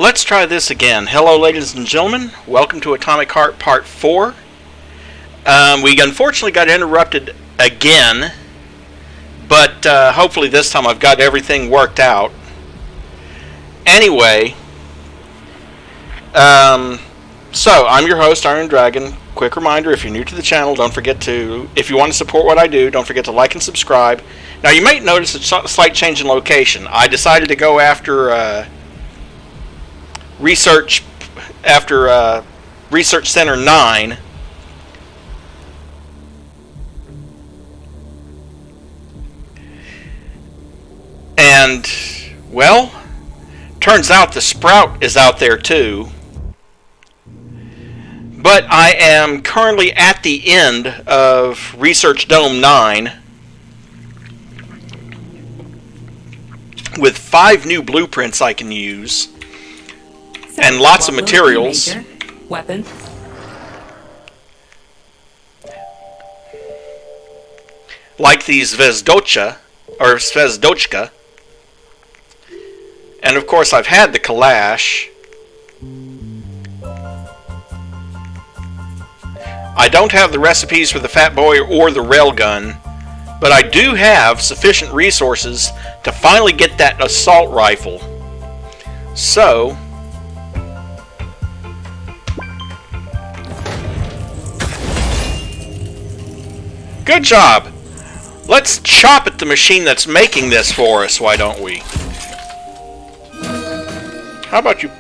Let's try this again. Hello, ladies and gentlemen. Welcome to Atomic Heart Part 4. We unfortunately got interrupted again, but hopefully this time I've got everything worked out. Anyway, so I'm your host, Iron Dragon. Quick reminder, if you're new to the channel, don't forget to, if you want to support what I do, don't forget to like and subscribe. Now, you might notice a slight change in location. I decided to go after Research Center 9. And, well, turns out the Sprout is out there too. But I am currently at the end of Research Dome 9 with 5 new blueprints I can use. And lots of materials. Weapon. Like the Zvezdocha, or Zvezdochka. And of course I've had the Kalash. I don't have the recipes for the Fat Boy or the Railgun, but I do have sufficient resources to finally get that assault rifle. So, good job! Let's chop at the machine that's making this for us, why don't we? How about you?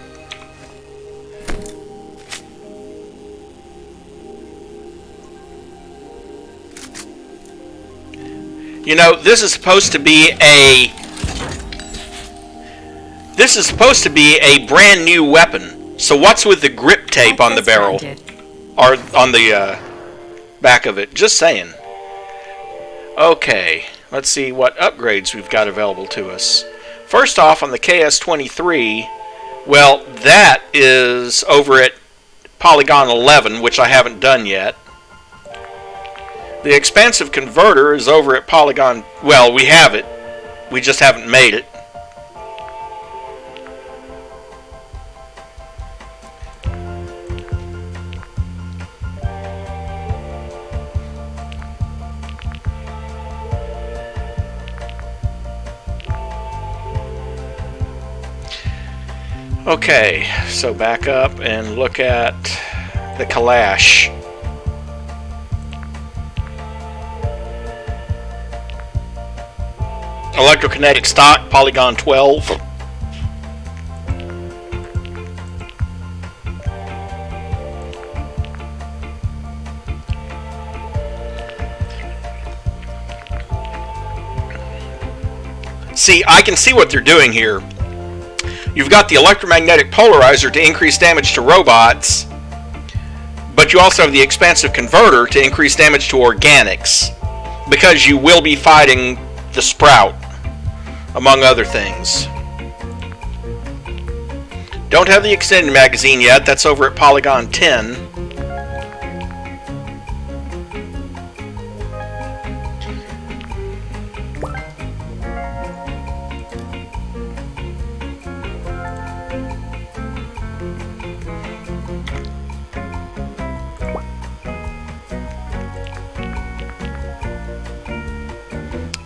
You know, this is supposed to be a brand new weapon. So what's with the grip tape on the barrel? Or on the back of it? Just saying. Okay, let's see what upgrades we've got available to us. First off, on the KS-23, well, that is over at Polygon 11, which I haven't done yet. The expansive converter is over at Polygon... Well, we have it. We just haven't made it. Okay, so back up and look at the Kalash. Electrokinetic stock, Polygon 12. See, I can see what they're doing here. You've got the electromagnetic polarizer to increase damage to robots, but you also have the expansive converter to increase damage to organics, because you will be fighting the Sprout, among other things. Don't have the extended magazine yet, that's over at Polygon 10.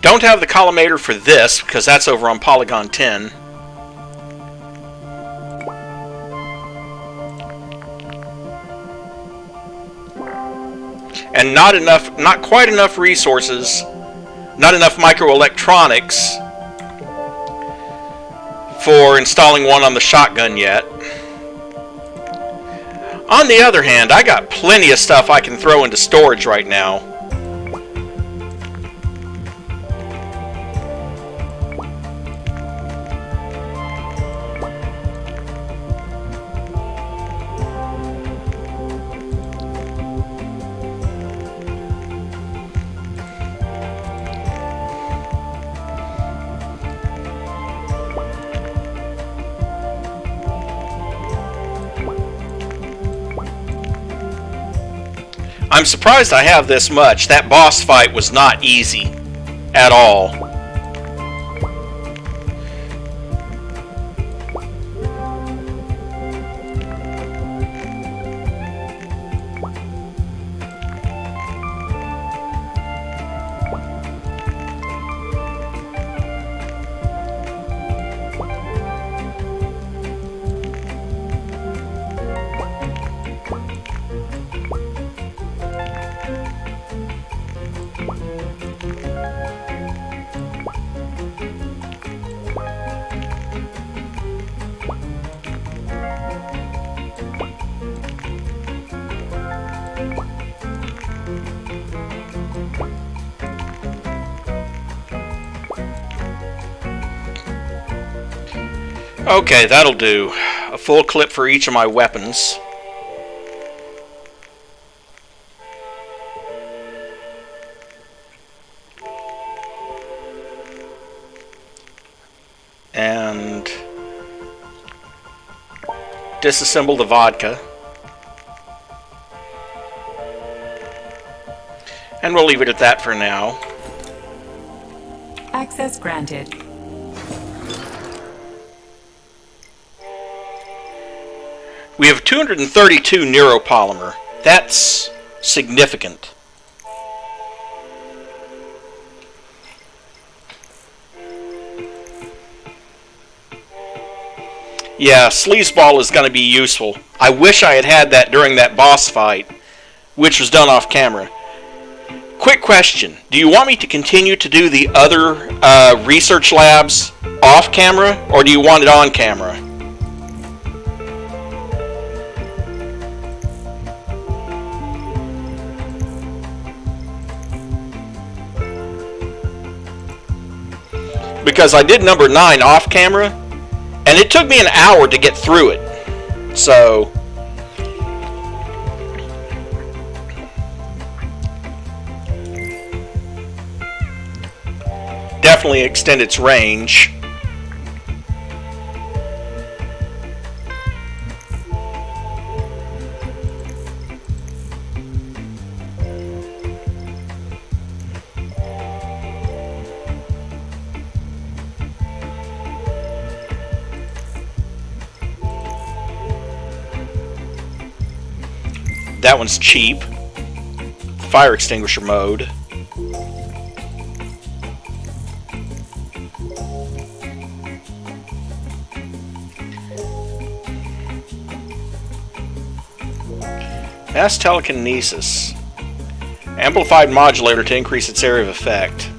Don't have the collimator for this, because that's over on Polygon 10. And not quite enough resources, not enough microelectronics for installing one on the shotgun yet. On the other hand, I got plenty of stuff I can throw into storage right now. I'm surprised I have this much. That boss fight was not easy at all. Okay, that'll do. A full clip for each of my weapons. And disassemble the vodka. And we'll leave it at that for now. Access granted. We have 232 neuropolymer. That's significant. Yeah, sleazeball is going to be useful. I wish I had had that during that boss fight, which was done off camera. Quick question. Do you want me to continue to do the other research labs off camera, or do you want it on camera? Because I did number 9 off camera, and it took me an hour to get through it. So definitely extend its range. That one's cheap. Fire extinguisher mode. Mass telekinesis. Amplified modulator to increase its area of effect.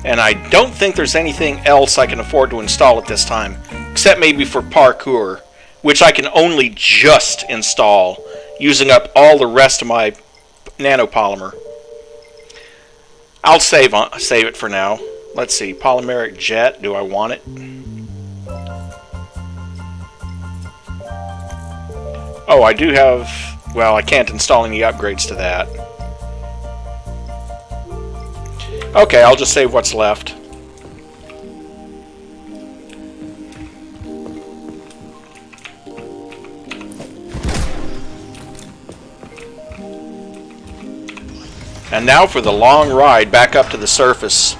And I don't think there's anything else I can afford to install at this time, except maybe for parkour, which I can only just install, using up all the rest of my nanopolymer. I'll save it for now. Let's see, polymeric jet, do I want it? Oh, I do have, well, I can't install any upgrades to that. Okay, I'll just save what's left. And now for the long ride back up to the surface.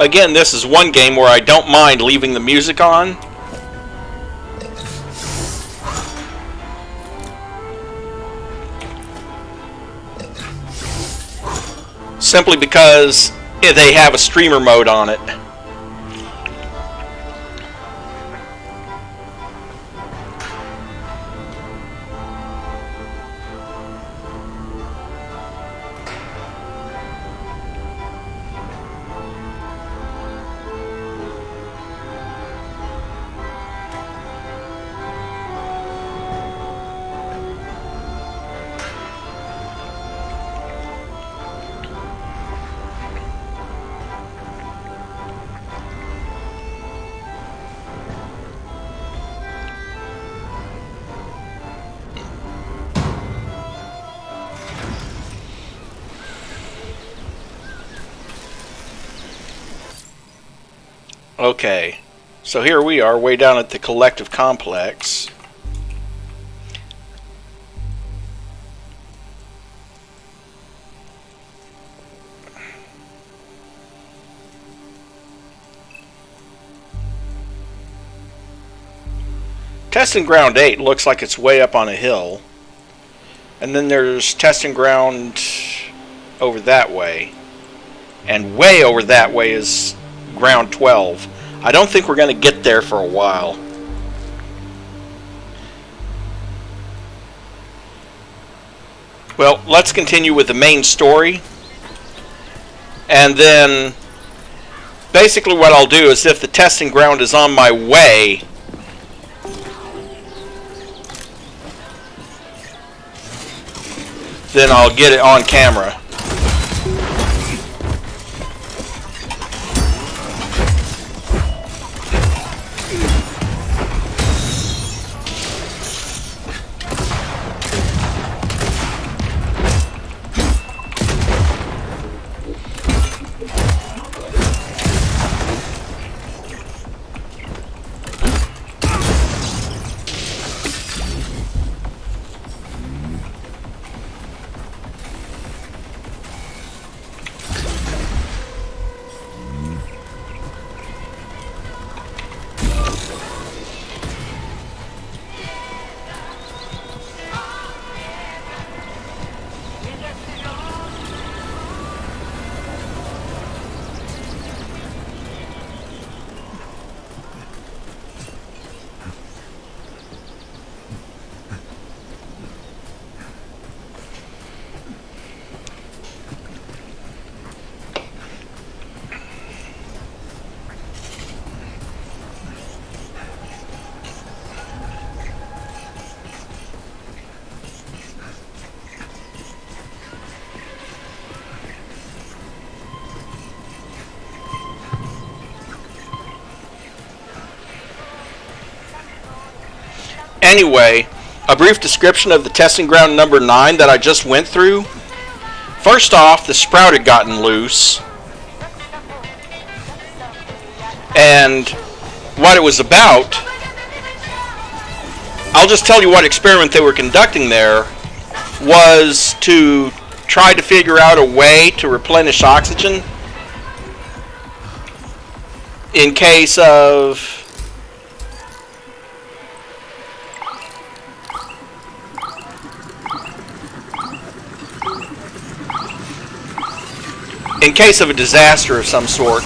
Again, this is one game where I don't mind leaving the music on. Simply because they have a streamer mode on it. Okay, so here we are way down at the Kollektiv complex. Testing ground 8 looks like it's way up on a hill. And then there's testing ground over that way. And way over that way is ground 12. I don't think we're going to get there for a while. Well, let's continue with the main story. And then basically what I'll do is if the testing ground is on my way, then I'll get it on camera. Anyway, a brief description of the testing ground number 9 that I just went through. First off, the sprout had gotten loose. And what it was about, I'll just tell you what experiment they were conducting there, was to try to figure out a way to replenish oxygen in case of a disaster of some sort.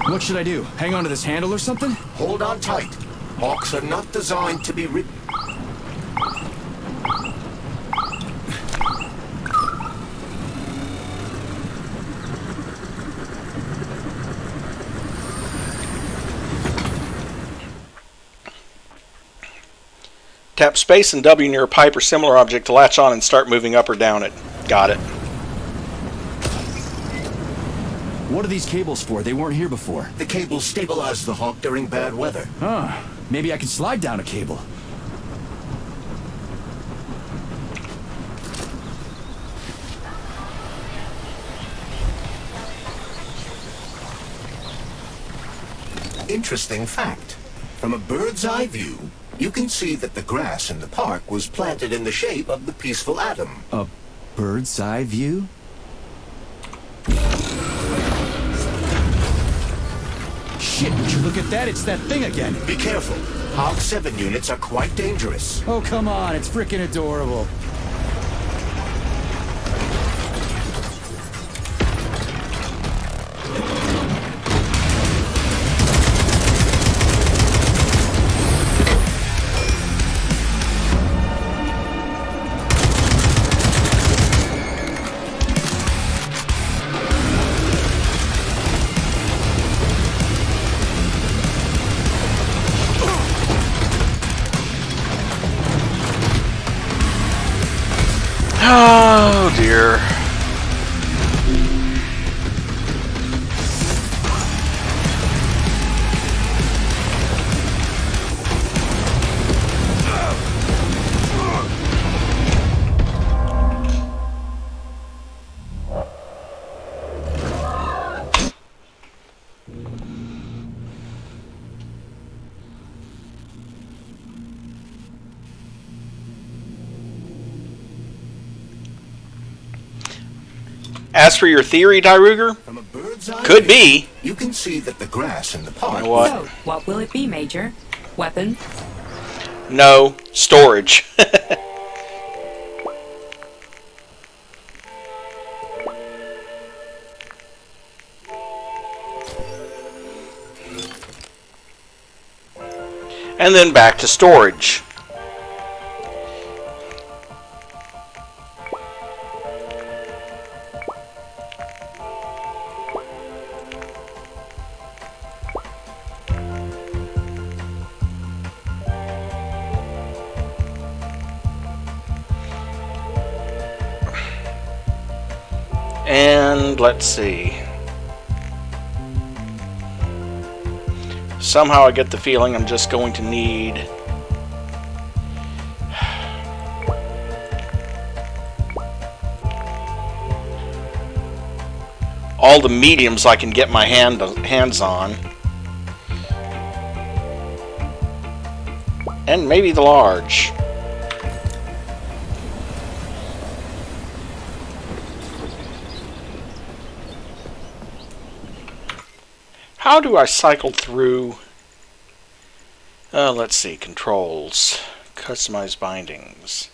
What should I do? Hang on to this handle or something? Hold on tight. Hawks are not designed to be Tap space and W near a pipe or similar object to latch on and start moving up or down it. Got it. What are these cables for? They weren't here before. The cables stabilize the Hawk during bad weather. Huh. Maybe I can slide down a cable. Interesting fact. From a bird's eye view, you can see that the grass in the park was planted in the shape of the peaceful atom. A bird's eye view? Shit, would you look at that? It's that thing again. Be careful. Hawk 7 units are quite dangerous. Oh, come on. It's freaking adorable. Oh dear. As for your theory, Dyruger, From a bird's eye could view, be. you can see that the grass in the park. You know what? So, what will it be, Major? Weapons? No, storage. And then back to storage. And let's see. Somehow I get the feeling I'm just going to need all the mediums I can get my hands on. And maybe the large. How do I cycle through? Let's see. Controls. Customize bindings.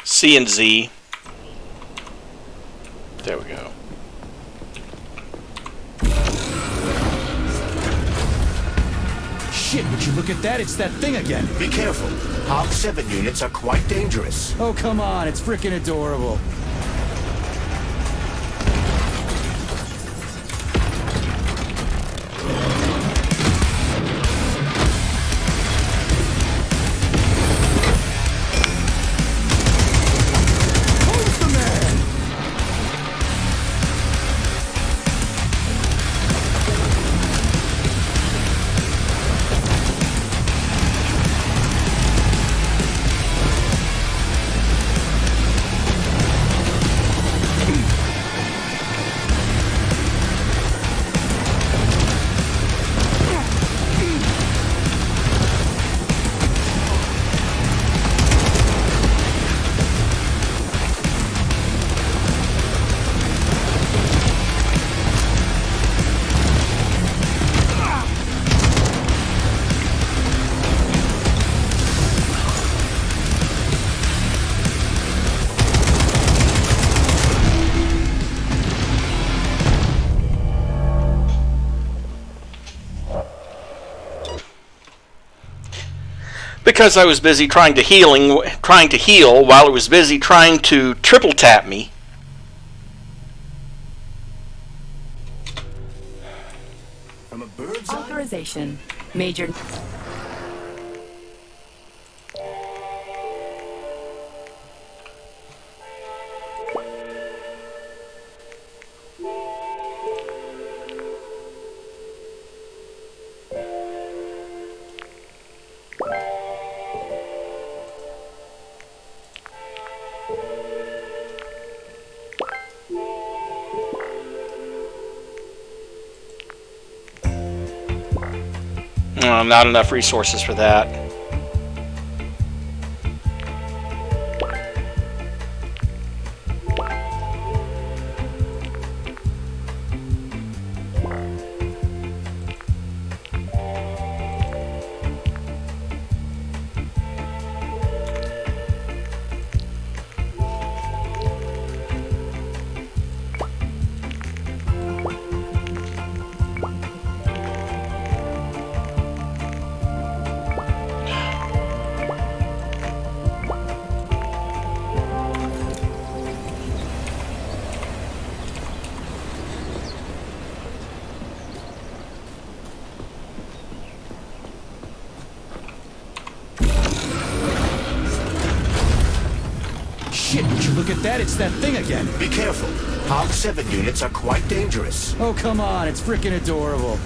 C and Z. There we go. Shit, would you look at that? It's that thing again. Be careful. Hog 7 units are quite dangerous. Oh, come on. It's freaking adorable. Who's the man? Because I was busy trying to heal while it was busy trying to triple tap me. From a bird's eye. Authorization. Major. Not enough resources for that. Shit, would you look at that? It's that thing again. Be careful. Hog 7 units are quite dangerous. Oh, come on. It's freaking adorable.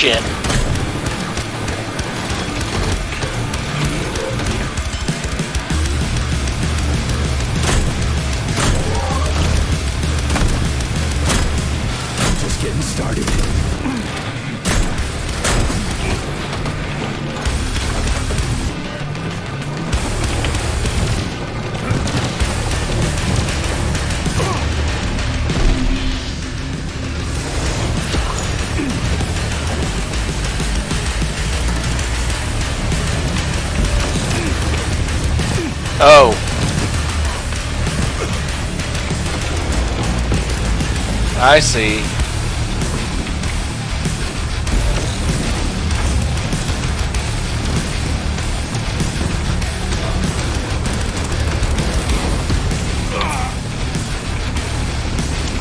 shit. Just getting started. Oh. I see.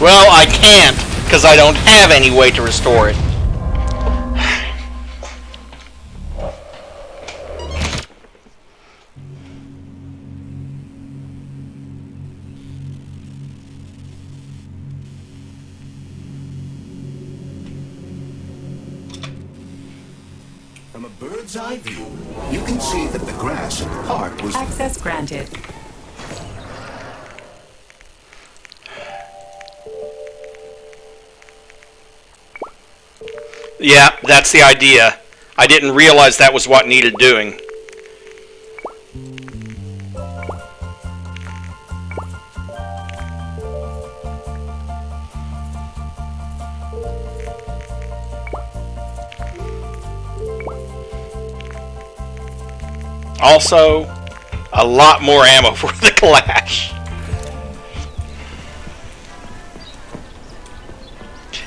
Well, I can't, because I don't have any way to restore it. From a bird's eye view, you can see that the grass in the park was... Access granted. Yeah, that's the idea. I didn't realize that was what needed doing. Also, a lot more ammo for the Clash.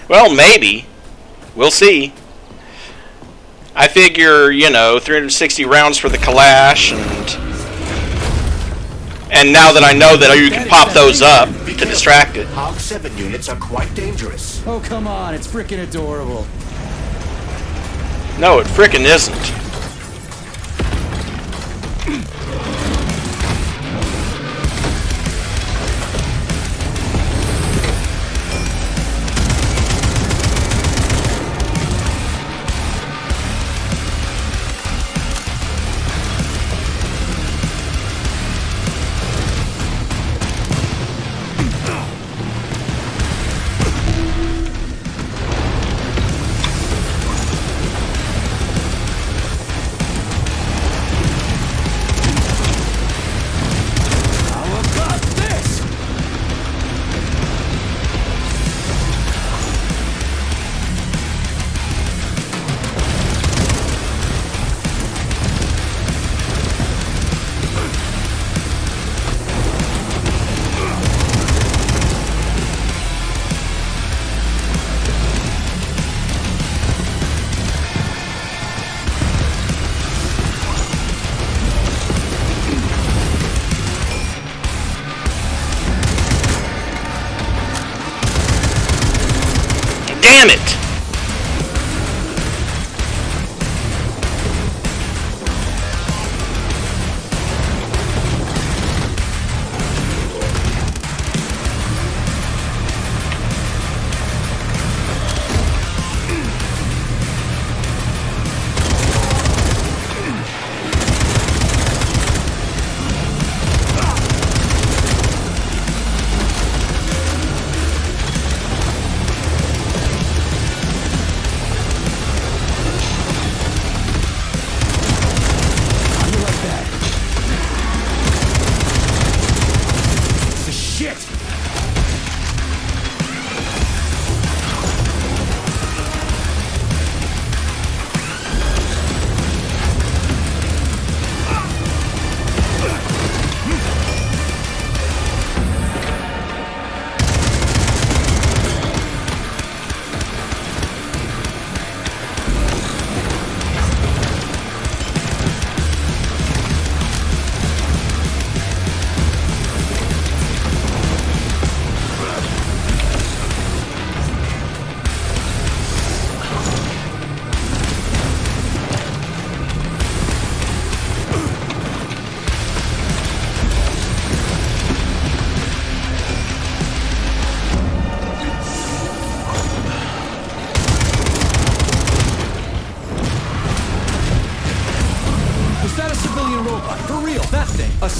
Well, maybe. We'll see. I figure, 360 rounds for the Kalash, and now that I know that you can pop those up to distract it. Hog 7 units are quite dangerous. Oh, come on, it's freaking adorable. No, it frickin' isn't.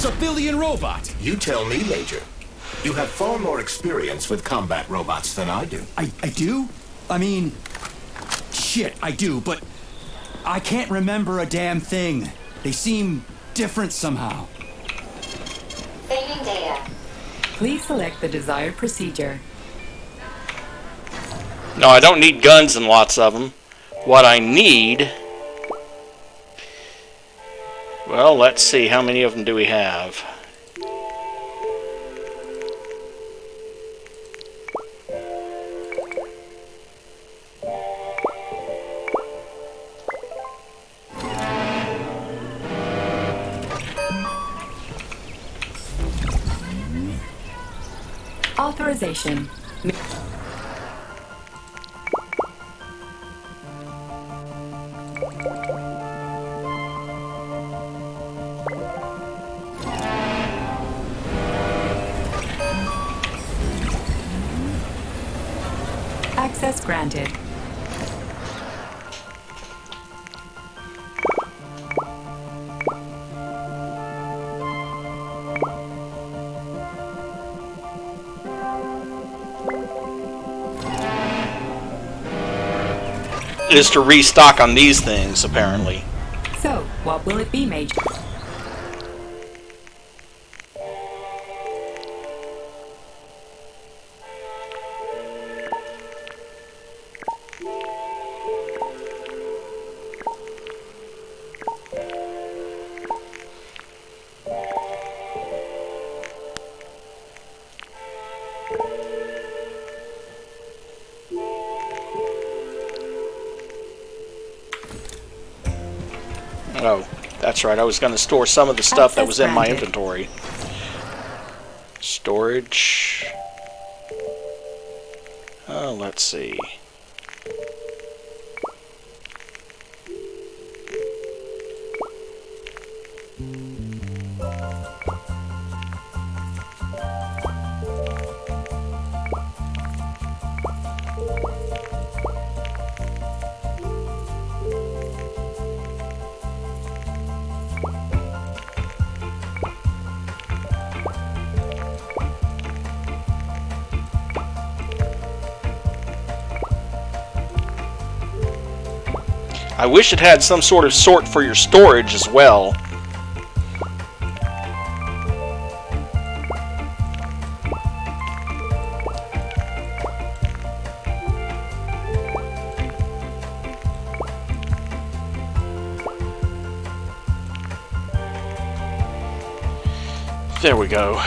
civilian robot. You tell me, Major. You have far more experience with combat robots than I do. I do? I mean, shit, I do, but I can't remember a damn thing. They seem different somehow. Failing data. Please select the desired procedure. No, I don't need guns and lots of them. What I need... Well, let's see. How many of them do we have? Authorization. Access granted. Is to restock on these things, apparently. So, what will it be, Major? Oh, that's right. I was going to store some of the stuff that was in my granted. inventory. Storage. Oh, let's see. I wish it had some sort of sort for your storage as well. There we go.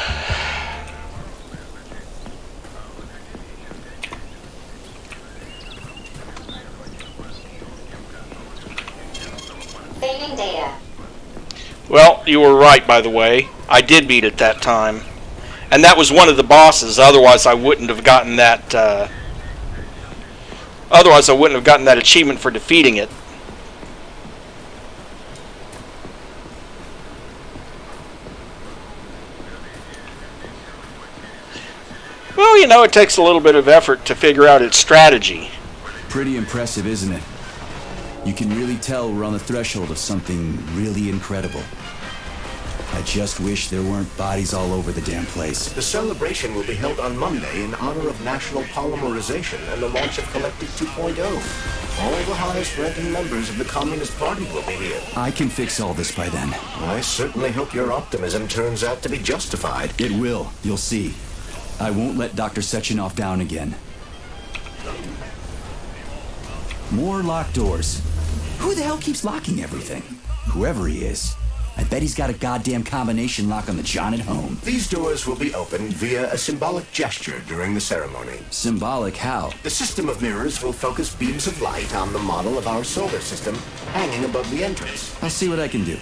Failing data. Well, you were right, by the way. I did beat it that time. And that was one of the bosses, otherwise I wouldn't have gotten that, otherwise I wouldn't have gotten that achievement for defeating it. Well, you know, it takes a little bit of effort to figure out its strategy. Pretty impressive, isn't it? You can really tell we're on the threshold of something really incredible. I just wish there weren't bodies all over the damn place. The celebration will be held on Monday in honor of national polymerization and the launch of Kollektiv 2.0. All the highest-ranking members of the Communist Party will be here. I can fix all this by then. I certainly hope your optimism turns out to be justified. It will. You'll see. I won't let Dr. Sechenov down again. More locked doors. Who the hell keeps locking everything? Whoever he is. I bet he's got a goddamn combination lock on the John at home. These doors will be opened via a symbolic gesture during the ceremony. Symbolic how? The system of mirrors will focus beams of light on the model of our solar system hanging above the entrance. I'll see what I can do.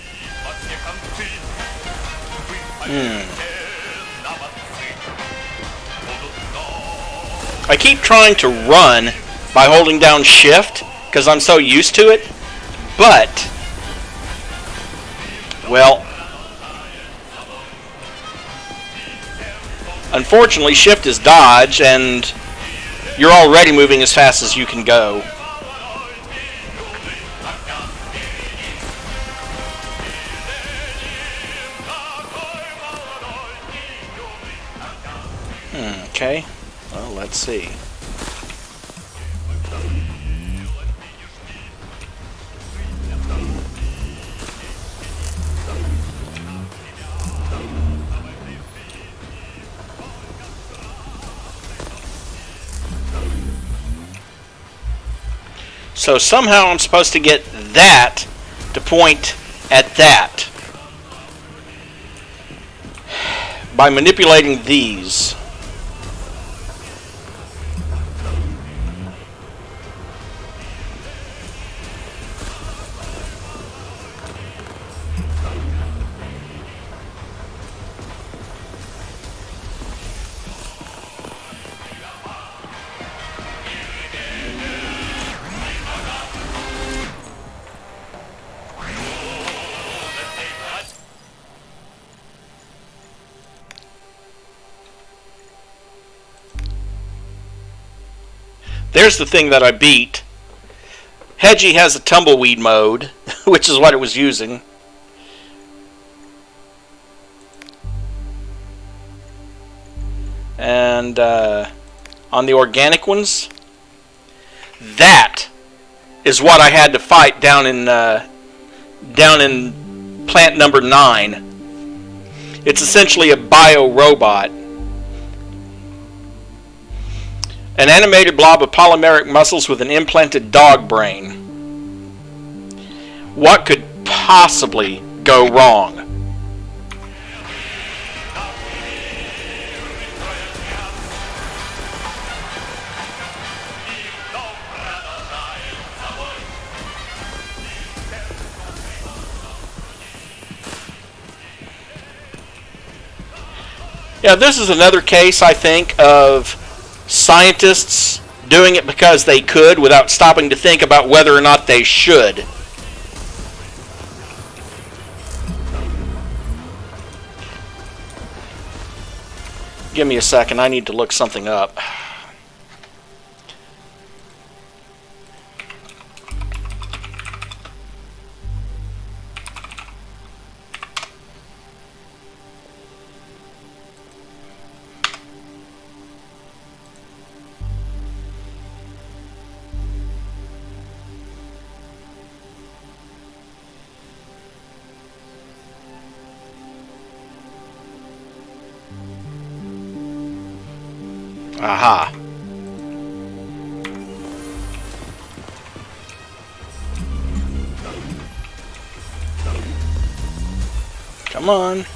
I keep trying to run by holding down shift because I'm so used to it, but well, unfortunately shift is dodge and you're already moving as fast as you can go. Okay, well, let's see. So somehow I'm supposed to get that to point at that by manipulating these. There's the thing that I beat. Hedgie has a tumbleweed mode, which is what it was using. And on the organic ones, that is what I had to fight down in plant number 9. It's essentially a bio-robot. An animated blob of polymeric muscles with an implanted dog brain. What could possibly go wrong? Yeah, this is another case, I think, of scientists doing it because they could without stopping to think about whether or not they should. Give me a second, I need to look something up. Aha. Come on.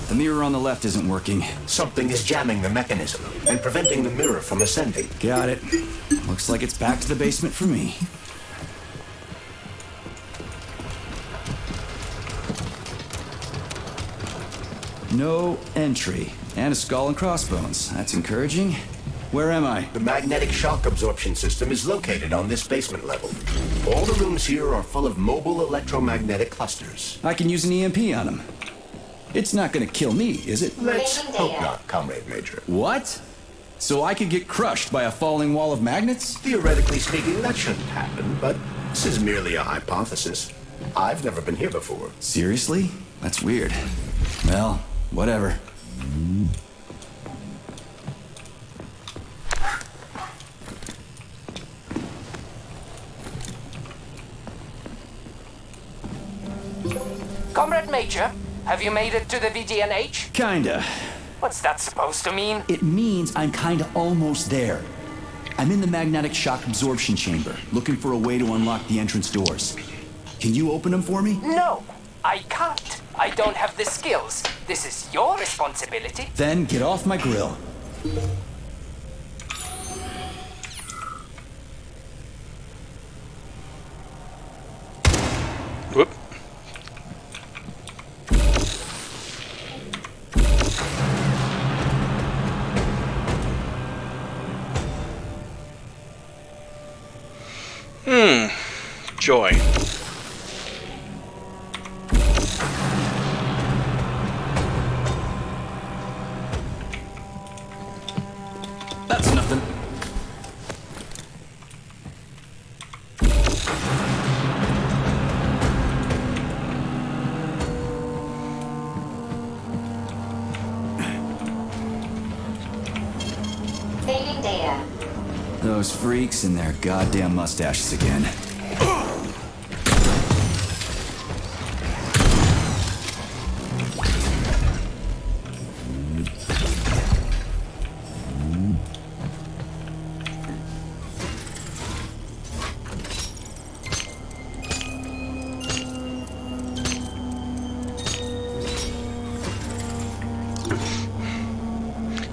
The mirror on the left isn't working. Something is jamming the mechanism and preventing the mirror from ascending. Got it. Looks like it's back to the basement for me. No entry. And a skull and crossbones. That's encouraging. Where am I? The magnetic shock absorption system is located on this basement level. All the rooms here are full of mobile electromagnetic clusters. I can use an EMP on them. It's not gonna kill me, is it? Let's hope not, Comrade Major. What? So I could get crushed by a falling wall of magnets? Theoretically speaking, that shouldn't happen, but this is merely a hypothesis. I've never been here before. Seriously? That's weird. Well, whatever. Comrade Major, have you made it to the VGNH? Kinda. What's that supposed to mean? It means I'm kinda almost there. I'm in the magnetic shock absorption chamber, looking for a way to unlock the entrance doors. Can you open them for me? No, I can't. I don't have the skills. This is your responsibility. Then get off my grill. Whoop. Joy. Those freaks and their goddamn mustaches again.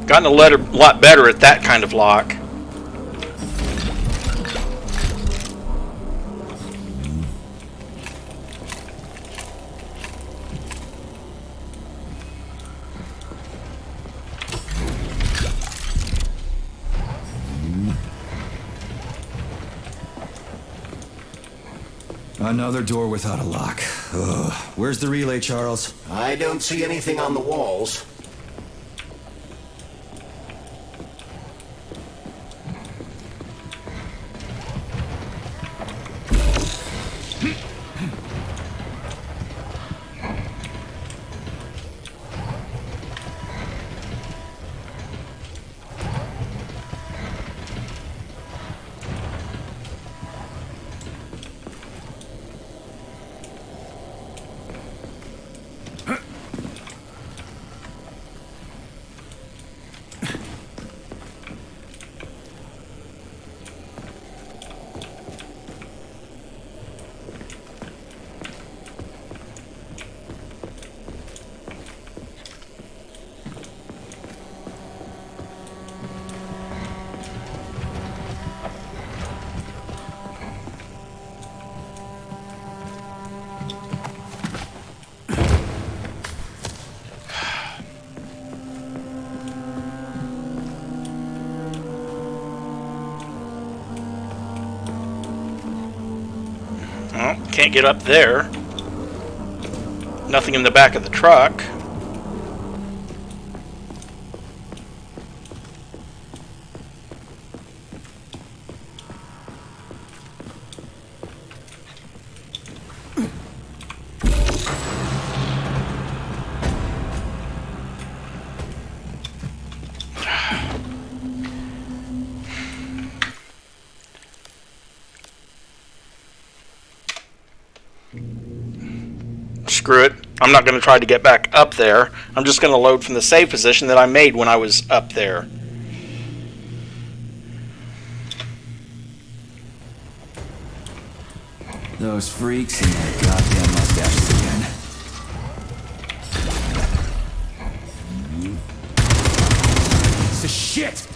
Gotten a lot better at that kind of lock. Another door without a lock. Ugh. Where's the relay, Charles? I don't see anything on the walls. Well, can't get up there. Nothing in the back of the truck. Screw it. I'm not going to try to get back up there. I'm just going to load from the save position that I made when I was up there. Those freaks and their goddamn mustaches again. Piece of shit!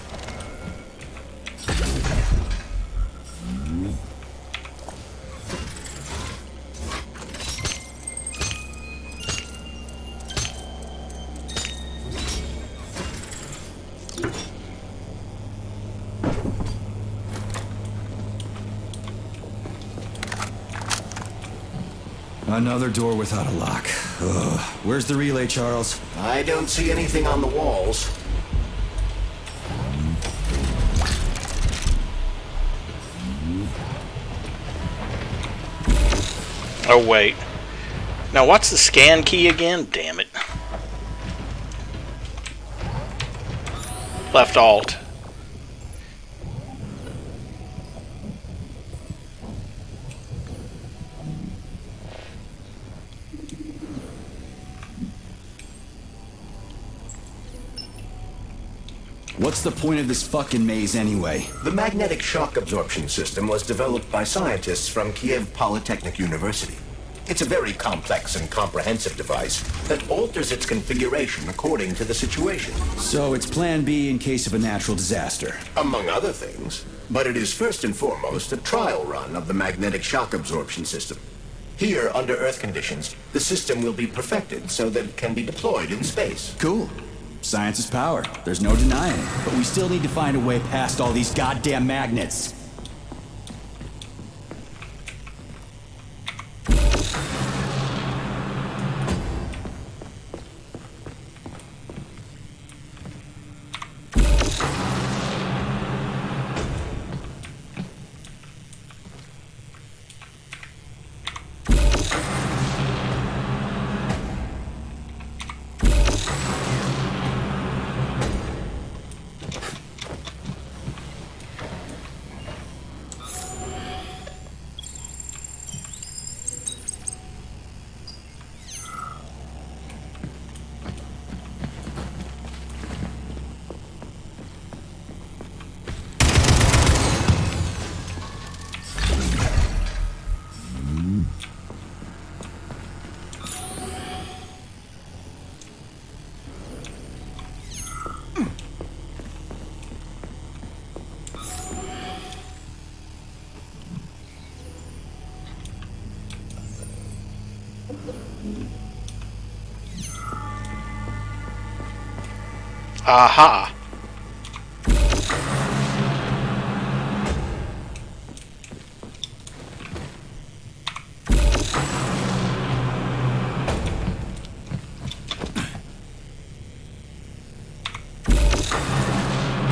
Another door without a lock. Ugh. Where's the relay, Charles? I don't see anything on the walls. Oh, wait. Now, what's the scan key again? Damn it. Left Alt. What's the point of this fucking maze anyway? The magnetic shock absorption system was developed by scientists from Kiev Polytechnic University. It's a very complex and comprehensive device that alters its configuration according to the situation. So it's plan B in case of a natural disaster. Among other things. But it is first and foremost a trial run of the magnetic shock absorption system. Here, under Earth conditions, the system will be perfected so that it can be deployed in space. Cool. Science is power. There's no denying it. But we still need to find a way past all these goddamn magnets. Aha.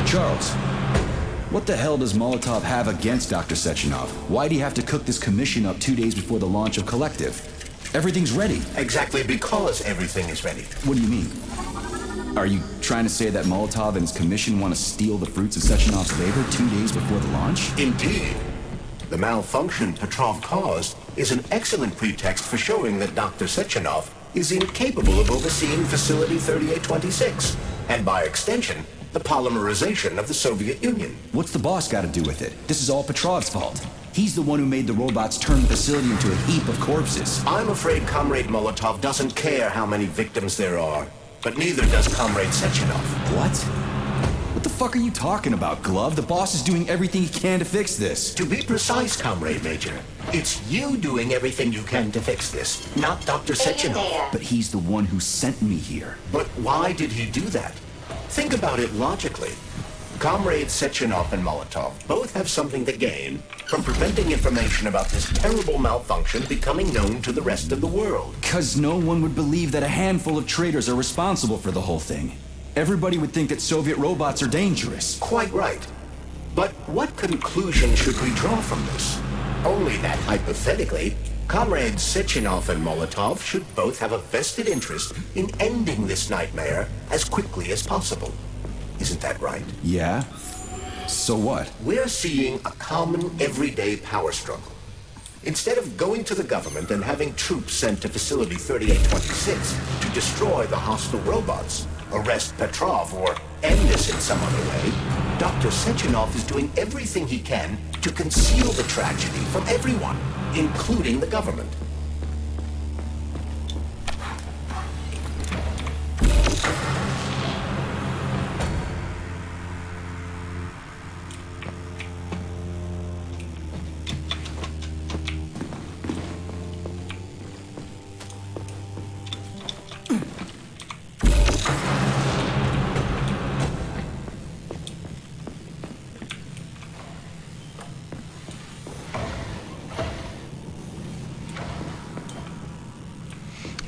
Charles, what the hell does Molotov have against Dr. Sechenov? Why'd he have to cook this commission up 2 days before the launch of Kollektiv? Everything's ready. Exactly because everything is ready. What do you mean? Are you trying to say that Molotov and his commission want to steal the fruits of Sechenov's labor 2 days before the launch? Indeed. The malfunction Petrov caused is an excellent pretext for showing that Dr. Sechenov is incapable of overseeing Facility 3826, and by extension, the polymerization of the Soviet Union. What's the boss got to do with it? This is all Petrov's fault. He's the one who made the robots turn the facility into a heap of corpses. I'm afraid Comrade Molotov doesn't care how many victims there are, but neither does Comrade Sechenov. What? What the fuck are you talking about, Glove? The boss is doing everything he can to fix this. To be precise, Comrade Major, it's you doing everything you can to fix this, not Dr. Sechenov. But he's the one who sent me here. But why did he do that? Think about it logically. Comrades Sechenov and Molotov both have something to gain from preventing information about this terrible malfunction becoming known to the rest of the world. Because no one would believe that a handful of traitors are responsible for the whole thing. Everybody would think that Soviet robots are dangerous. Quite right. But what conclusion should we draw from this? Only that, hypothetically, Comrades Sechenov and Molotov should both have a vested interest in ending this nightmare as quickly as possible. Isn't that right? Yeah? So what? We're seeing a common, everyday power struggle. Instead of going to the government and having troops sent to Facility 3826 to destroy the hostile robots, arrest Petrov, or end this in some other way, Dr. Sechenov is doing everything he can to conceal the tragedy from everyone, including the government.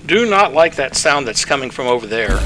Do not like that sound that's coming from over there.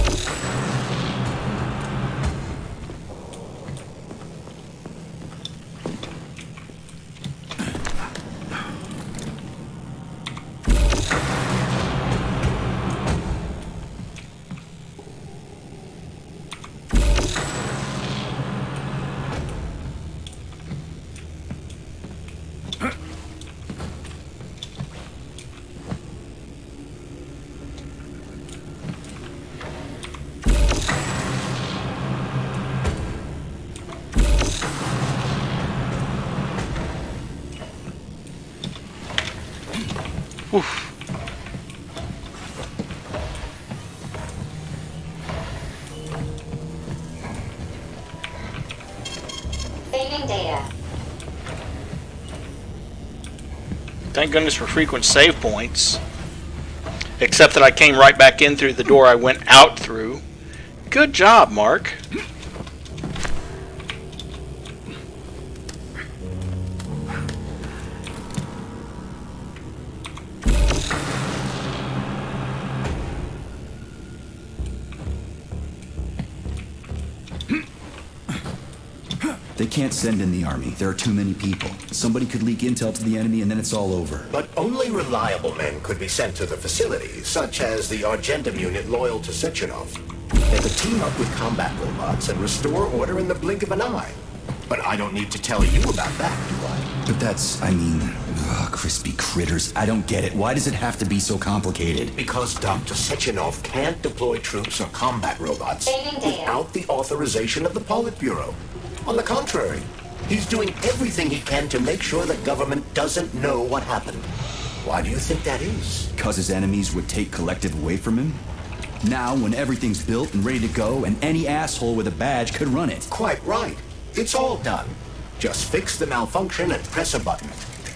Oof. Saving data. Thank goodness for frequent save points. Except that I came right back in through the door I went out through. Good job, Mark. They can't send in the army. There are too many people. Somebody could leak intel to the enemy and then it's all over. But only reliable men could be sent to the facility, such as the Argentum unit loyal to Sechenov. They could team up with combat robots and restore order in the blink of an eye. But I don't need to tell you about that, do I? But that's, I mean, crispy critters. I don't get it. Why does it have to be so complicated? Because Dr. Sechenov can't deploy troops or combat robots Saving data. without the authorization of the Politburo. On the contrary, he's doing everything he can to make sure the government doesn't know what happened. Why do you think that is? Because his enemies would take Kollektiv away from him? Now, when everything's built and ready to go, and any asshole with a badge could run it. Quite right. It's all done. Just fix the malfunction and press a button.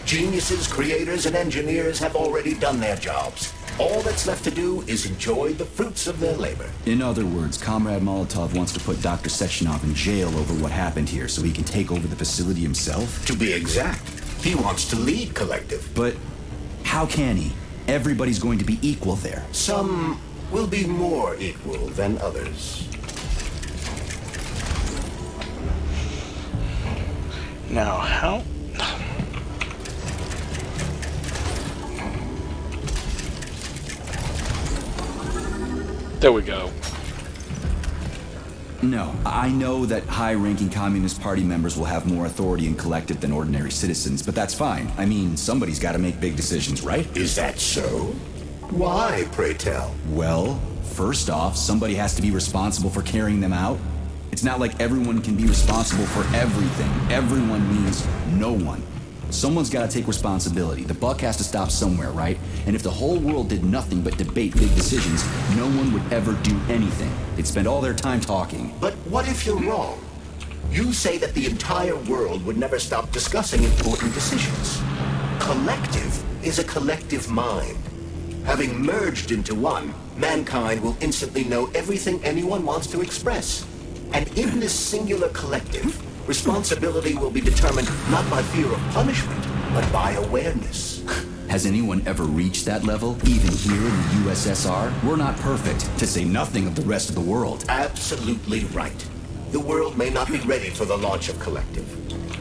Geniuses, creators, and engineers have already done their jobs. All that's left to do is enjoy the fruits of their labor. In other words, Comrade Molotov wants to put Dr. Sechenov in jail over what happened here so he can take over the facility himself? To be exact, he wants to lead Kollektiv. But how can he? Everybody's going to be equal there. Some will be more equal than others. Now, how... There we go. No, I know that high-ranking Communist Party members will have more authority in Kollektiv than ordinary citizens, but that's fine. I mean, somebody's got to make big decisions, right? Is that so? Why, pray tell? Well, first off, somebody has to be responsible for carrying them out. It's not like everyone can be responsible for everything. Everyone means no one. Someone's got to take responsibility. The buck has to stop somewhere, right? And if the whole world did nothing but debate big decisions, no one would ever do anything. They'd spend all their time talking. But what if you're wrong? You say that the entire world would never stop discussing important decisions. Kollektiv is a collective mind. Having merged into one, mankind will instantly know everything anyone wants to express. And in this singular collective, responsibility will be determined not by fear of punishment, but by awareness. Has anyone ever reached that level, even here in the USSR? We're not perfect, to say nothing of the rest of the world. Absolutely right. The world may not be ready for the launch of Kollektiv.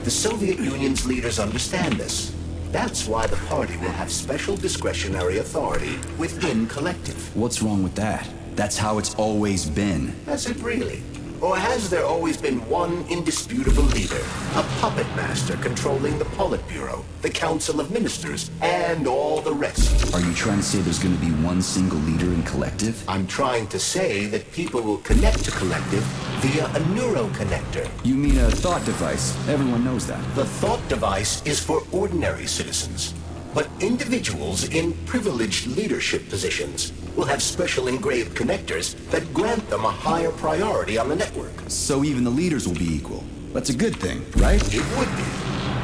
The Soviet Union's leaders understand this. That's why the party will have special discretionary authority within Kollektiv. What's wrong with that? That's how it's always been. Has it really? Or has there always been one indisputable leader, a puppet master controlling the Politburo, the Council of Ministers, and all the rest? Are you trying to say there's going to be one single leader in Kollektiv? I'm trying to say that people will connect to Kollektiv via a neuroconnector. You mean a thought device? Everyone knows that. The thought device is for ordinary citizens, but individuals in privileged leadership positions will have special engraved connectors that grant them a higher priority on the network. So even the leaders will be equal. That's a good thing, right? It would be.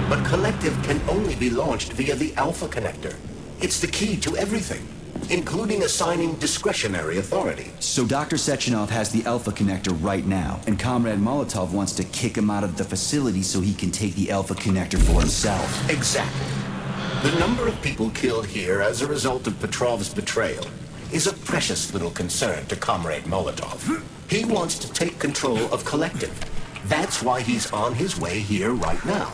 But Kollektiv can only be launched via the Alpha connector. It's the key to everything, including assigning discretionary authority. So Dr. Sechenov has the Alpha connector right now, and Comrade Molotov wants to kick him out of the facility so he can take the Alpha connector for himself. Exactly. The number of people killed here as a result of Petrov's betrayal is a precious little concern to Comrade Molotov. He wants to take control of Kollektiv. That's why he's on his way here right now.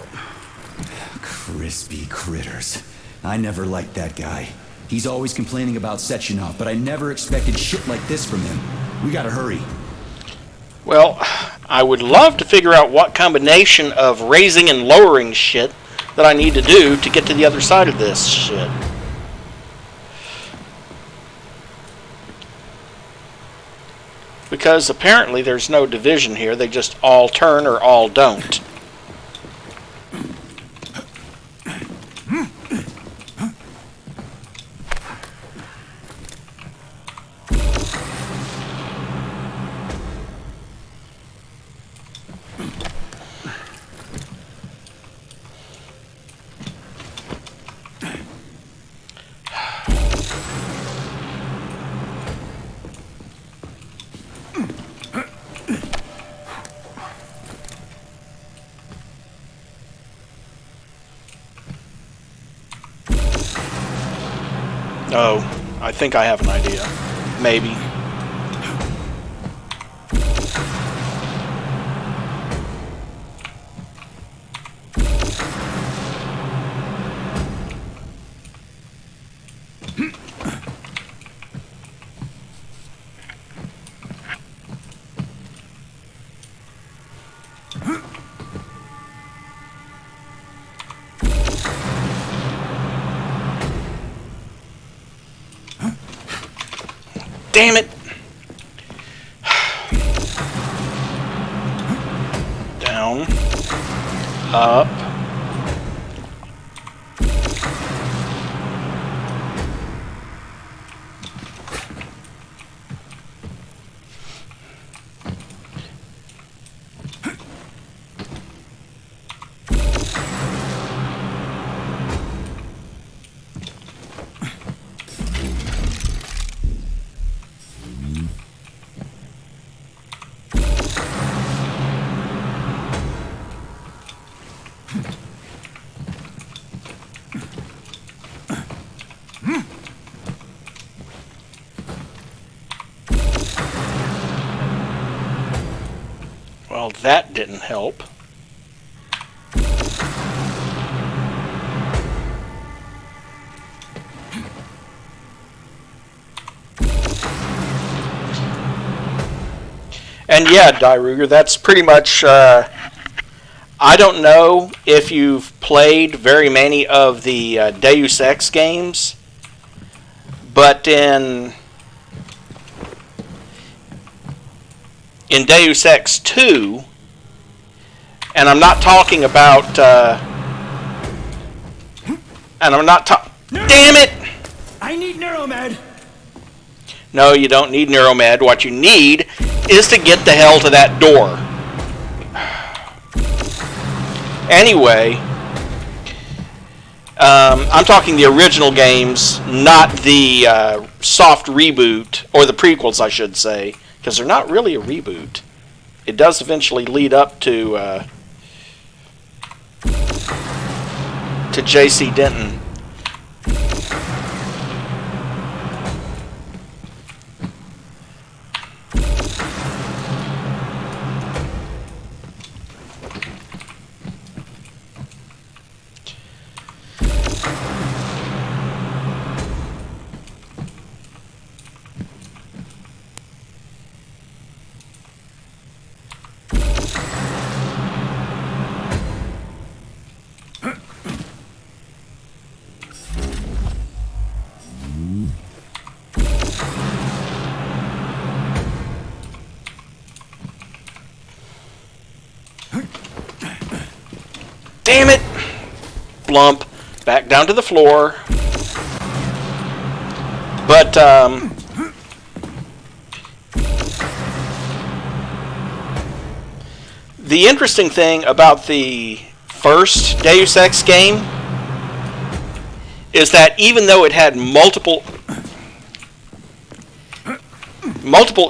Crispy critters. I never liked that guy. He's always complaining about Sechenov, but I never expected shit like this from him. We gotta hurry. Well, I would love to figure out what combination of raising and lowering shit that I need to do to get to the other side of this shit. Because apparently there's no division here, they just all turn or all don't. Oh, I think I have an idea. Maybe. Damn it! Down. Up. Well, that didn't help. And yeah, Dyruger, that's pretty much... I don't know if you've played very many of the Deus Ex games, but in Deus Ex 2, and I'm not talking about... Damn it! I need Neuromed! No, you don't need Neuromed. What you need is to get the hell to that door. Anyway, I'm talking the original games, not the soft reboot, or the prequels, I should say, because they're not really a reboot. It does eventually lead up to J.C. Denton. Damn it! Blump. Back down to the floor. But, the interesting thing about the first Deus Ex game is that even though it had multiple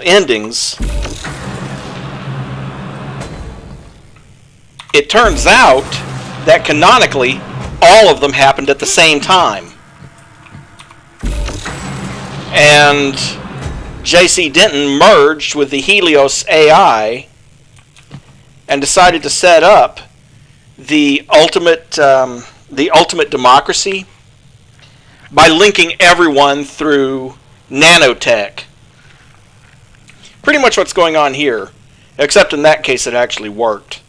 endings, it turns out that canonically all of them happened at the same time. And J.C. Denton merged with the Helios AI and decided to set up the ultimate democracy by linking everyone through nanotech. Pretty much what's going on here, except in that case it actually worked.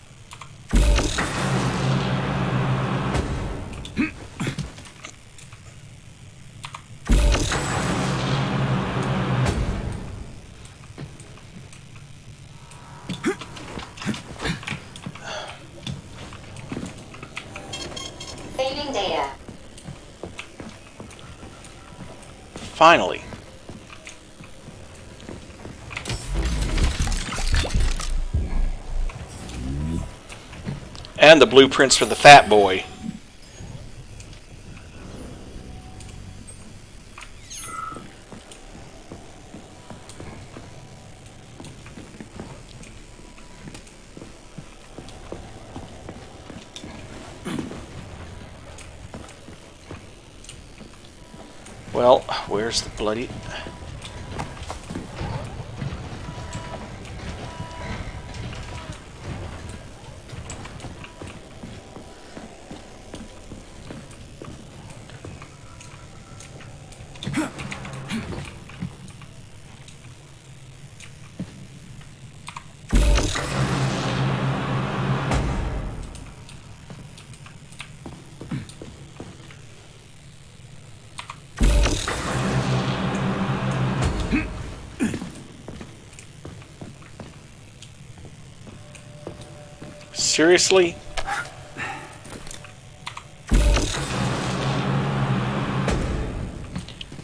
Saving data. Finally. And the blueprints for the Fat Boy. Well, where's the bloody... Seriously?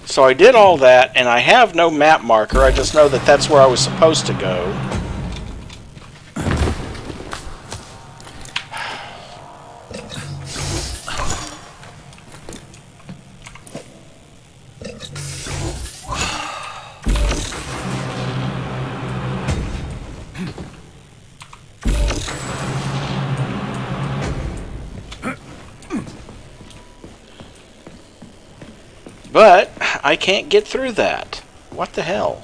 So I did all that, and I have no map marker. I just know that that's where I was supposed to go. But I can't get through that. What the hell?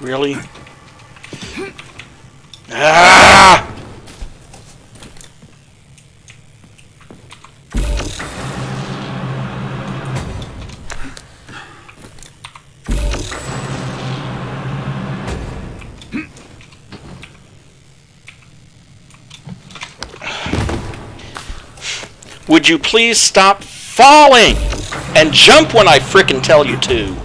Really? Ah! Would you please stop falling and jump when I frickin' tell you to?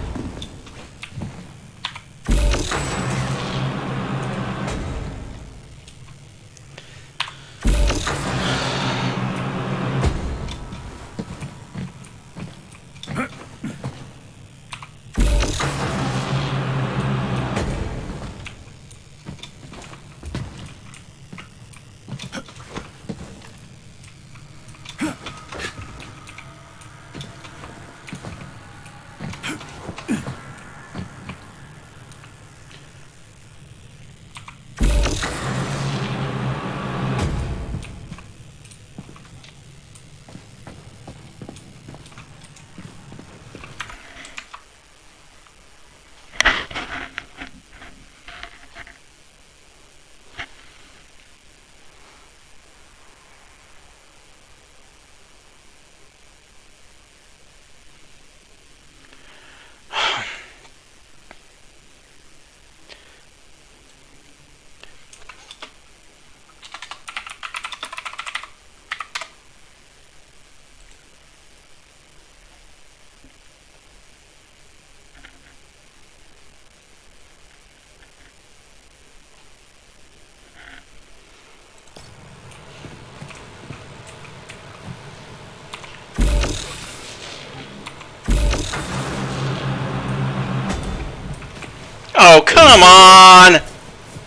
Oh, come on!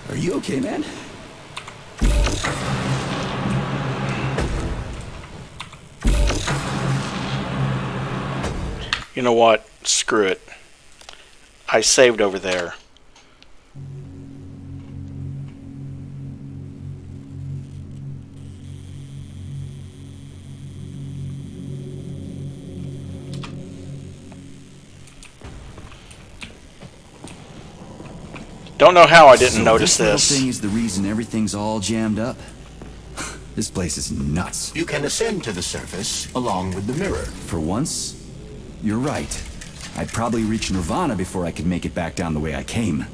Are you okay, man? You know what? Screw it. I saved over there. Don't know how I didn't notice this this. thing is the reason everything's all jammed up. This place is nuts. You can ascend to the surface along with the mirror. For once, you're right. I'd probably reach Nirvana before I could make it back down the way I came.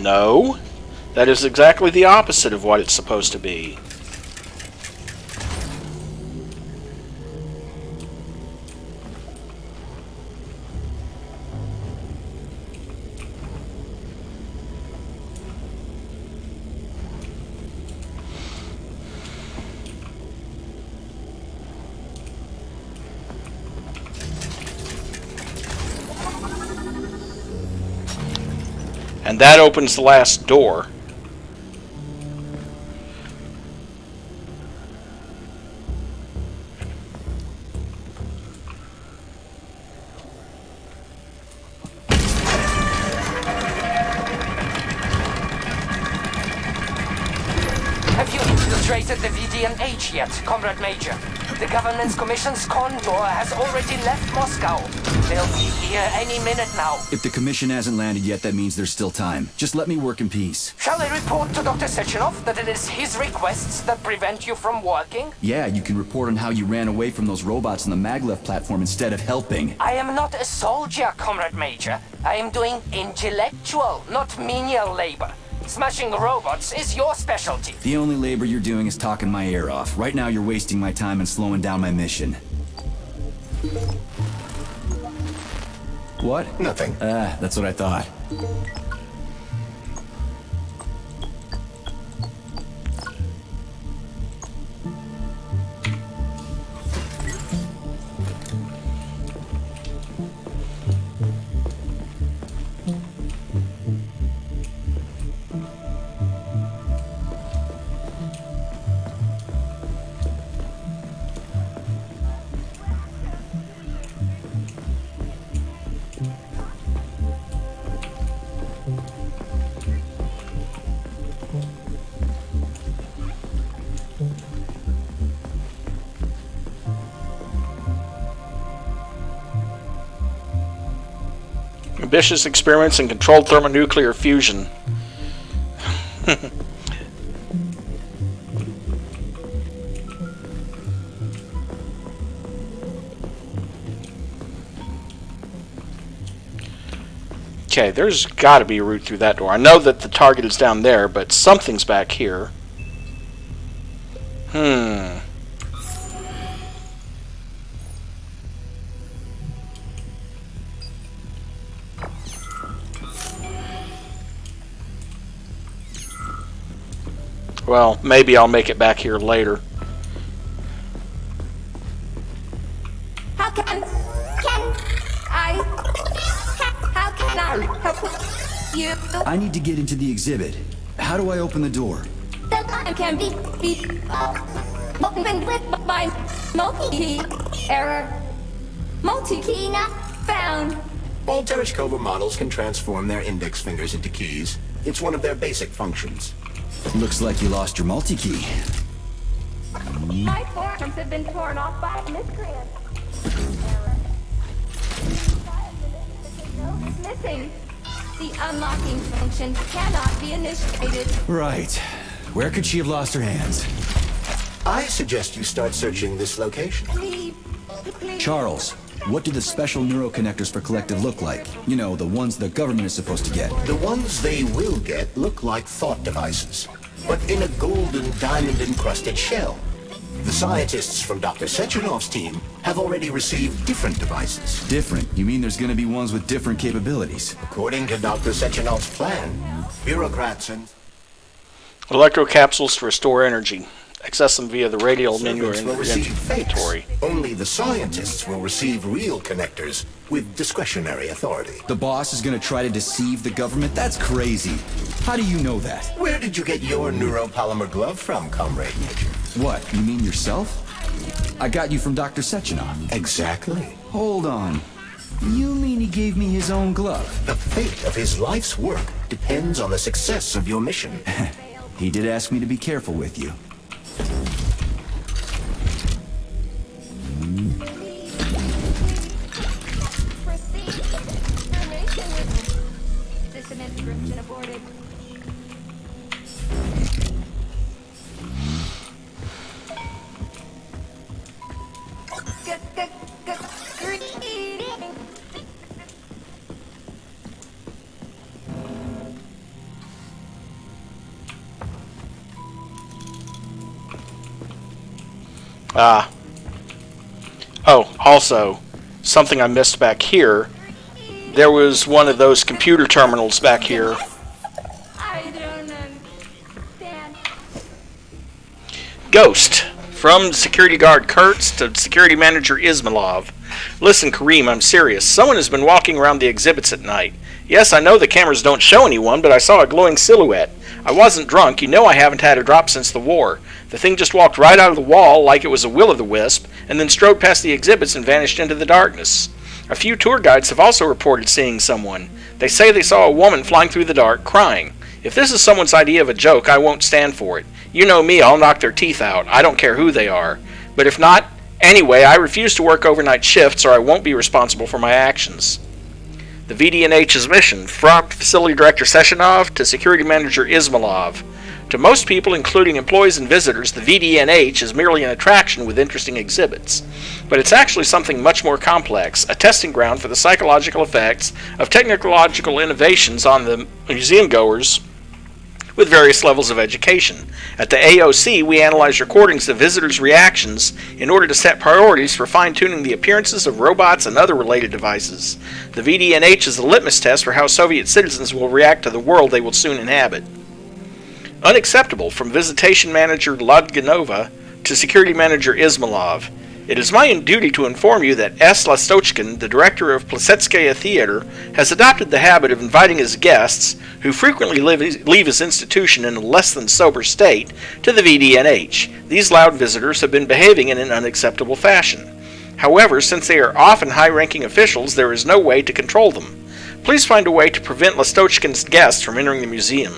No. That is exactly the opposite of what it's supposed to be. And that opens the last door. Have you infiltrated the VDNH yet, Comrade Major? The government's commission's condor has already left Moscow. They'll be here any minute now. If the commission hasn't landed yet, that means there's still time. Just let me work in peace. Shall I report to Dr. Sechenov that it is his requests that prevent you from working? Yeah, you can report on how you ran away from those robots on the maglev platform instead of helping. I am not a soldier, Comrade Major. I am doing intellectual, not menial labor. Smashing robots is your specialty. The only labor you're doing is talking my ear off. Right now you're wasting my time and slowing down my mission. What? Nothing. That's what I thought. Ambitious experiments in controlled thermonuclear fusion. Okay, there's got to be a route through that door. I know that the target is down there, but something's back here. Well, maybe I'll make it back here later. How can I help you? I need to get into the exhibit. How do I open the door? The line can be opened with my multi-key error. Multi-key not found. All Tereshkova models can transform their index fingers into keys. It's one of their basic functions. Looks like you lost your multi-key. My forms have been torn off by miscreants. Missing. The unlocking function cannot be initiated. Right. Where could she have lost her hands? I suggest you start searching this location. Please. Charles, what do the special neuroconnectors for Kollektiv look like? You know, the ones the government is supposed to get. The ones they will get look like thought devices, but in a golden diamond-encrusted shell. The scientists from Dr. Sechenov's team have already received different devices. Different? You mean there's gonna be ones with different capabilities? According to Dr. Sechenov's plan, bureaucrats and Electrocapsules to restore energy. Access them via the radial menu or servants will receive inventory. fakes. Only the scientists will receive real connectors with discretionary authority. The boss is gonna try to deceive the government? That's crazy. How do you know that? Where did you get your neuropolymer glove from, Comrade Major? What, you mean yourself? I got you from Dr. Sechenov. Exactly. Hold on. You mean he gave me his own glove? The fate of his life's work depends on the success of your mission. He did ask me to be careful with you. System encryption aborted. Greeting. Oh, also, something I missed back here. There was one of those computer terminals back here. I don't understand. Ghost. From security guard Kurtz to security manager Ismailov. Listen, Kareem, I'm serious. Someone has been walking around the exhibits at night. Yes, I know the cameras don't show anyone, but I saw a glowing silhouette. I wasn't drunk. You know I haven't had a drop since the war. The thing just walked right out of the wall like it was a will-o'-the-wisp, and then strode past the exhibits and vanished into the darkness. A few tour guides have also reported seeing someone. They say they saw a woman flying through the dark, crying. If this is someone's idea of a joke, I won't stand for it. You know me, I'll knock their teeth out. I don't care who they are. But if not, anyway, I refuse to work overnight shifts or I won't be responsible for my actions. The VDNH's mission, from Facility Director Sechenov to Security Manager Ismailov. To most people, including employees and visitors, the VDNH is merely an attraction with interesting exhibits. But it's actually something much more complex, a testing ground for the psychological effects of technological innovations on the museum goers with various levels of education. At the AOC, we analyze recordings of visitors' reactions in order to set priorities for fine-tuning the appearances of robots and other related devices. The VDNH is a litmus test for how Soviet citizens will react to the world they will soon inhabit. Unacceptable, from Visitation Manager Lodganova to Security Manager Ismailov. It is my duty to inform you that S. Lastochkin, the director of Plissetskaya Theater, has adopted the habit of inviting his guests, who frequently leave his institution in a less than sober state, to the VDNH. These loud visitors have been behaving in an unacceptable fashion. However, since they are often high-ranking officials, there is no way to control them. Please find a way to prevent Lastochkin's guests from entering the museum.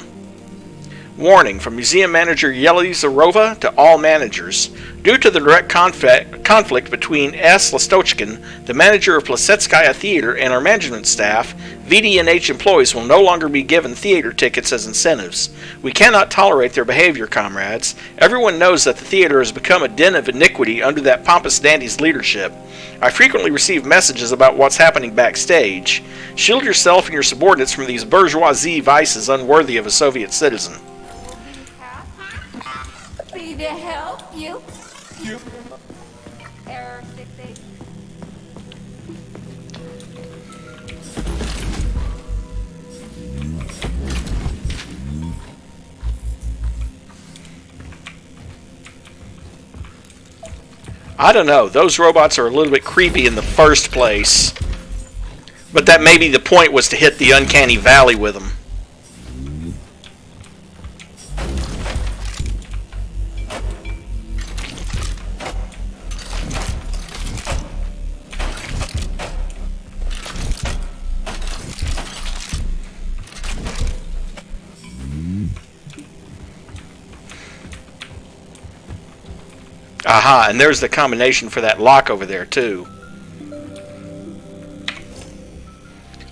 Warning from Museum Manager Yelizarova to all managers. Due to the direct conflict between S. Lastochkin, the manager of Plissetskaya Theater, and our management staff, VDNH employees will no longer be given theater tickets as incentives. We cannot tolerate their behavior, comrades. Everyone knows that the theater has become a den of iniquity under that pompous dandy's leadership. I frequently receive messages about what's happening backstage. Shield yourself and your subordinates from these bourgeoisie vices unworthy of a Soviet citizen. Be to help you. Error 68. I don't know, those robots are a little bit creepy in the first place. But that maybe the point was to hit the uncanny valley with them. Aha, and there's the combination for that lock over there, too.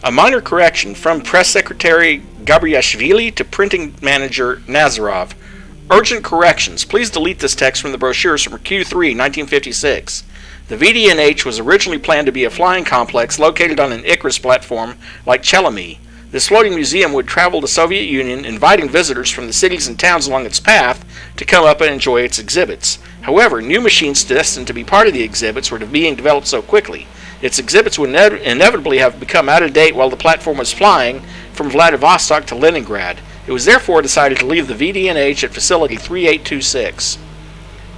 A minor correction from Press Secretary Gabriashvili to Printing Manager Nazarov. Urgent corrections. Please delete this text from the brochures from Q3, 1956. The VDNH was originally planned to be a flying complex located on an Icarus platform like Chelmy. This floating museum would travel to the Soviet Union, inviting visitors from the cities and towns along its path to come up and enjoy its exhibits. However, new machines destined to be part of the exhibits were being developed so quickly. Its exhibits would inevitably have become out of date while the platform was flying from Vladivostok to Leningrad. It was therefore decided to leave the VDNH at Facility 3826.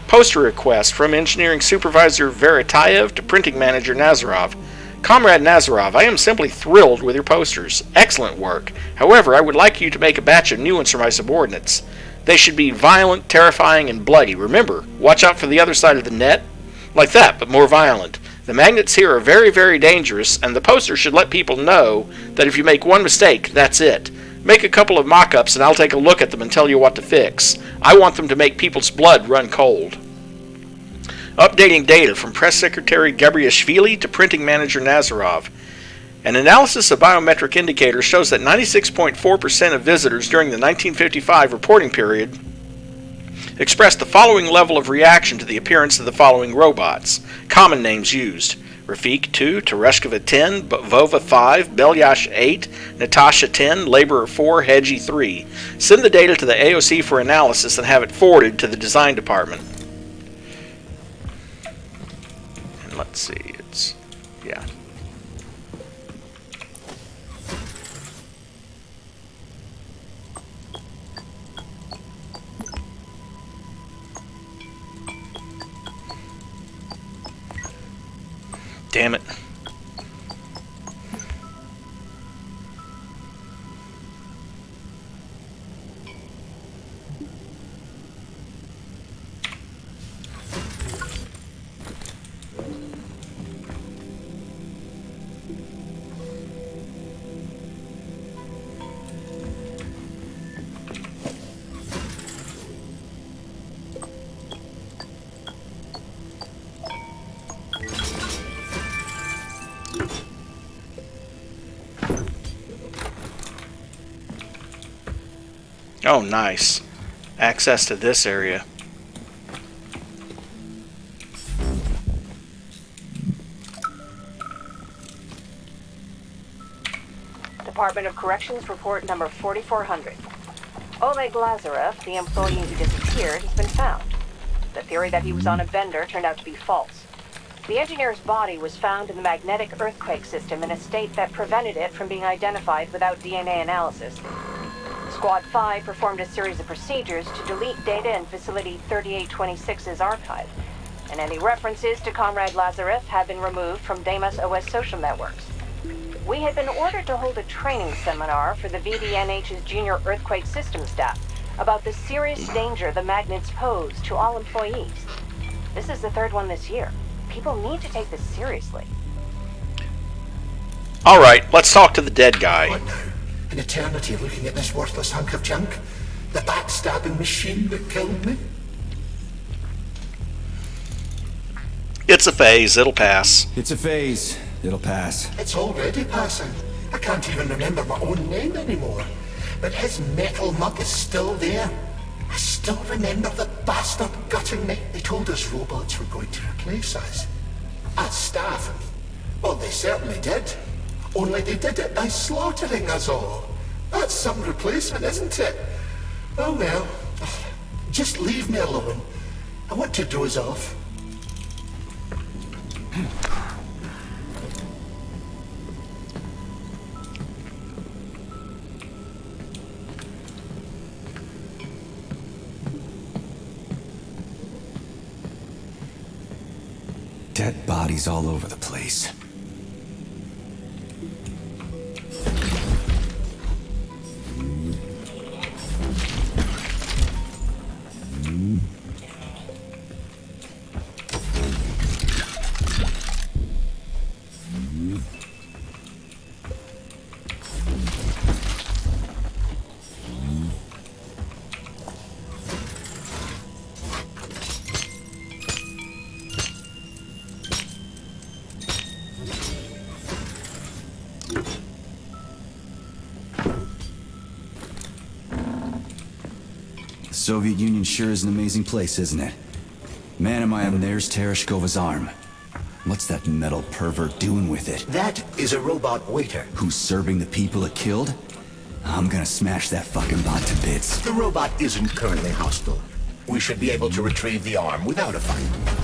Poster request from Engineering Supervisor Veritayev to Printing Manager Nazarov. Comrade Nazarov, I am simply thrilled with your posters. Excellent work. However, I would like you to make a batch of new ones for my subordinates. They should be violent, terrifying, and bloody. Remember, watch out for the other side of the net. Like that, but more violent. The magnets here are very, very dangerous, and the poster should let people know that if you make one mistake, that's it. Make a couple of mock-ups and I'll take a look at them and tell you what to fix. I want them to make people's blood run cold. Updating data from Press Secretary Gabriashvili to Printing Manager Nazarov. An analysis of biometric indicators shows that 96.4% of visitors during the 1955 reporting period expressed the following level of reaction to the appearance of the following robots. Common names used: Rafik 2, Tereshkova 10, Vova 5, Belyash 8, Natasha 10, Laborer 4, Hedgie 3. Send the data to the AOC for analysis and have it forwarded to the design department. And let's see, yeah. Damn it. Oh, nice. Access to this area. Department of Corrections report number 4400. Oleg Lazarev, the employee who disappeared, has been found. The theory that he was on a bender turned out to be false. The engineer's body was found in the magnetic earthquake system in a state that prevented it from being identified without DNA analysis. Squad 5 performed a series of procedures to delete data in Facility 3826's archive, and any references to Comrade Lazarev have been removed from Deimos OS social networks. We had been ordered to hold a training seminar for the VDNH's junior earthquake system staff about the serious danger the magnets pose to all employees. This is the third one this year. People need to take this seriously. Alright, let's talk to the dead guy. What now? An eternity looking at this worthless hunk of junk? The backstabbing machine that killed me? It's a phase, it'll pass. It's a phase. It'll pass. It's already passing. I can't even remember my own name anymore. But his metal mug is still there. I still remember the bastard gutting me. They told us robots were going to replace us. As staff. Well, they certainly did. Only they did it by slaughtering us all. That's some replacement, isn't it? Oh well. Just leave me alone. I want to doze off. Dead bodies all over the place. The Soviet Union sure is an amazing place, isn't it? Man, am I up there's Tereshkova's arm. What's that metal pervert doing with it? That is a robot waiter. Who's serving the people it killed? I'm gonna smash that fucking bot to bits. The robot isn't currently hostile. We should be able to retrieve the arm without a fight.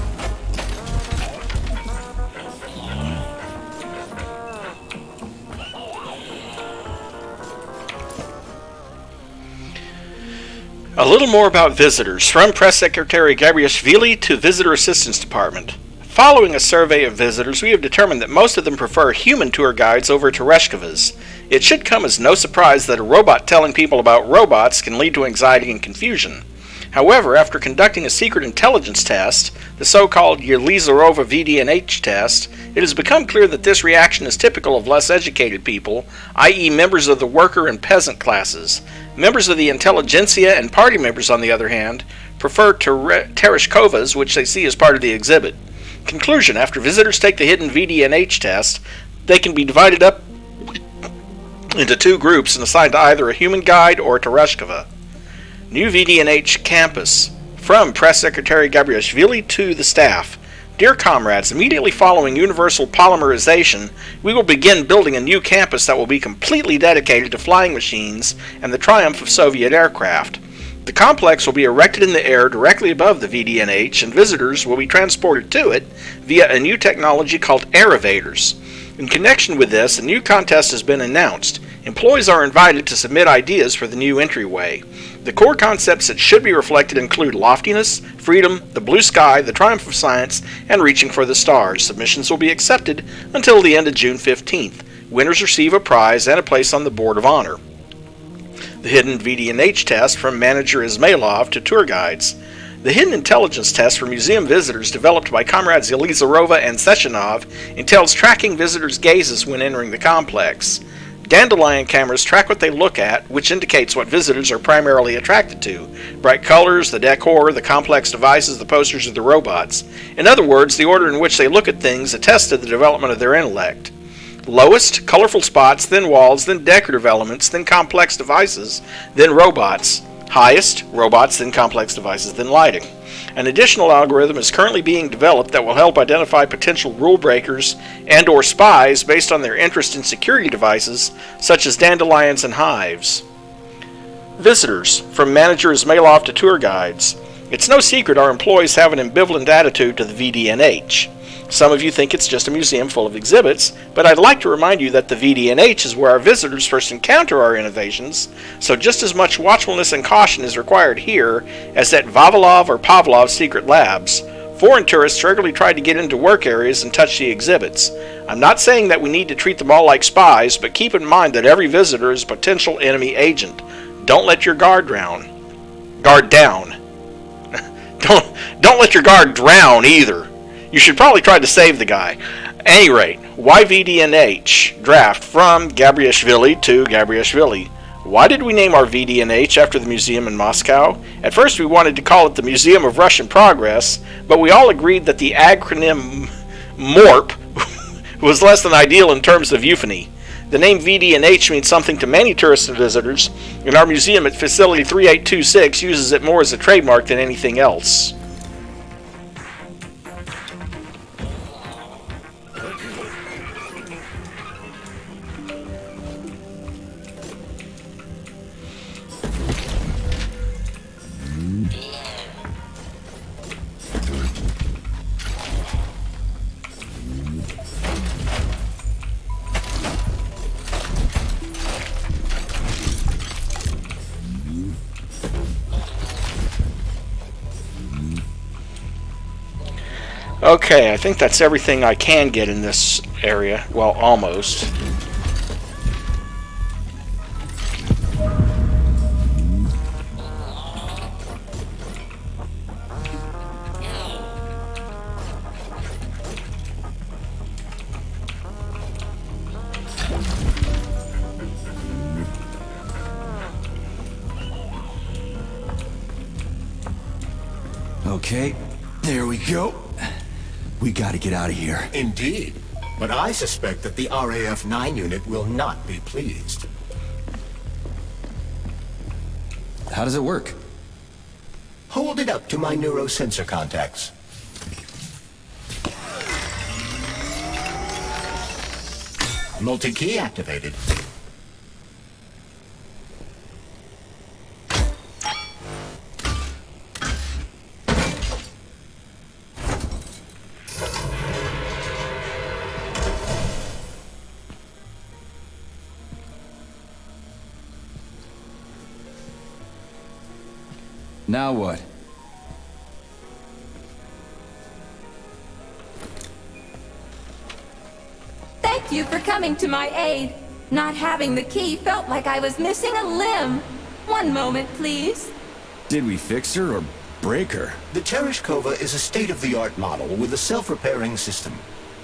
A little more about visitors, from Press Secretary Gabriashvili to Visitor Assistance Department. Following a survey of visitors, we have determined that most of them prefer human tour guides over Tereshkova's. It should come as no surprise that a robot telling people about robots can lead to anxiety and confusion. However, after conducting a secret intelligence test, the so-called Yelizarova VDNH test, it has become clear that this reaction is typical of less educated people, i.e. members of the worker and peasant classes. Members of the intelligentsia and party members, on the other hand, prefer Tereshkova's, which they see as part of the exhibit. Conclusion: after visitors take the hidden VDNH test, they can be divided up into two groups and assigned to either a human guide or Tereshkova. New VDNH campus. From Press Secretary Gabriashvili to the staff. Dear comrades, immediately following universal polymerization, we will begin building a new campus that will be completely dedicated to flying machines and the triumph of Soviet aircraft. The complex will be erected in the air directly above the VDNH, and visitors will be transported to it via a new technology called aerovators. In connection with this, a new contest has been announced. Employees are invited to submit ideas for the new entryway. The core concepts that should be reflected include loftiness, freedom, the blue sky, the triumph of science, and reaching for the stars. Submissions will be accepted until the end of June 15th. Winners receive a prize and a place on the Board of Honor. The hidden VDNH test, from Manager Ismailov to tour guides. The hidden intelligence test for museum visitors, developed by comrades Yelizarova and Sechenov, entails tracking visitors' gazes when entering the complex. Dandelion cameras track what they look at, which indicates what visitors are primarily attracted to: bright colors, the decor, the complex devices, the posters, or the robots. In other words, the order in which they look at things attests to the development of their intellect. Lowest, colorful spots, then walls, then decorative elements, then complex devices, then robots. Highest, robots, then complex devices, then lighting. An additional algorithm is currently being developed that will help identify potential rule breakers and or spies based on their interest in security devices such as dandelions and hives. Visitors, from managers mail off to tour guides. It's no secret our employees have an ambivalent attitude to the VD&H. Some of you think it's just a museum full of exhibits, but I'd like to remind you that the VD&H is where our visitors first encounter our innovations, so just as much watchfulness and caution is required here as at Vavilov or Pavlov's secret labs. Foreign tourists regularly try to get into work areas and touch the exhibits. I'm not saying that we need to treat them all like spies, but keep in mind that every visitor is a potential enemy agent. Don't let your guard down. Don't let your guard drown either. You should probably try to save the guy. Any rate, why VD&H? Draft from Gabriashvili to Gabriashvili. Why did we name our VD&H after the museum in Moscow? At first we wanted to call it the Museum of Russian Progress, but we all agreed that the acronym MORP was less than ideal in terms of euphony. The name VD&H means something to many tourists and visitors, and our museum at Facility 3826 uses it more as a trademark than anything else. Okay, I think that's everything I can get in this area. Well, almost. Okay, there we go. We gotta get out of here. Indeed. But I suspect that the RAF-9 unit will not be pleased. How does it work? Hold it up to my neurosensor contacts. Multi-key activated. Now what? Thank you for coming to my aid. Not having the key felt like I was missing a limb. One moment, please. Did we fix her or break her? The Tereshkova is a state-of-the-art model with a self-repairing system.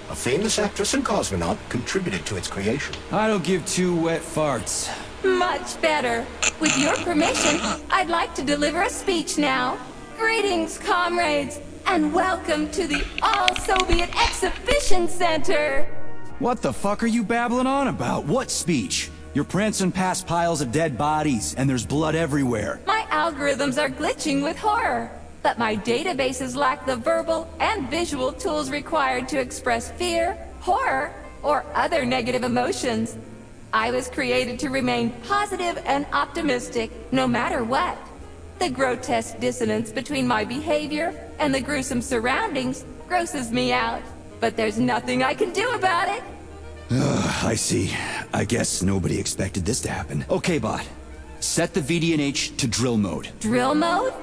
A famous actress and cosmonaut contributed to its creation. I don't give two wet farts. Much better. With your permission, I'd like to deliver a speech now. Greetings, comrades, and welcome to the All-Soviet Exhibition Center. What the fuck are you babbling on about? What speech? You're prancing past piles of dead bodies, and there's blood everywhere. My algorithms are glitching with horror, but my databases lack the verbal and visual tools required to express fear, horror, or other negative emotions. I was created to remain positive and optimistic, no matter what. The grotesque dissonance between my behavior and the gruesome surroundings grosses me out, but there's nothing I can do about it. I see. I guess nobody expected this to happen. Okay, bot. Set the VD&H to drill mode. Drill mode?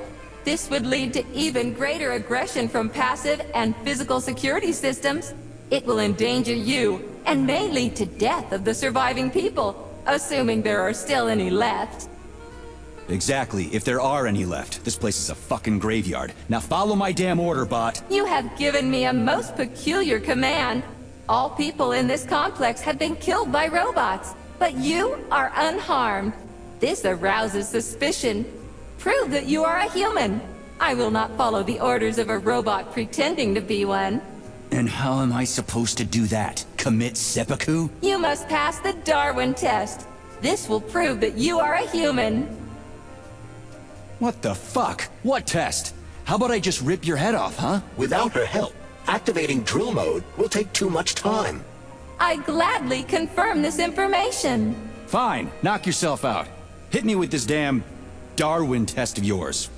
This would lead to even greater aggression from passive and physical security systems. It will endanger you, and may lead to death of the surviving people, assuming there are still any left. Exactly, if there are any left. This place is a fucking graveyard. Now follow my damn order, bot. You have given me a most peculiar command. All people in this complex have been killed by robots, but you are unharmed. This arouses suspicion. Prove that you are a human. I will not follow the orders of a robot pretending to be one. And how am I supposed to do that? Commit seppuku? You must pass the Darwin test. This will prove that you are a human. What the fuck? What test? How about I just rip your head off, huh? Without her help, activating drill mode will take too much time. I gladly confirm this information. Fine, knock yourself out. Hit me with this damn Darwin test of yours.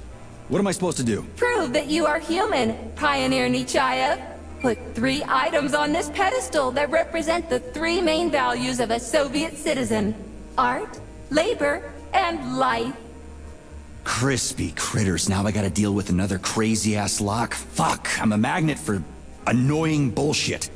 What am I supposed to do? Prove that you are human, Pioneer Nechayev. Put 3 items on this pedestal that represent the 3 main values of a Soviet citizen: art, labor, and life. Crispy critters, now I gotta deal with another crazy-ass lock? Fuck, I'm a magnet for annoying bullshit.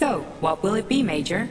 So, what will it be, Major?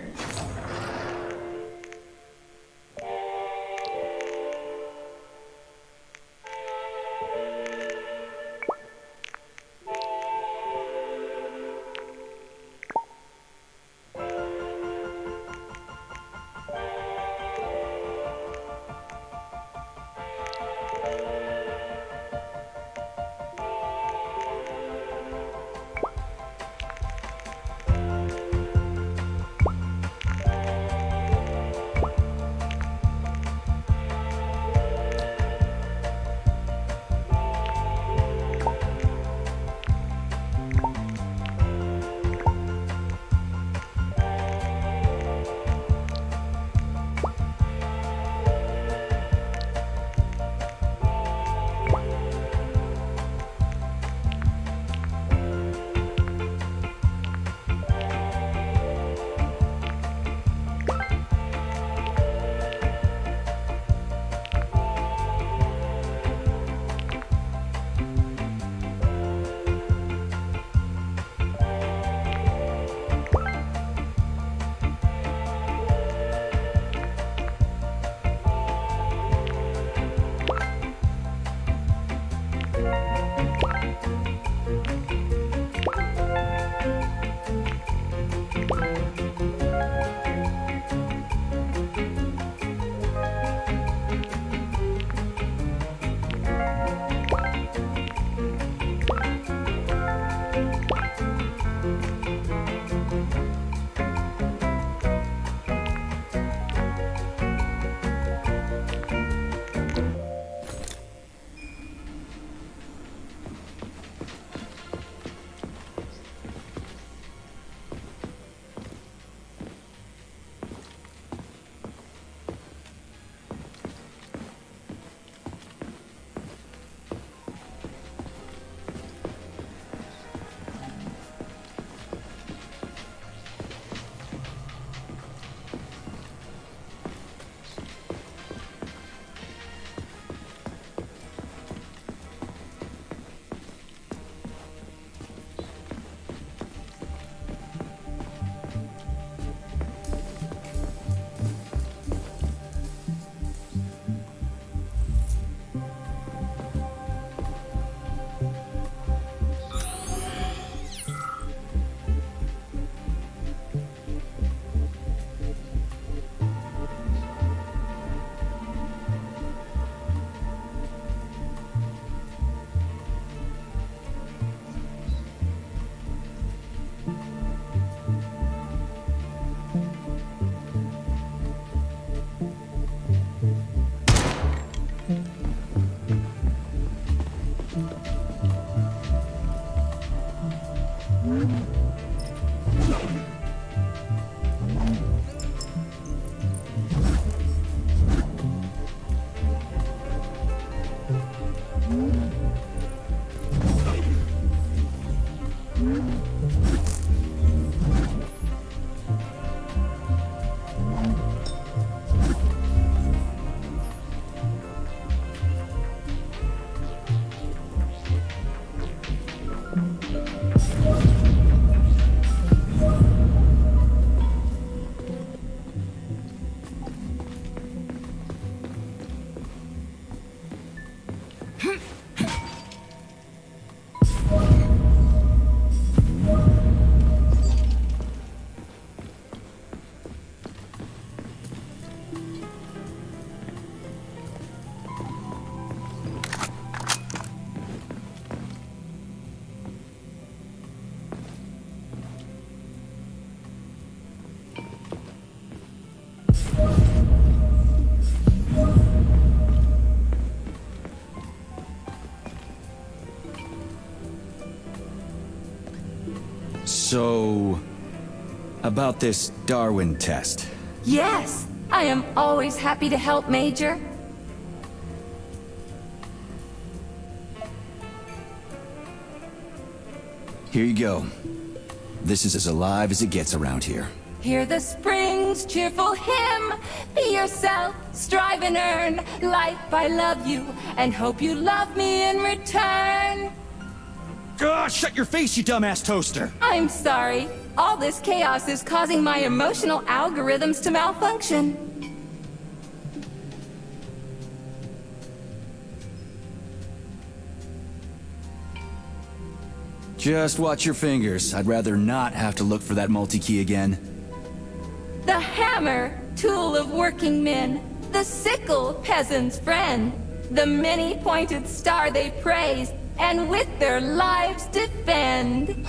So, about this Darwin test. Yes, I am always happy to help, Major. Here you go. This is as alive as it gets around here. Hear the spring's cheerful hymn. Be yourself, strive and earn. Life, I love you, and hope you love me in return. Shut your face, you dumbass toaster! I'm sorry. All this chaos is causing my emotional algorithms to malfunction. Just watch your fingers. I'd rather not have to look for that multi-key again. The hammer, tool of working men. The sickle, peasant's friend. The many-pointed star they praise, and with their lives defend.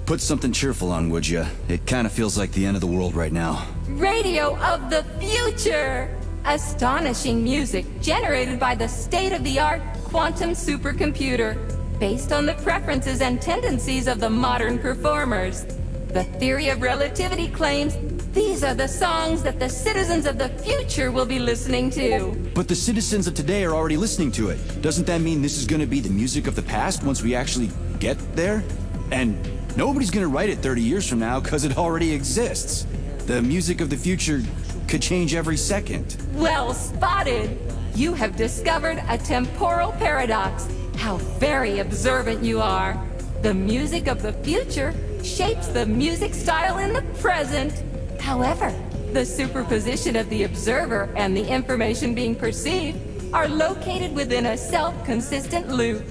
Put something cheerful on, would ya? It kind of feels like the end of the world right now. Radio of the future! Astonishing music generated by the state-of-the-art quantum supercomputer, based on the preferences and tendencies of the modern performers. The theory of relativity claims these are the songs that the citizens of the future will be listening to. But the citizens of today are already listening to it. Doesn't that mean this is gonna be the music of the past once we actually get there? And nobody's gonna write it 30 years from now, because it already exists. The music of the future could change every second. Well spotted! You have discovered a temporal paradox. How very observant you are. The music of the future shapes the music style in the present. However, the superposition of the observer and the information being perceived are located within a self-consistent loop.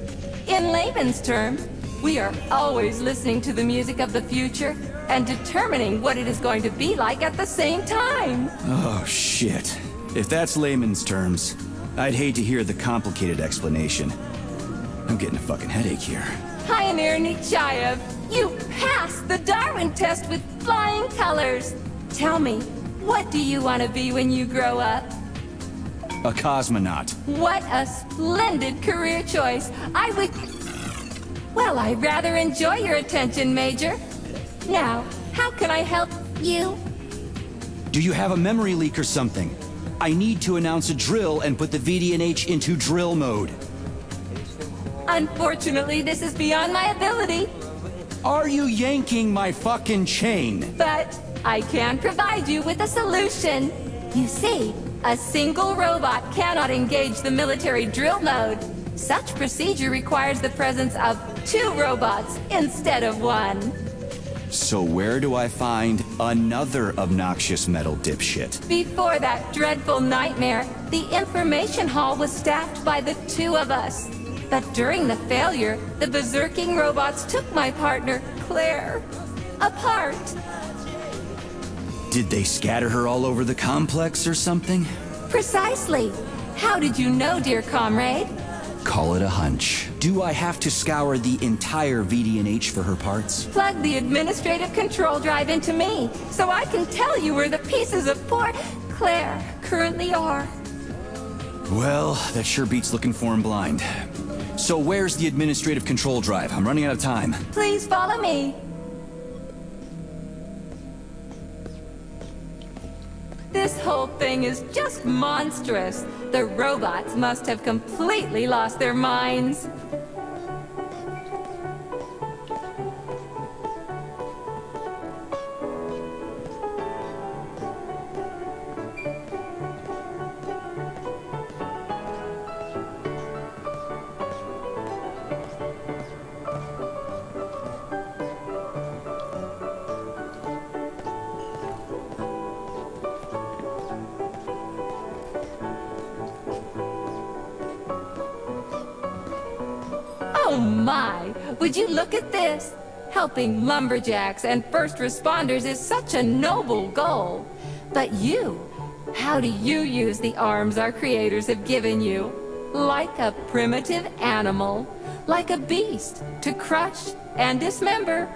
In layman's terms, we are always listening to the music of the future and determining what it is going to be like at the same time. Oh, shit. If that's layman's terms, I'd hate to hear the complicated explanation. I'm getting a fucking headache here. Pioneer Nechayev, you passed the Darwin test with flying colors. Tell me, what do you want to be when you grow up? A cosmonaut. What a splendid career choice. Well, I rather enjoy your attention, Major. Now, how can I help you? Do you have a memory leak or something? I need to announce a drill and put the VDNH into drill mode. Unfortunately, this is beyond my ability. Are you yanking my fucking chain? But I can provide you with a solution. You see, a single robot cannot engage the military drill mode. Such procedure requires the presence of 2 robots instead of 1. So where do I find another obnoxious metal dipshit? Before that dreadful nightmare, the information hall was staffed by the 2 of us. But during the failure, the berserking robots took my partner, Claire, apart. Did they scatter her all over the complex or something? Precisely. How did you know, dear comrade? Call it a hunch. Do I have to scour the entire VDNH for her parts? Plug the administrative control drive into me, so I can tell you where the pieces of poor Claire currently are. Well, that sure beats looking for him blind. So where's the administrative control drive? I'm running out of time. Please follow me. This whole thing is just monstrous. The robots must have completely lost their minds. Oh my! Would you look at this? Helping lumberjacks and first responders is such a noble goal. But you, how do you use the arms our creators have given you? Like a primitive animal, like a beast, to crush and dismember.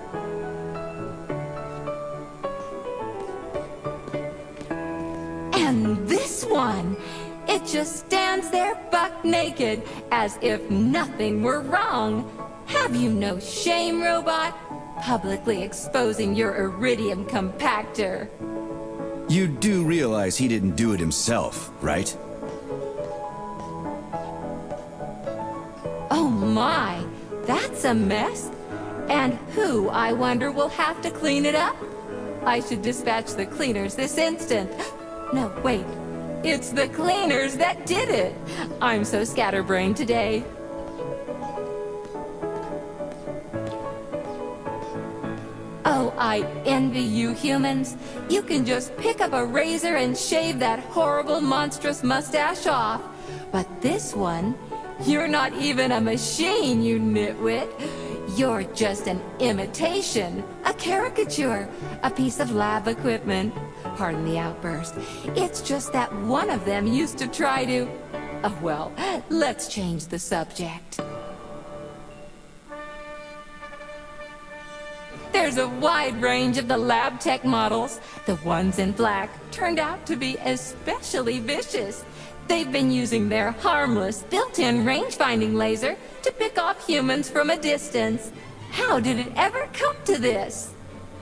And this one, it just stands there buck naked, as if nothing were wrong. Have you no shame, robot? Publicly exposing your iridium compactor. You do realize he didn't do it himself, right? Oh my, that's a mess. And who, I wonder, will have to clean it up? I should dispatch the cleaners this instant. No, wait. It's the cleaners that did it. I'm so scatterbrained today. I envy you humans. You can just pick up a razor and shave that horrible, monstrous mustache off. But this one, you're not even a machine, you nitwit. You're just an imitation, a caricature, a piece of lab equipment. Pardon the outburst. It's just that one of them used to try to... Oh, well, let's change the subject. There's a wide range of the lab tech models. The ones in black turned out to be especially vicious. They've been using their harmless, built-in range-finding laser to pick off humans from a distance. How did it ever come to this?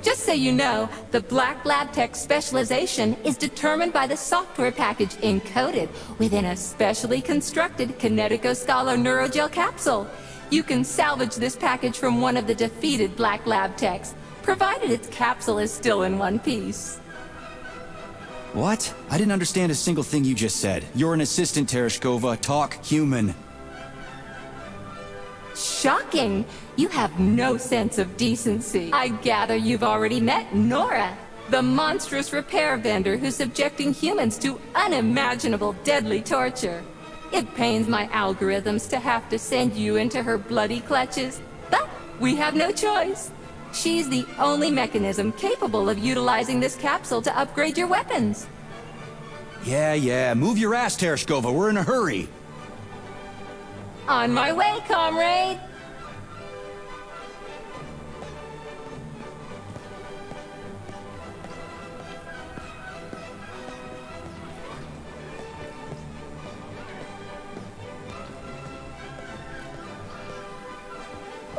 Just so you know, the black lab tech specialization is determined by the software package encoded within a specially constructed Kinetico-Scala neurogel capsule. You can salvage this package from one of the defeated black lab techs, provided its capsule is still in one piece. What? I didn't understand a single thing you just said. You're an assistant, Tereshkova. Talk human. Shocking! You have no sense of decency. I gather you've already met Nora, the monstrous repair vendor who's subjecting humans to unimaginable deadly torture. It pains my algorithms to have to send you into her bloody clutches, but we have no choice. She's the only mechanism capable of utilizing this capsule to upgrade your weapons. Yeah, move your ass, Tereshkova. We're in a hurry. On my way, comrade!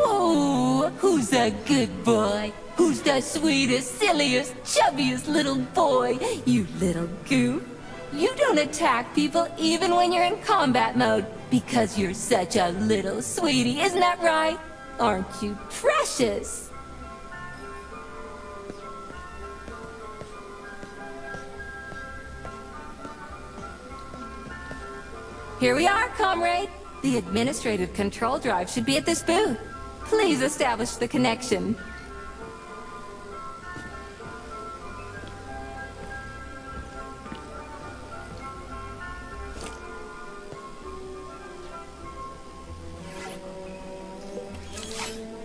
Oh, who's a good boy? Who's the sweetest, silliest, chubbiest little boy? You little goof. You don't attack people even when you're in combat mode because you're such a little sweetie, isn't that right? Aren't you precious? Here we are, comrade. The administrative control drive should be at this booth. Please establish the connection.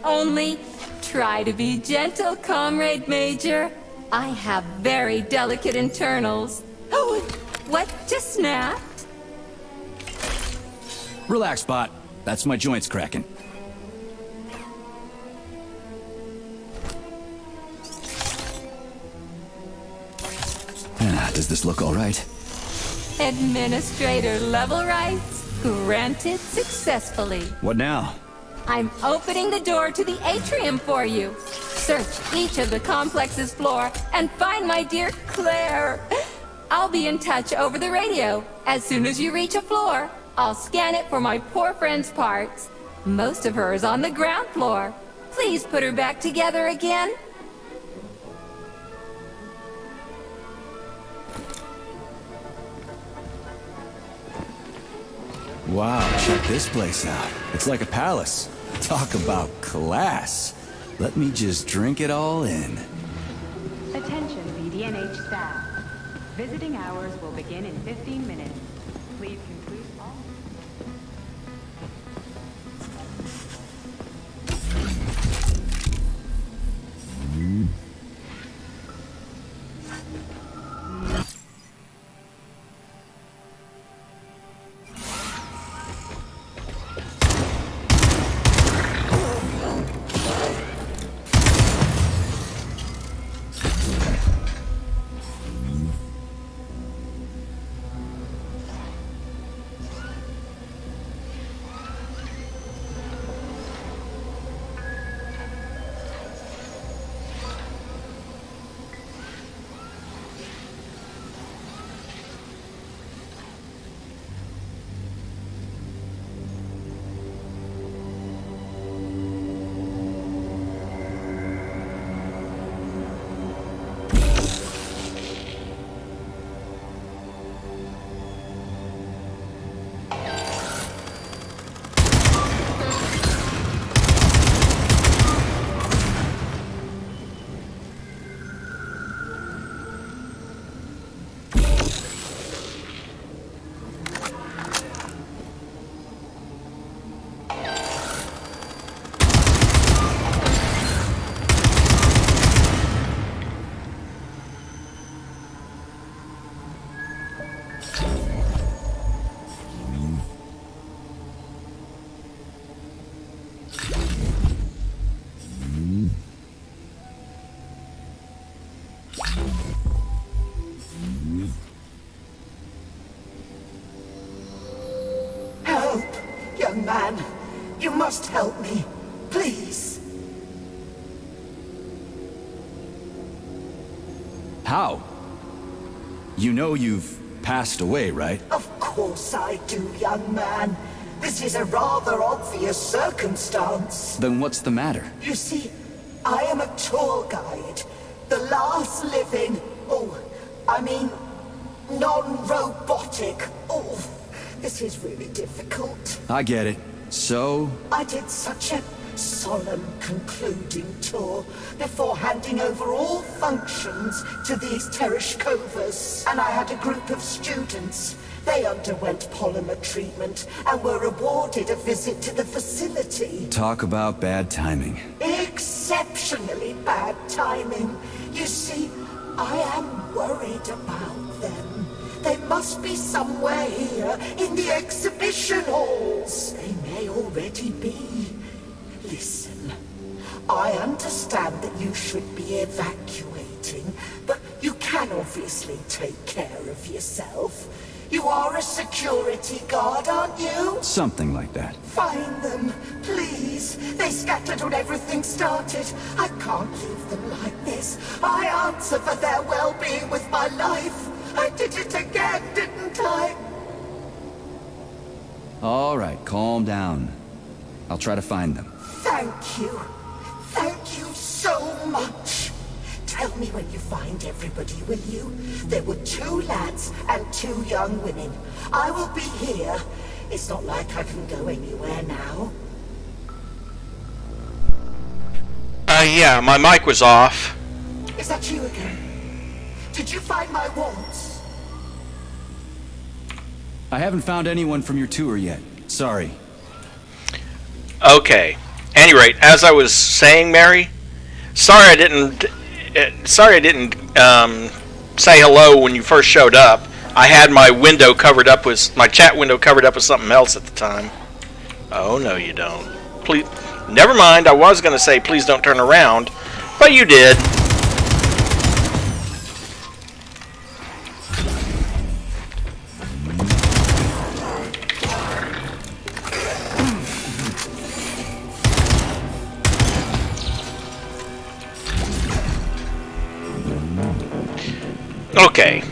Only try to be gentle, Comrade Major. I have very delicate internals. Oh, what just snapped? Relax, bot. That's my joints cracking. Does this look all right? Administrator level rights granted successfully. What now? I'm opening the door to the atrium for you. Search each of the complex's floor and find my dear Claire. I'll be in touch over the radio. As soon as you reach a floor, I'll scan it for my poor friend's parts. Most of her is on the ground floor. Please put her back together again. Wow, check this place out. It's like a palace. Talk about class. Let me just drink it all in. Attention BDNH staff. Visiting hours will begin in 15 minutes. Please conclude all... You must help me. Please. How? You know you've passed away, right? Of course I do, young man. This is a rather obvious circumstance. Then what's the matter? You see, I am a tour guide. The last living... non-robotic. Oh, this is really difficult. I get it. So? I did such a solemn concluding tour before handing over all functions to these Tereshkovas. And I had a group of students. They underwent polymer treatment and were awarded a visit to the facility. Talk about bad timing. Exceptionally bad timing. You see, I am worried about them. They must be somewhere here in the exhibition halls. They may already be. Listen, I understand that you should be evacuating, but you can obviously take care of yourself. You are a security guard, aren't you? Something like that. Find them, please. They scattered when everything started. I can't leave them like this. I answer for their well-being with my life. I did it again, didn't I? All right, calm down. I'll try to find them. Thank you. Thank you so much. Tell me when you find everybody, will you? There were 2 lads and 2 young women. I will be here. It's not like I can go anywhere now. Yeah, my mic was off. Is that you again? Did you find my waltz? I haven't found anyone from your tour yet. Sorry. Okay. Any rate, as I was saying, Mary, sorry I didn't say hello when you first showed up. I had my window covered up with my chat window covered up with something else at the time. Oh no, you don't. Please, never mind. I was going to say please don't turn around, but you did. Okay.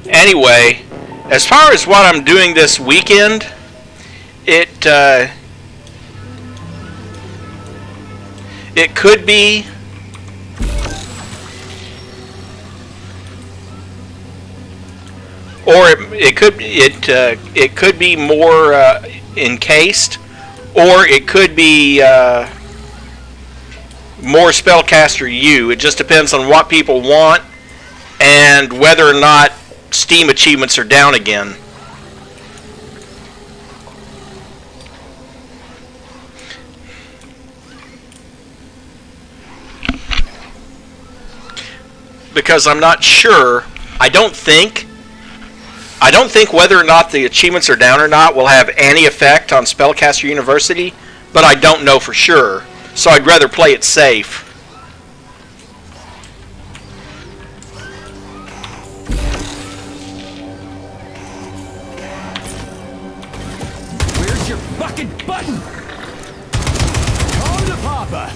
Anyway, as far as what I'm doing this weekend, it could be or it could be more encased, or it could be more spellcaster U. It just depends on what people want and whether or not Steam achievements are down again. Because I'm not sure. I don't think whether or not the achievements are down or not will have any effect on Spellcaster University, but I don't know for sure. So I'd rather play it safe. Where's your fucking button? Call the Papa!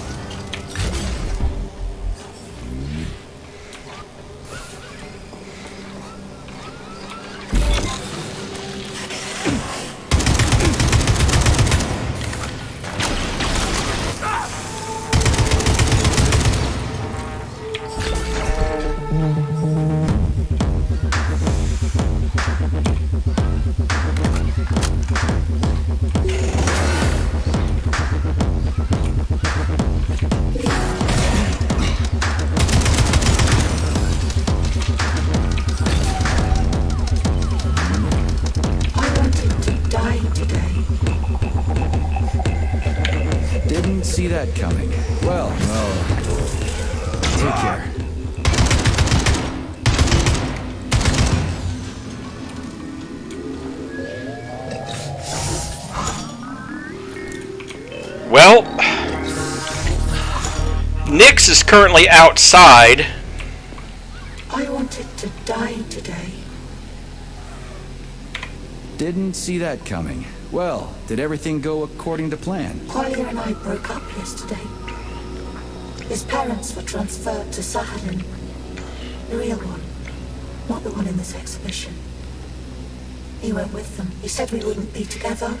Didn't see that coming. Well, take care. Well, Nix is currently outside. I wanted to die today. Didn't see that coming. Well, did everything go according to plan? Polly and I broke up yesterday. His parents were transferred to Sakhalin. The real one, not the one in this exhibition. He went with them. He said we wouldn't be together.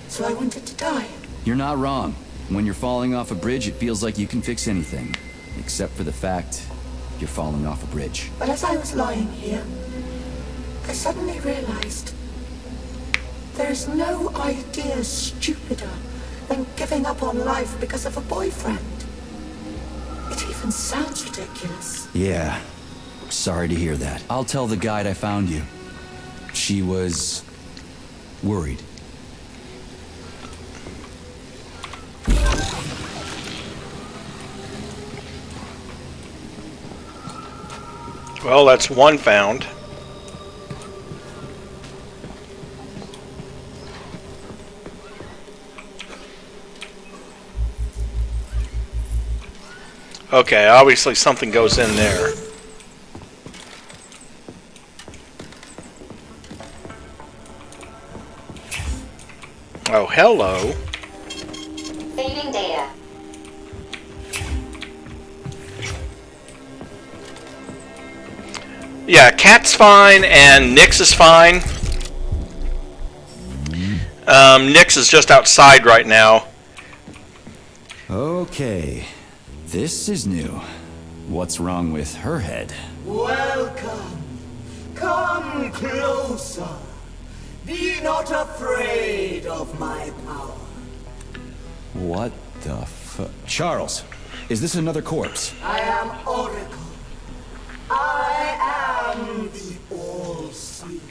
So I wanted to die. You're not wrong. When you're falling off a bridge, it feels like you can fix anything. Except for the fact you're falling off a bridge. But as I was lying here, I suddenly realized there is no idea stupider than giving up on life because of a boyfriend. It even sounds ridiculous. Yeah. Sorry to hear that. I'll tell the guide I found you. She was worried. Well, that's one found. Okay, obviously something goes in there. Oh, hello. Saving data. Yeah, Cat's fine and Nix is fine. Nix is just outside right now. Okay. This is new. What's wrong with her head? Welcome. Come closer. Be not afraid of my power. What the Charles, is this another corpse? I am Oracle. I am the All-Seeing.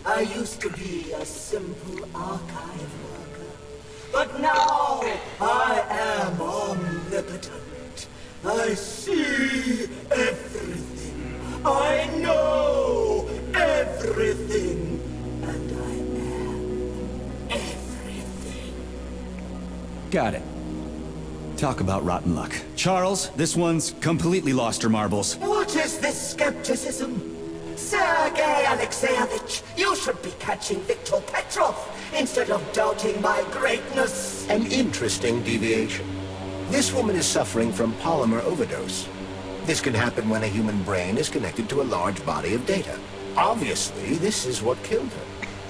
I used to be a simple archive worker, but now I am omnipotent. I see everything. I know everything. And I am everything. Got it. Talk about rotten luck. Charles, this one's completely lost her marbles. What is this skepticism? Sergei Alexeyevich, you should be catching Viktor Petrov instead of doubting my greatness. An interesting deviation. This woman is suffering from polymer overdose. This can happen when a human brain is connected to a large body of data. Obviously, this is what killed her.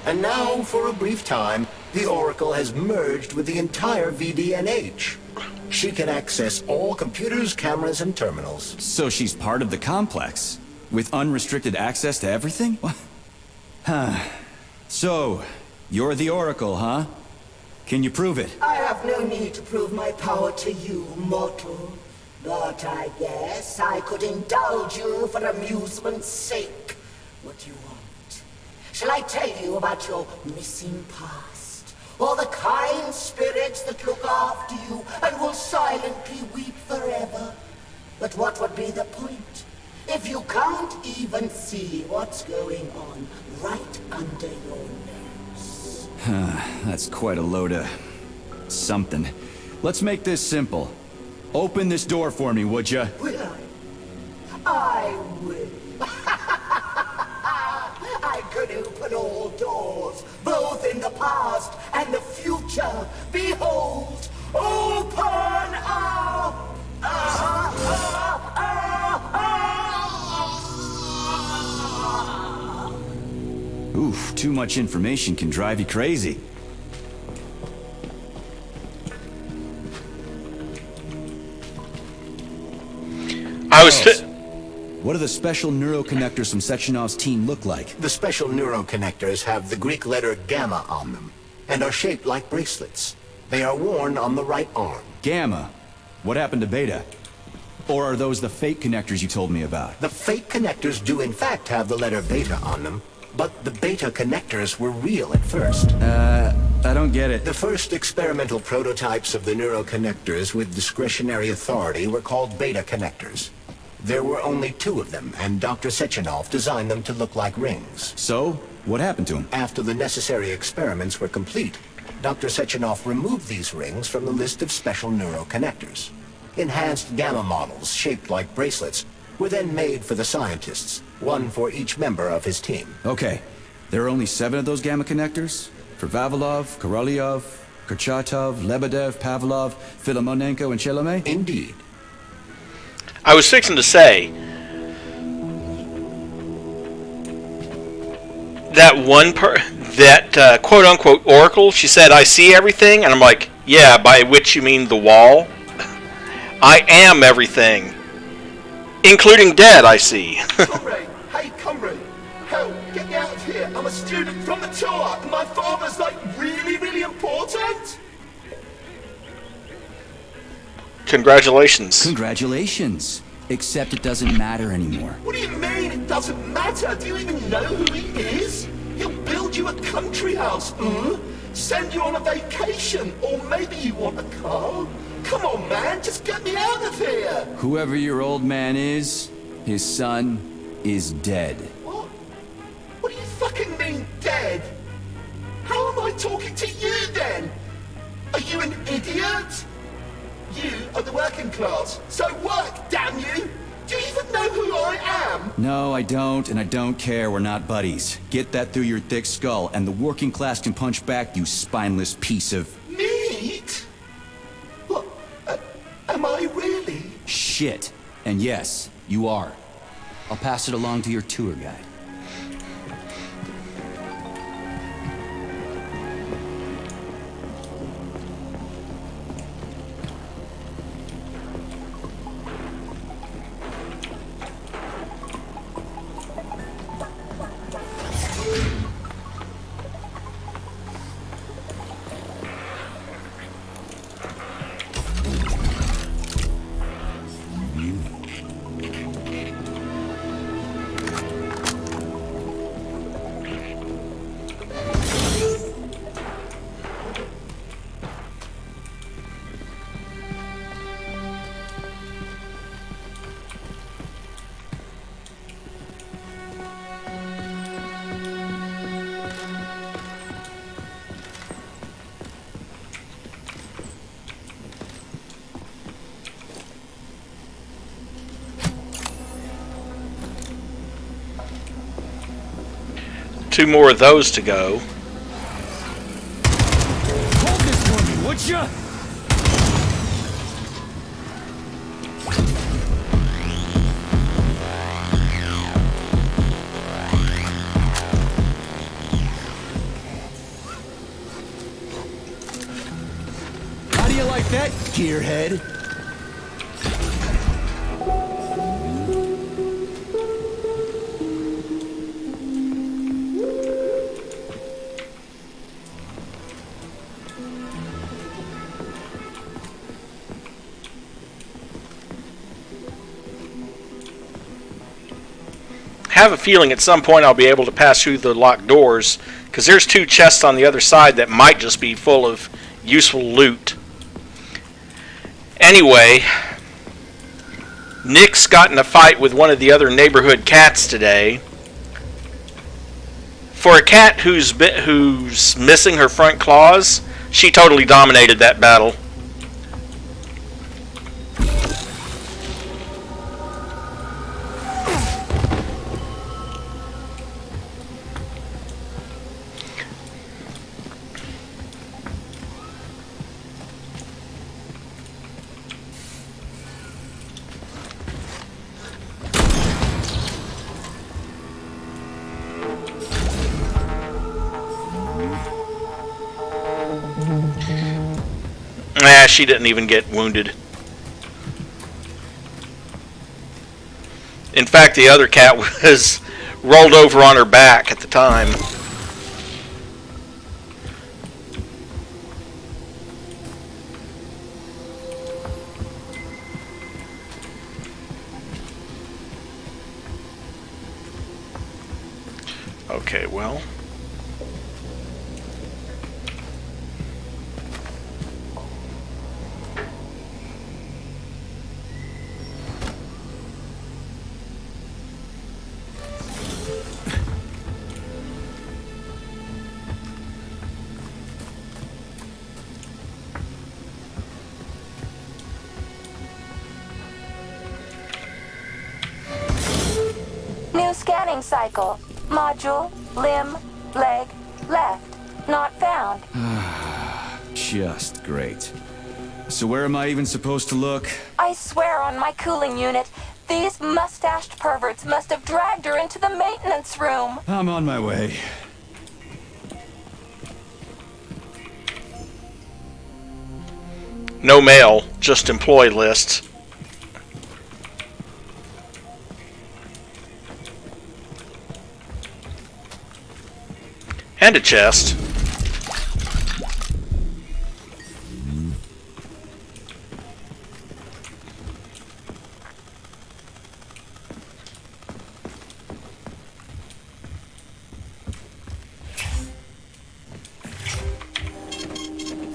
And now, for a brief time, the Oracle has merged with the entire VDNH. She can access all computers, cameras, and terminals. So she's part of the complex? With unrestricted access to everything? What? Huh. So, you're the Oracle, huh? Can you prove it? I have no need to prove my power to you, mortal. But I guess I could indulge you for amusement's sake. What do you want? Shall I tell you about your missing past? Or the kind spirits that look after you and will silently weep forever? But what would be the point if you can't even see what's going on right under your nose? That's quite a load of something. Let's make this simple. Open this door for me, would ya? Will I? I will. I could open all doors, both in the past and the future. Behold, open up! Oof, too much information can drive you crazy. What do the special neuroconnectors from Sechenov's team look like? The special neuroconnectors have the Greek letter gamma on them, and are shaped like bracelets. They are worn on the right arm. Gamma? What happened to Beta? Or are those the fake connectors you told me about? The fake connectors do in fact have the letter beta on them, but the beta connectors were real at first. I don't get it. The first experimental prototypes of the neuroconnectors with discretionary authority were called beta connectors. There were only 2 of them, and Dr. Sechenov designed them to look like rings. So, what happened to them? After the necessary experiments were complete, Dr. Sechenov removed these rings from the list of special neuroconnectors. Enhanced gamma models, shaped like bracelets, were then made for the scientists, one for each member of his team. Okay, there are only 7 of those gamma connectors? For Vavilov, Korolyov, Kurchatov, Lebedev, Pavlov, Filomonenko, and Chelome? Indeed. I was fixing to say that that quote-unquote oracle, she said, I see everything, and I'm like, yeah, by which you mean the wall? I am everything, including dead, I see. Comrade! Hey, comrade! Hell, get me out of here! I'm a student from the tour, and my father's, like, really, really important! Congratulations. Congratulations. Except it doesn't matter anymore. What do you mean it doesn't matter? Do you even know who he is? He'll build you a country house, send you on a vacation, or maybe you want a car? Come on, man, just get me out of here! Whoever your old man is, his son is dead. What? What do you fucking mean, dead? How am I talking to you, then? Are you an idiot? You are the working class, so work, damn you! Do you even know who I am? No, I don't, and I don't care. We're not buddies. Get that through your thick skull, and the working class can punch back, you spineless piece of... Meat? What? Am I really? Shit. And yes, you are. I'll pass it along to your tour guide. Two more of those to go. Hold this for me, would ya? How do you like that, gearhead? I have a feeling at some point I'll be able to pass through the locked doors, because there's two chests on the other side that might just be full of useful loot. Anyway, Nick's got in a fight with one of the other neighborhood cats today. For a cat who's missing her front claws, she totally dominated that battle. Nah, she didn't even get wounded. In fact, the other cat was rolled over on her back at the time. Okay, well... New scanning cycle. Module, limb, leg, left. Not found. Just great. So where am I even supposed to look? I swear on my cooling unit, these mustached perverts must have dragged her into the maintenance room. I'm on my way. No mail, just employee lists. And a chest.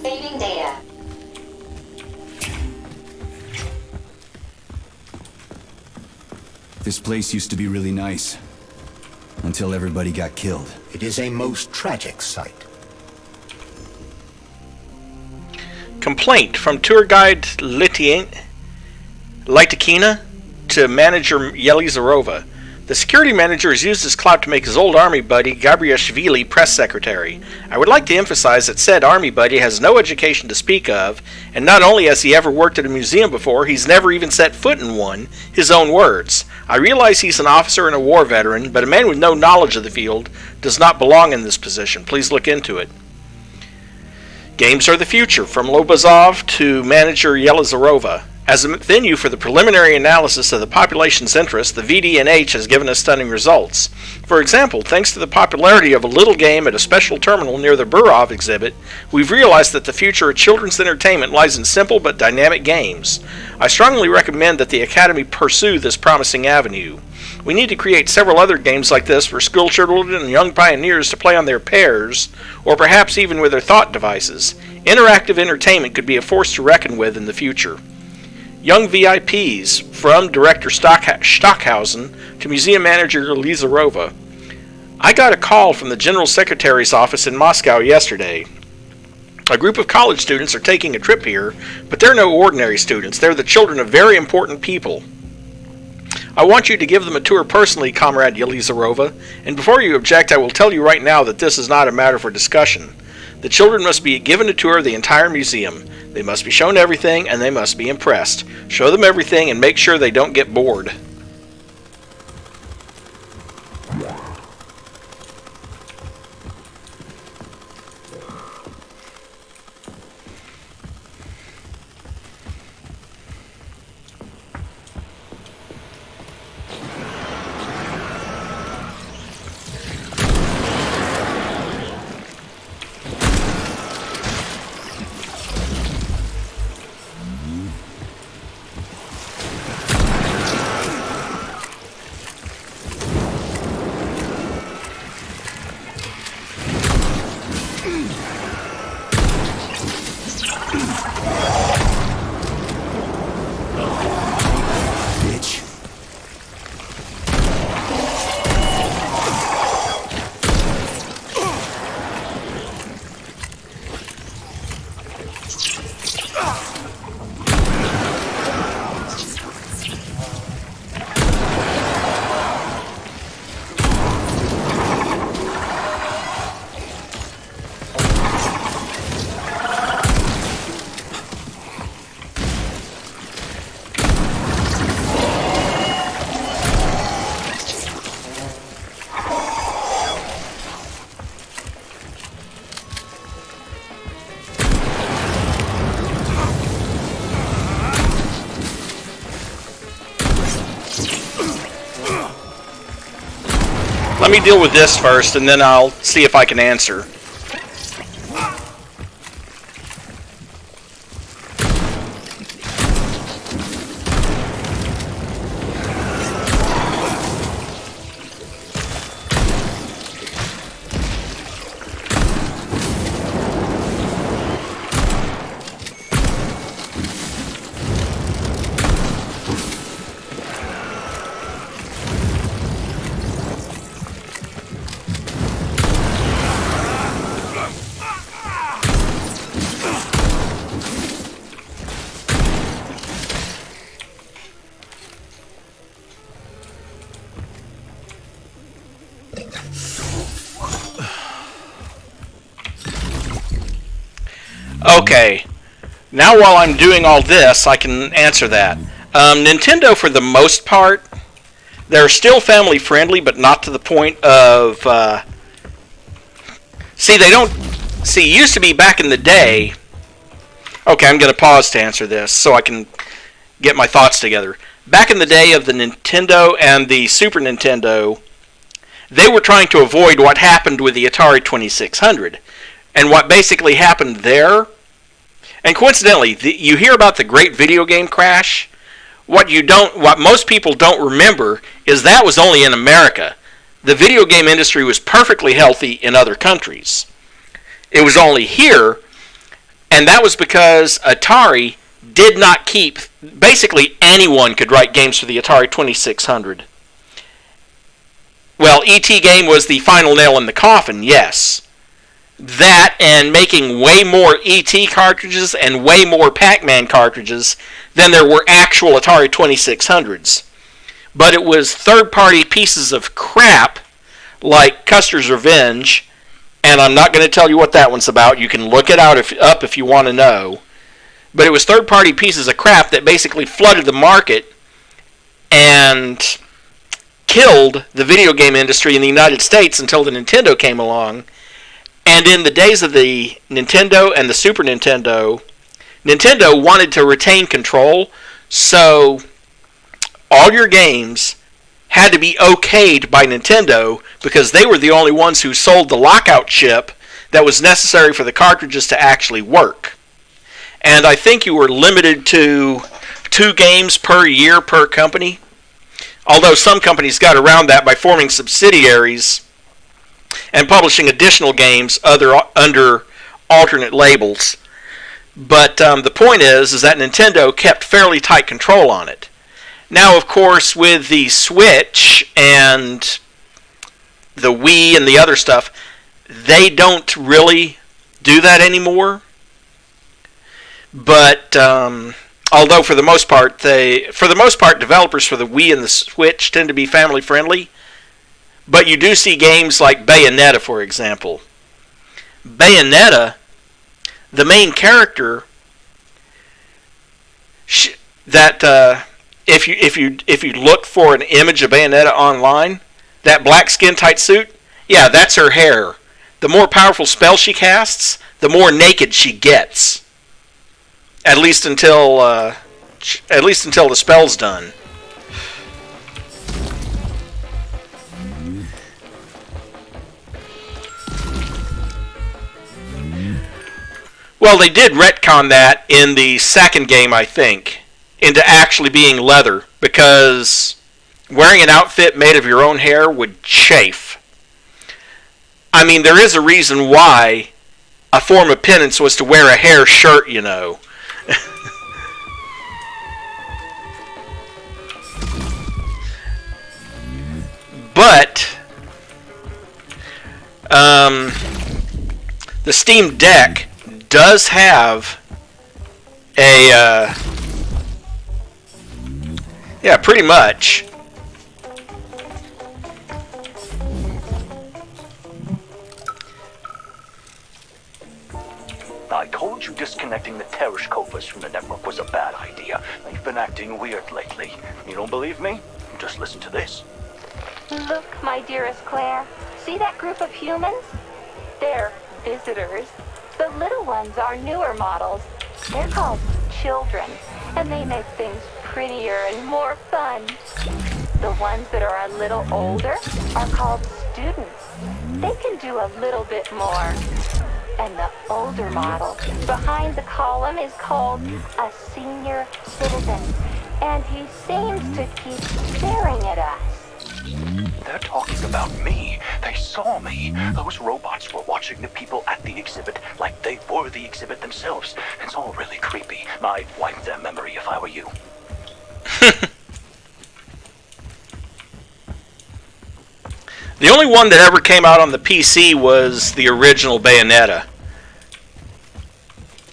Saving data. This place used to be really nice. Until everybody got killed. It is a most tragic sight. Complaint from tour guide Litakina to manager Yelizarova. The security manager has used his clout to make his old army buddy Gabriashvili press secretary. I would like to emphasize that said army buddy has no education to speak of, and not only has he ever worked at a museum before, he's never even set foot in one, his own words. I realize he's an officer and a war veteran, but a man with no knowledge of the field does not belong in this position. Please look into it. Games are the future, from Lobazov to manager Yelizarova. As a venue for the preliminary analysis of the population's interests, the VD&H has given us stunning results. For example, thanks to the popularity of a little game at a special terminal near the Burov exhibit, we've realized that the future of children's entertainment lies in simple but dynamic games. I strongly recommend that the Academy pursue this promising avenue. We need to create several other games like this for school children and young pioneers to play on their pairs, or perhaps even with their thought devices. Interactive entertainment could be a force to reckon with in the future. Young VIPs, from Director Stockhausen to Museum Manager Lizarova. I got a call from the General Secretary's office in Moscow yesterday. A group of college students are taking a trip here, but they're no ordinary students. They're the children of very important people. I want you to give them a tour personally, Comrade Yelizarova, and before you object, I will tell you right now that this is not a matter for discussion. The children must be given a tour of the entire museum. They must be shown everything, and they must be impressed. Show them everything and make sure they don't get bored. Let me deal with this first, and then I'll see if I can answer. Okay. Now while I'm doing all this, I can answer that. Nintendo, for the most part, they're still family friendly, but not to the point of... See, they don't... See, it used to be back in the day... Okay, I'm going to pause to answer this so I can get my thoughts together. Back in the day of the Nintendo and the Super Nintendo, they were trying to avoid what happened with the Atari 2600. And what basically happened there... And coincidentally, you hear about the great video game crash. What most people don't remember is that was only in America. The video game industry was perfectly healthy in other countries. It was only here, and that was because Atari did not keep... Basically, anyone could write games for the Atari 2600. Well, E.T. game was the final nail in the coffin, yes. That and making way more E.T. cartridges and way more Pac-Man cartridges than there were actual Atari 2600s. But it was third-party pieces of crap like Custer's Revenge, and I'm not going to tell you what that one's about. You can look it up if you want to know. But it was third-party pieces of crap that basically flooded the market and killed the video game industry in the United States until the Nintendo came along. And in the days of the Nintendo and the Super Nintendo, Nintendo wanted to retain control, so all your games had to be okayed by Nintendo because they were the only ones who sold the lockout chip that was necessary for the cartridges to actually work. And I think you were limited to 2 games per year per company, although some companies got around that by forming subsidiaries and publishing additional games under alternate labels. But the point is that Nintendo kept fairly tight control on it. Now, of course, with the Switch and the Wii and the other stuff, they don't really do that anymore. But although for the most part, developers for the Wii and the Switch tend to be family friendly. But you do see games like Bayonetta, for example. Bayonetta, the main character, that if you look for an image of Bayonetta online, that black skin tight suit, yeah, that's her hair. The more powerful spell she casts, the more naked she gets. At least until the spell's done. Well, they did retcon that in the second game, I think, into actually being leather, because wearing an outfit made of your own hair would chafe. I mean, there is a reason why a form of penance was to wear a hair shirt, you know. But the Steam Deck does have a yeah, pretty much. I told you disconnecting the Tereshkovas from the network was a bad idea. They've been acting weird lately. You don't believe me? Just listen to this. Look, my dearest Claire. See that group of humans? They're visitors. The little ones are newer models. They're called children, and they make things prettier and more fun. The ones that are a little older are called students. They can do a little bit more. And the older model behind the column is called a senior citizen. And he seems to keep staring at us. They're talking about me. They saw me. Those robots were watching the people at the exhibit like they were the exhibit themselves. It's all really creepy. I'd wipe their memory if I were you. The only one that ever came out on the PC was the original Bayonetta.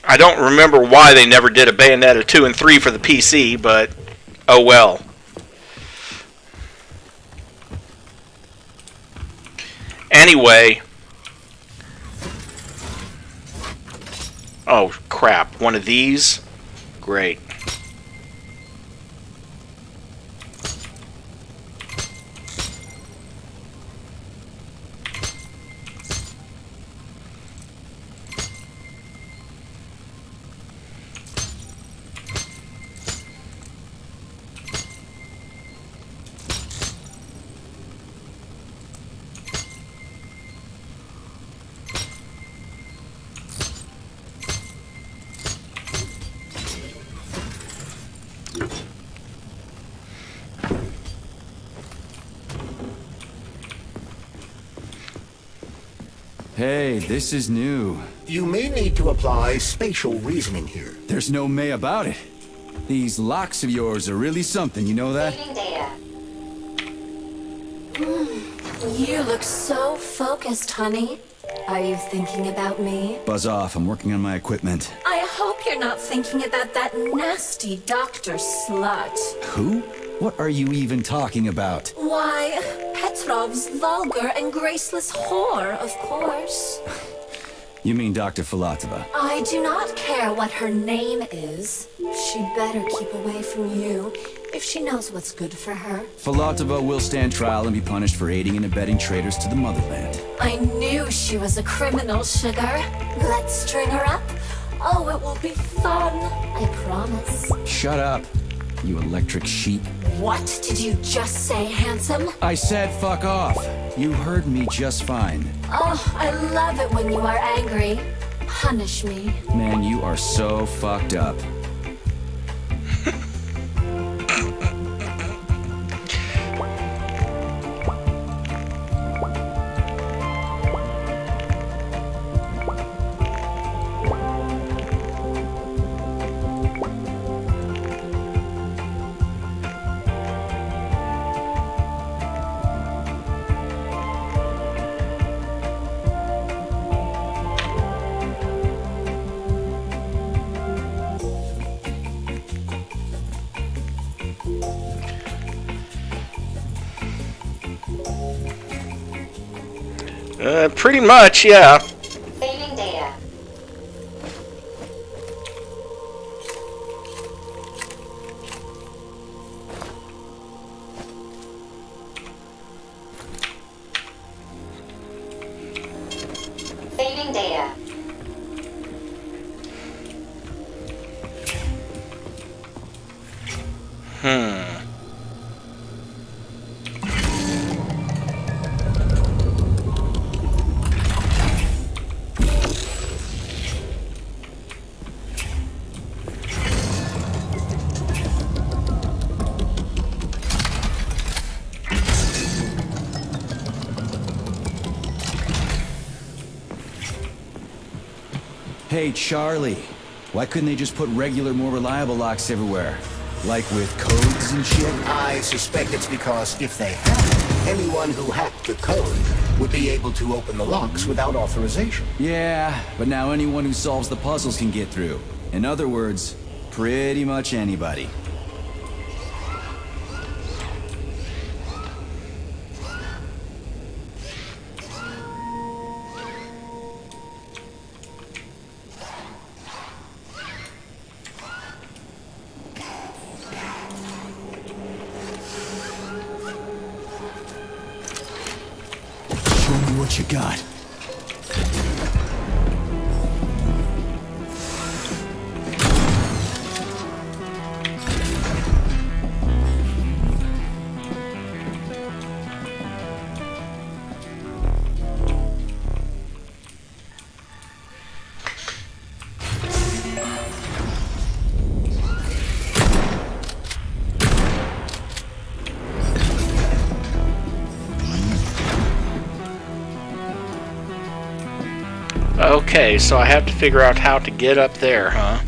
I don't remember why they never did a Bayonetta 2 and 3 for the PC, but oh well. Anyway, Oh, crap. One of these? Great. Hey, this is new. You may need to apply spatial reasoning here. There's no may about it. These locks of yours are really something, you know that? Saving data. You look so focused, honey. Are you thinking about me? Buzz off, I'm working on my equipment. I hope you're not thinking about that nasty doctor slut. Who? What are you even talking about? Why, Petrov's vulgar and graceless whore, of course. You mean Dr. Filatova? I do not care what her name is. She better keep away from you if she knows what's good for her. Filatova will stand trial and be punished for aiding and abetting traitors to the motherland. I knew she was a criminal, sugar. Let's string her up. Oh, it will be fun. I promise. Shut up, you electric sheep. What did you just say, handsome? I said fuck off. You heard me just fine. Oh, I love it when you are angry. Punish me. Man, you are so fucked up. Pretty much, yeah. Saving data. Saving data. Hey, Charlie. Why couldn't they just put regular, more reliable locks everywhere? Like with codes and shit? I suspect it's because if they had, anyone who hacked the code would be able to open the locks without authorization. Yeah, but now anyone who solves the puzzles can get through. In other words, pretty much anybody. What you got? Okay, so I have to figure out how to get up there, huh?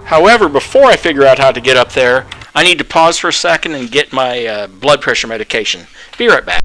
However, before I figure out how to get up there, I need to pause for a second and get my blood pressure medication. Be right back.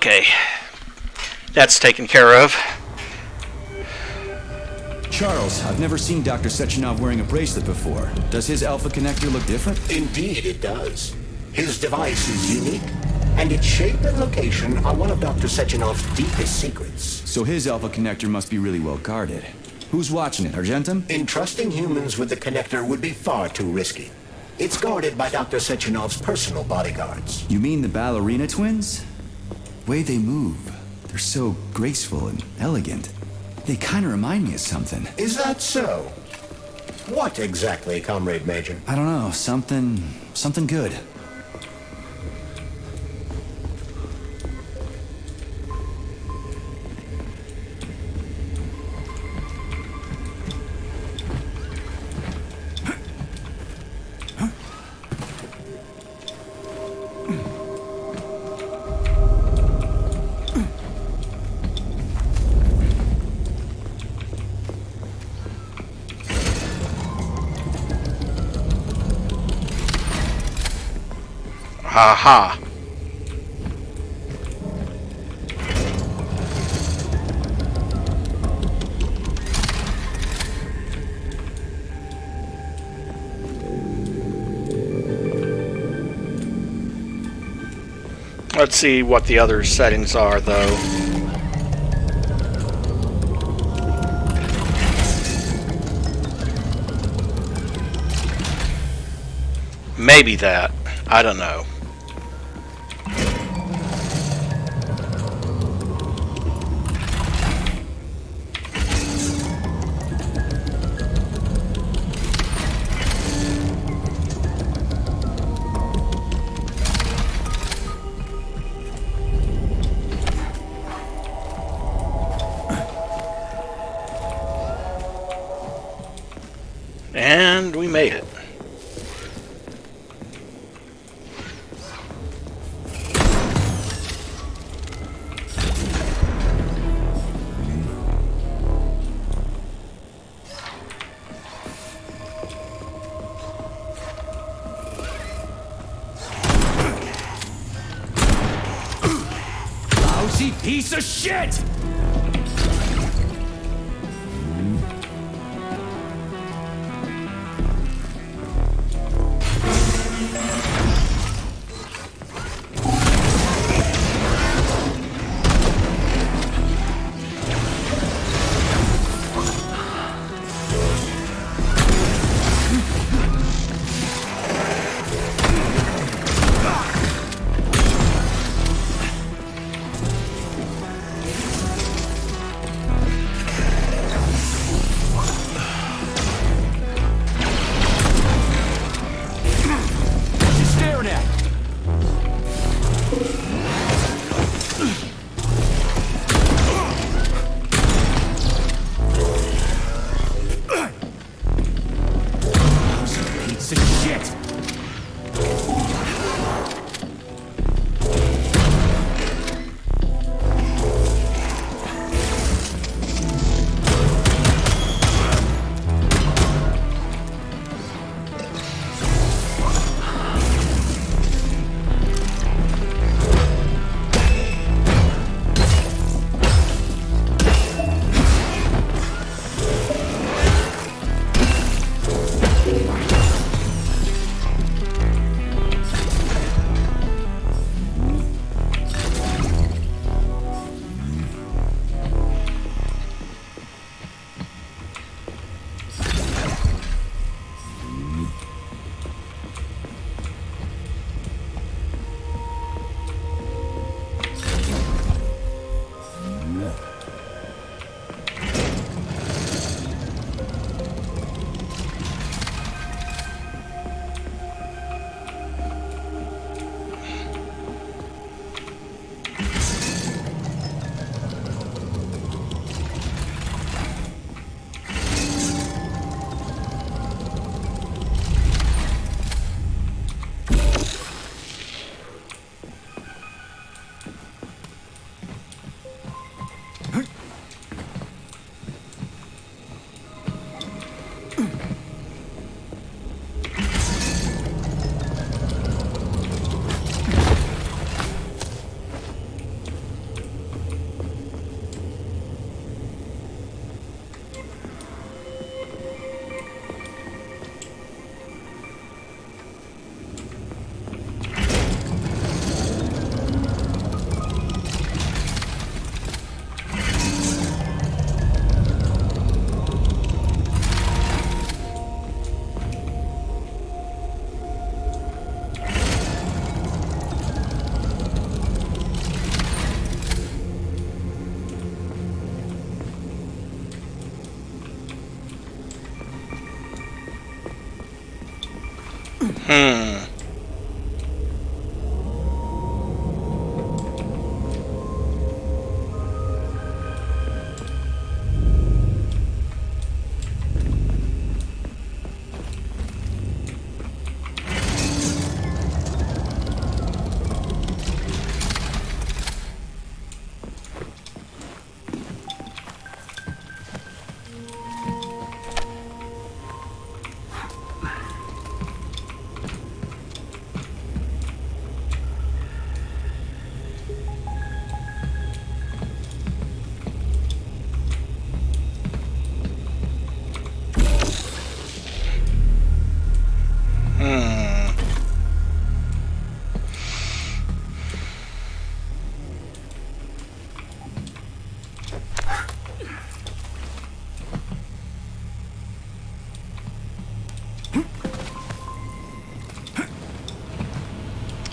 Okay. That's taken care of. Charles, I've never seen Dr. Sechenov wearing a bracelet before. Does his alpha connector look different? Indeed it does. His device is unique, and its shape and location are one of Dr. Sechenov's deepest secrets. So his alpha connector must be really well guarded. Who's watching it, Argentum? Entrusting humans with the connector would be far too risky. It's guarded by Dr. Sechenov's personal bodyguards. You mean the ballerina twins? Way they move. They're so graceful and elegant. They kind of remind me of something. Is that so? What exactly, Comrade Major? I don't know, something good. Aha. Let's see what the other settings are, though. Maybe that. I don't know. And we made it. Lousy piece of shit!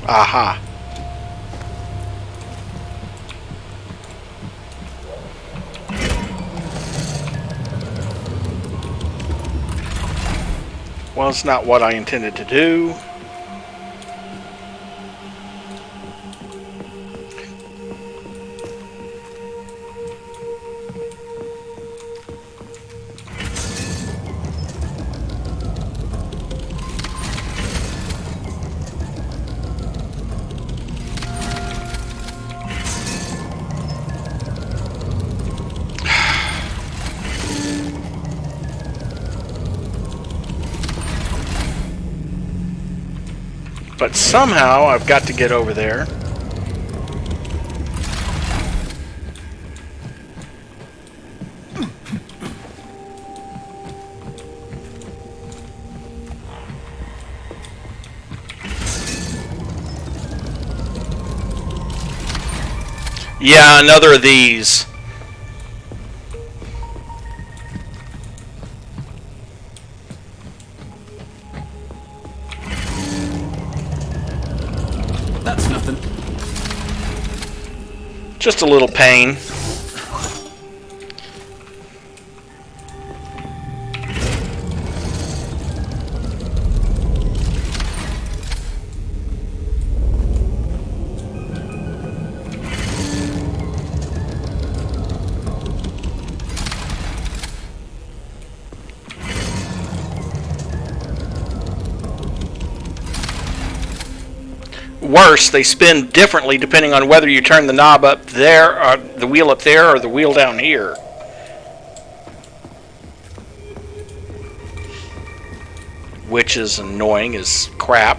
Aha. Well, it's not what I intended to do. But somehow I've got to get over there. Yeah, another of these. That's nothing. Just a little pain. Worse, they spin differently depending on whether you turn the knob up there, or the wheel up there, or the wheel down here. Which is annoying as crap.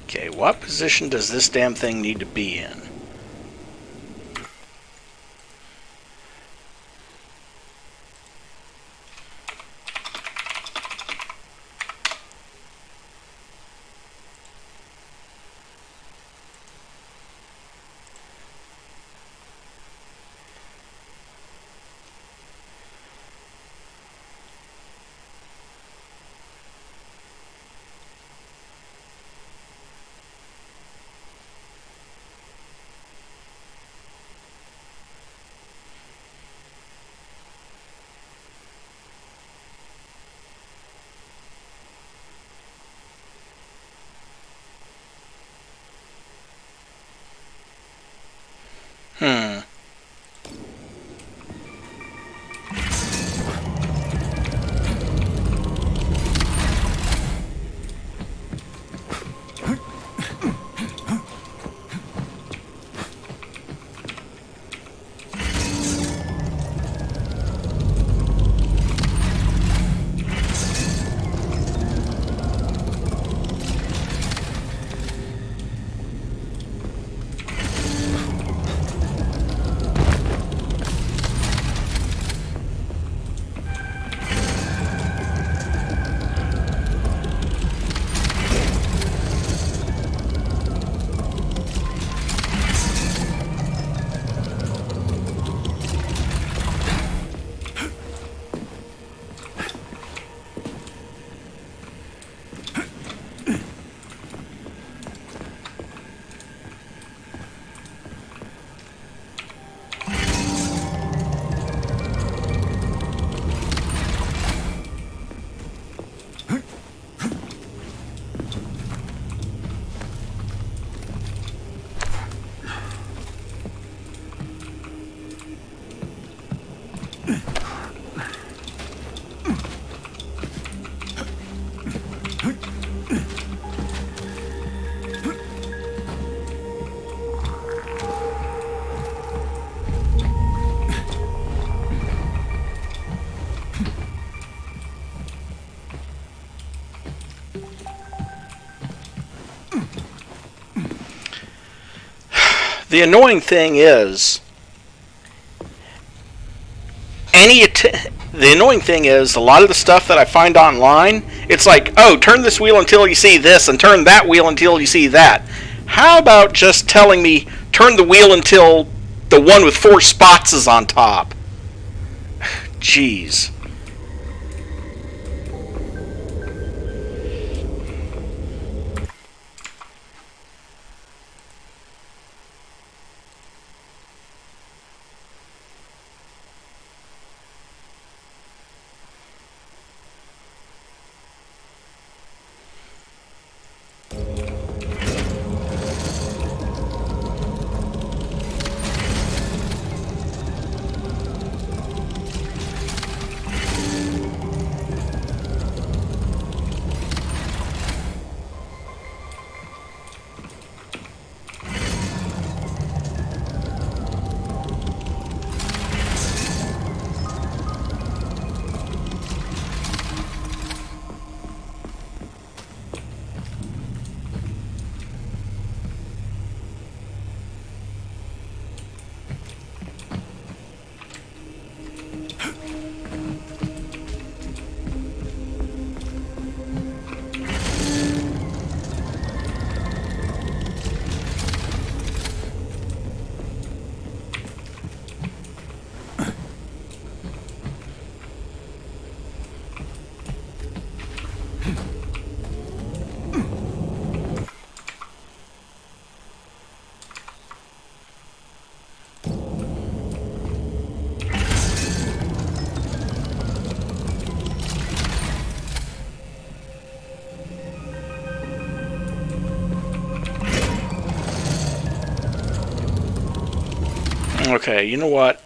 Okay, what position does this damn thing need to be in? The annoying thing is, the annoying thing is, a lot of the stuff that I find online, it's like, oh, turn this wheel until you see this, and turn that wheel until you see that. How about just telling me, turn the wheel until the one with 4 spots is on top? Jeez. Okay, you know what?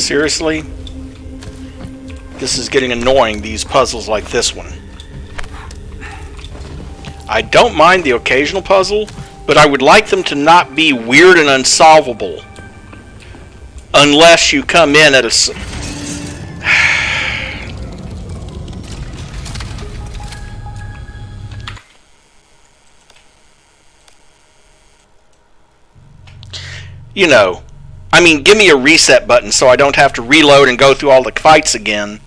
Seriously? This is getting annoying, these puzzles like this one. I don't mind the occasional puzzle, but I would like them to not be weird and unsolvable. Unless you come in at a... You know, I mean, give me a reset button so I don't have to reload and go through all the fights again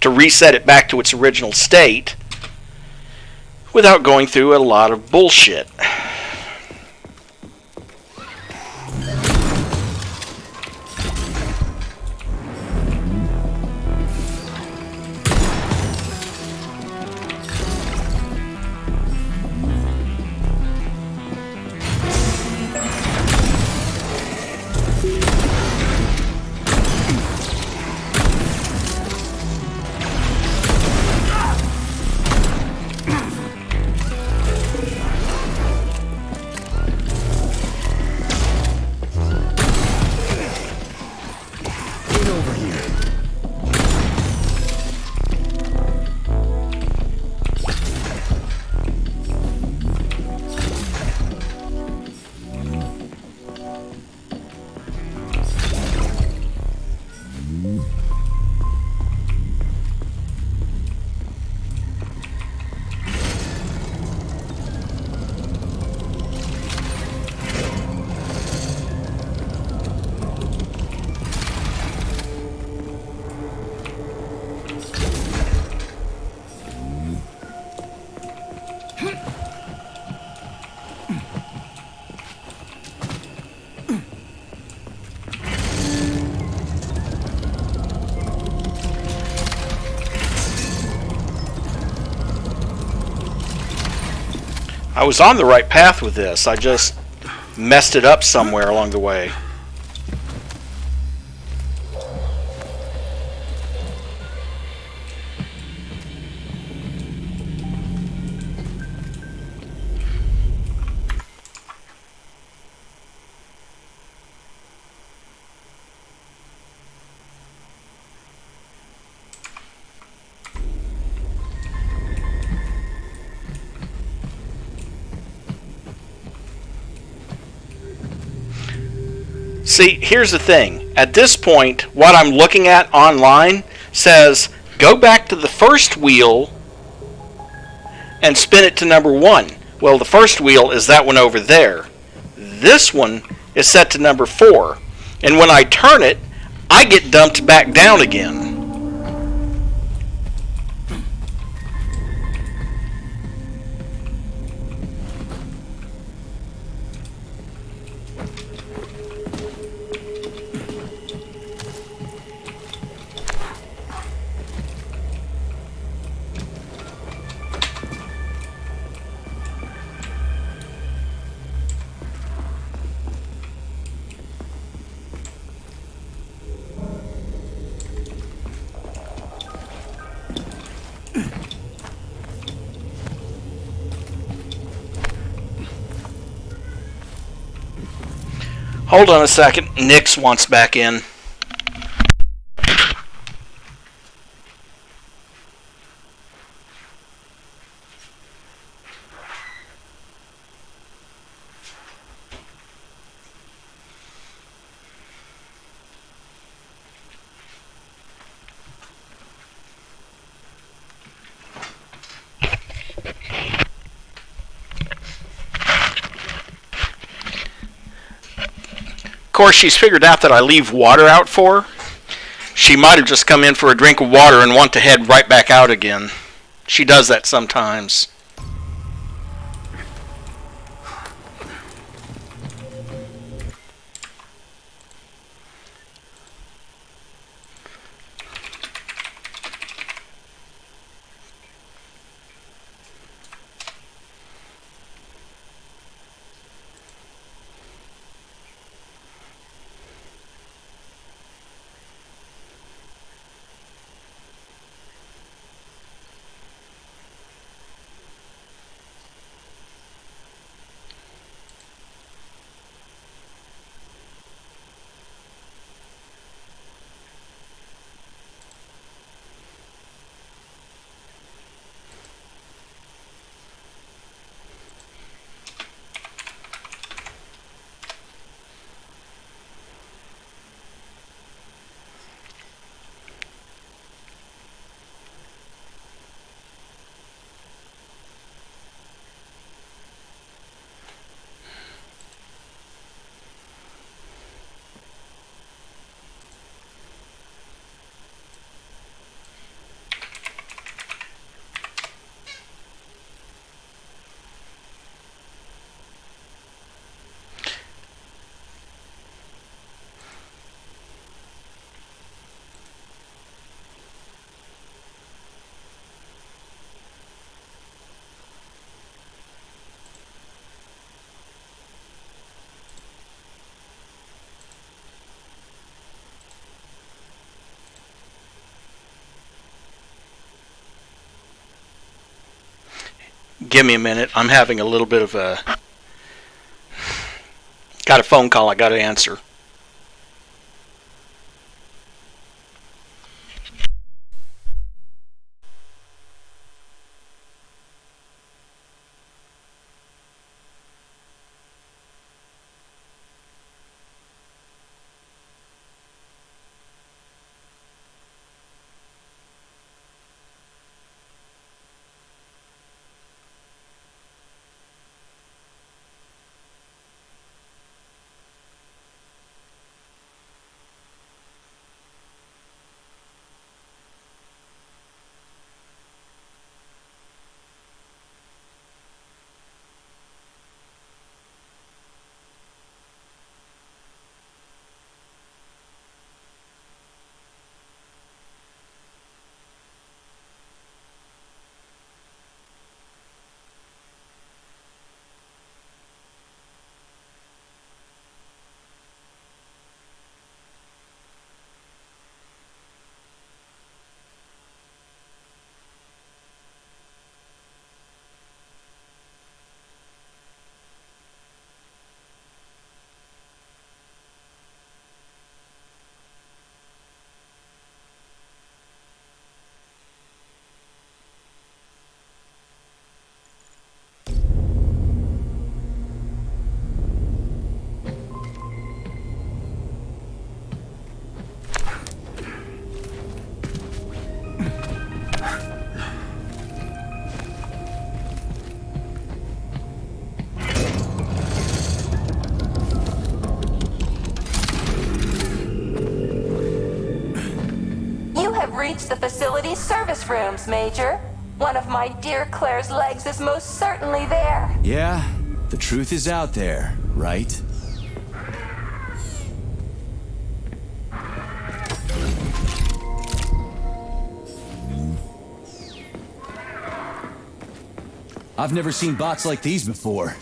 to reset it back to its original state without going through a lot of bullshit. I was on the right path with this. I just messed it up somewhere along the way. See, here's the thing. At this point, what I'm looking at online says, go back to the first wheel and spin it to number 1. Well, the first wheel is that one over there. This one is set to number 4. And when I turn it, I get dumped back down again. Hold on a second. Nix wants back in. Of course, she's figured out that I leave water out for her. She might have just come in for a drink of water and want to head right back out again. She does that sometimes. Give me a minute. I'm having a little bit of a... Got a phone call I got to answer. Reach the facility's service rooms, Major. One of my dear Claire's legs is most certainly there. Yeah, the truth is out there, right? I've never seen bots like these before.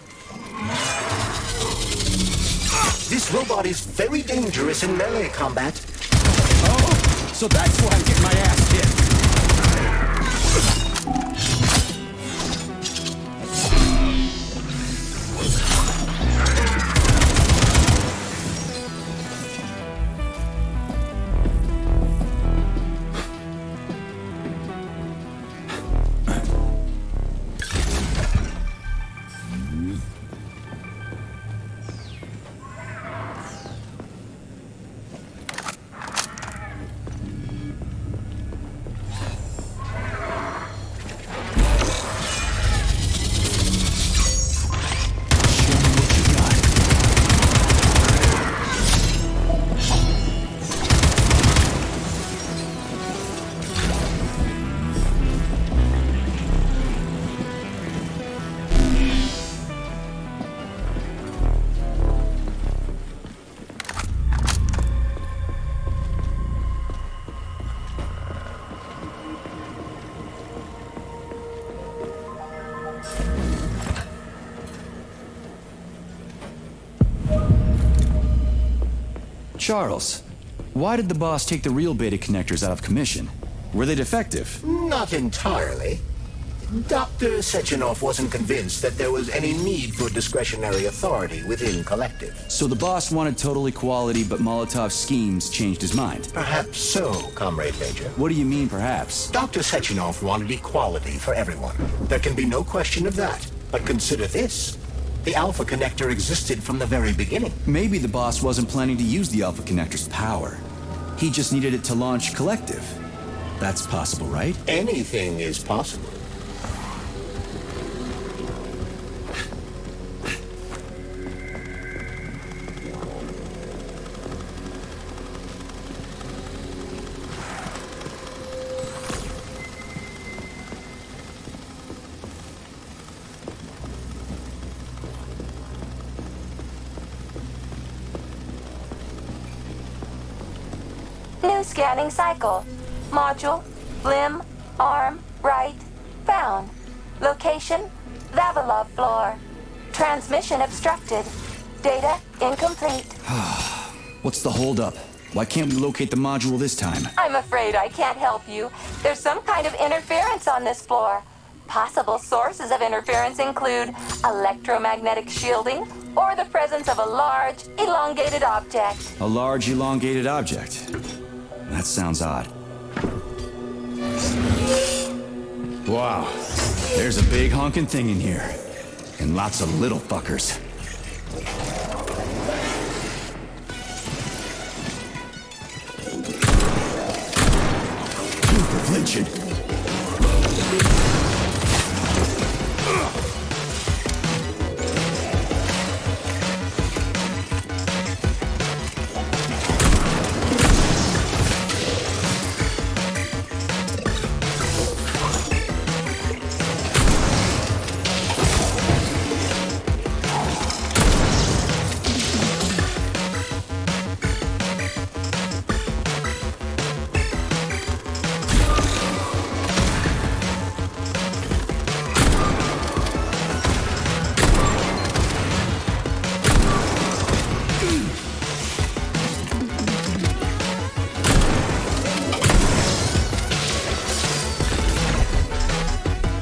This robot is very dangerous in melee combat. So that's why I'm getting my ass kicked. Charles, why did the boss take the real beta connectors out of commission? Were they defective? Not entirely. Dr. Sechenov wasn't convinced that there was any need for discretionary authority within Kollektiv. So the boss wanted total equality, but Molotov's schemes changed his mind? Perhaps so, Comrade Major. What do you mean, perhaps? Dr. Sechenov wanted equality for everyone. There can be no question of that. But consider this. The Alpha Connector existed from the very beginning. Maybe the boss wasn't planning to use the Alpha Connector's power. He just needed it to launch Kollektiv. That's possible, right? Anything is possible. New scanning cycle. Module, limb, arm, right, found. Location, Vavilov floor. Transmission obstructed. Data incomplete. What's the holdup? Why can't we locate the module this time? I'm afraid I can't help you. There's some kind of interference on this floor. Possible sources of interference include electromagnetic shielding or the presence of a large, elongated object. A large, elongated object. That sounds odd. Wow. There's a big honking thing in here. And lots of little fuckers. Super flinching.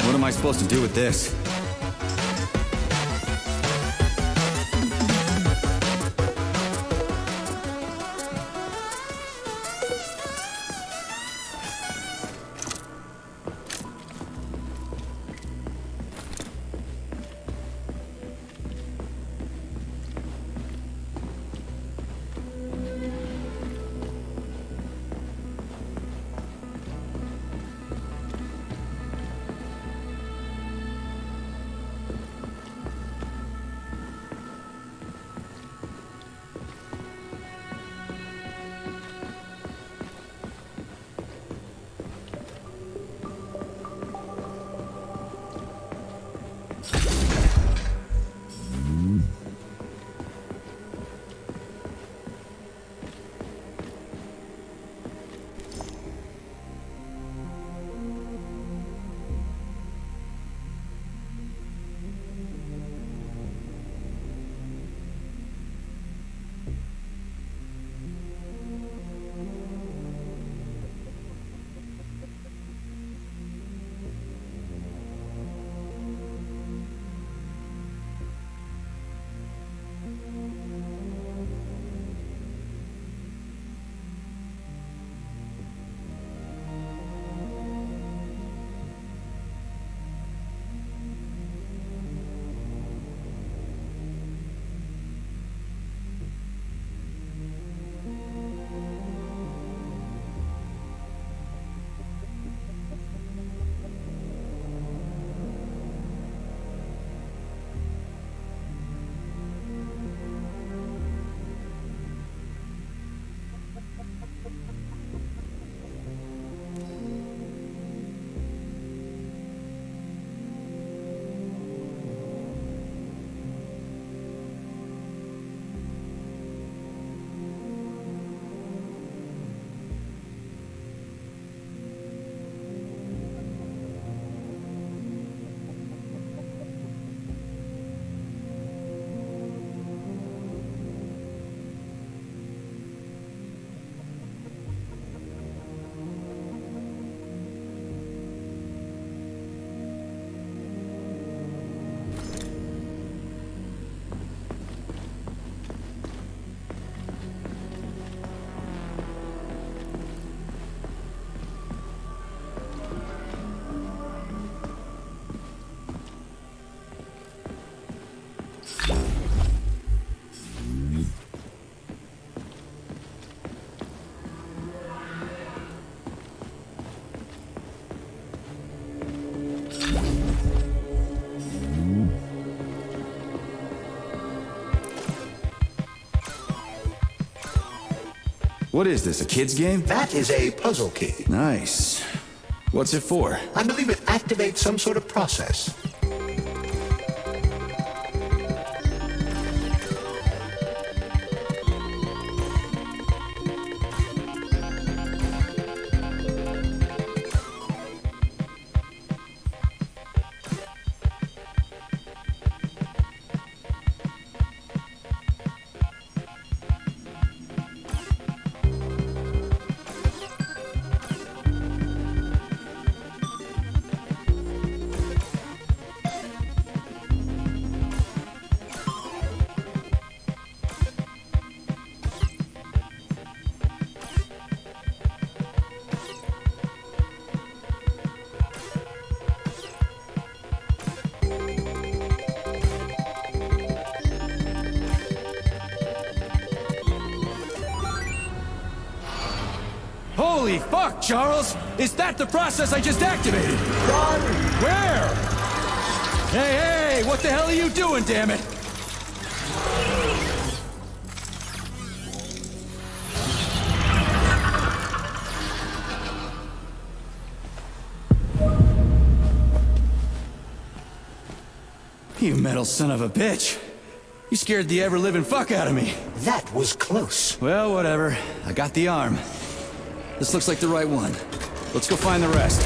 What am I supposed to do with this? What is this, a kid's game? That is a puzzle key. Nice. What's it for? I believe it activates some sort of process. Holy fuck, Charles! Is that the process I just activated? Run! Where? Hey, what the hell are you doing, damn it? You metal son of a bitch. You scared the ever-living fuck out of me. That was close. Well, whatever. I got the arm. This looks like the right one. Let's go find the rest.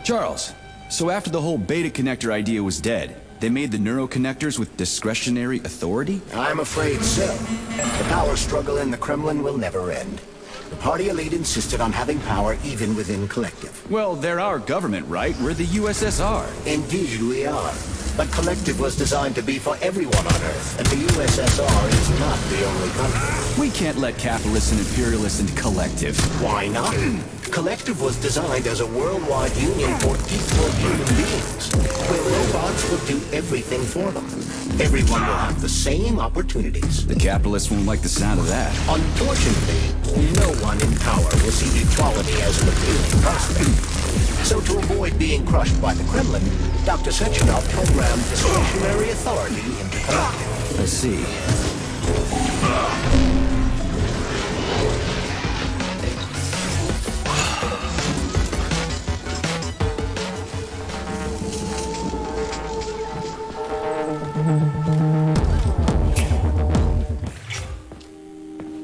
Charles, so after the whole beta connector idea was dead, they made the neuroconnectors with discretionary authority? I'm afraid so. The power struggle in the Kremlin will never end. The party elite insisted on having power even within Kollektiv. Well, they're our government, right? We're the USSR. Indeed we are. But Kollektiv was designed to be for everyone on Earth, and the USSR is not the only country. We can't let capitalists and imperialists into Kollektiv. Why not? Kollektiv was designed as a worldwide union for peaceful human beings, where robots will do everything for them. Everyone will have the same opportunities. The capitalists won't like the sound of that. Unfortunately, no one in power will see equality as an appealing prospect. So to avoid being crushed by the Kremlin, Dr. Sechenov programmed discretionary authority into Kollektiv. I see.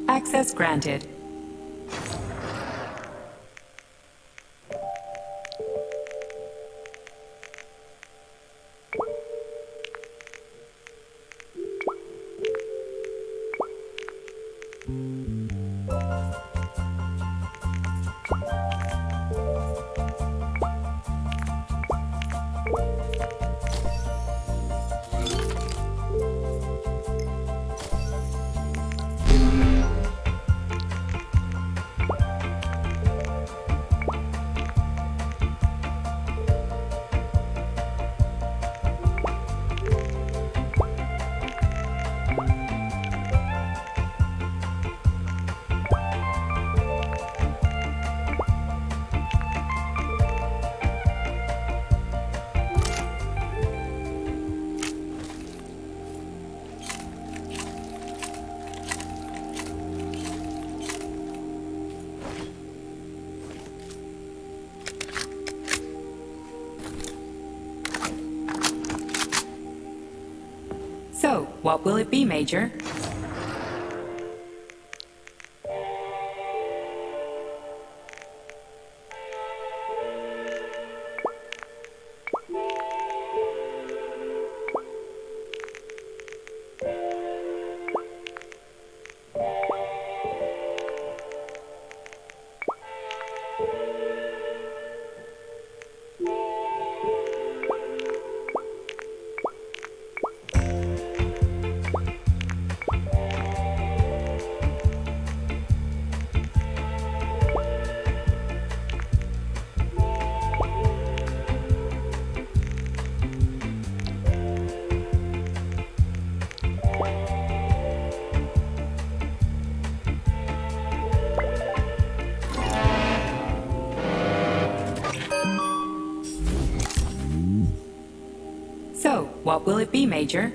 Access granted. So, what will it be, Major? So, what will it be, Major?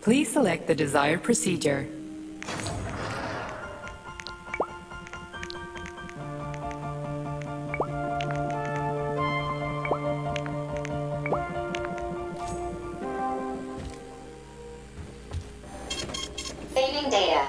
Please select the desired procedure. Saving data.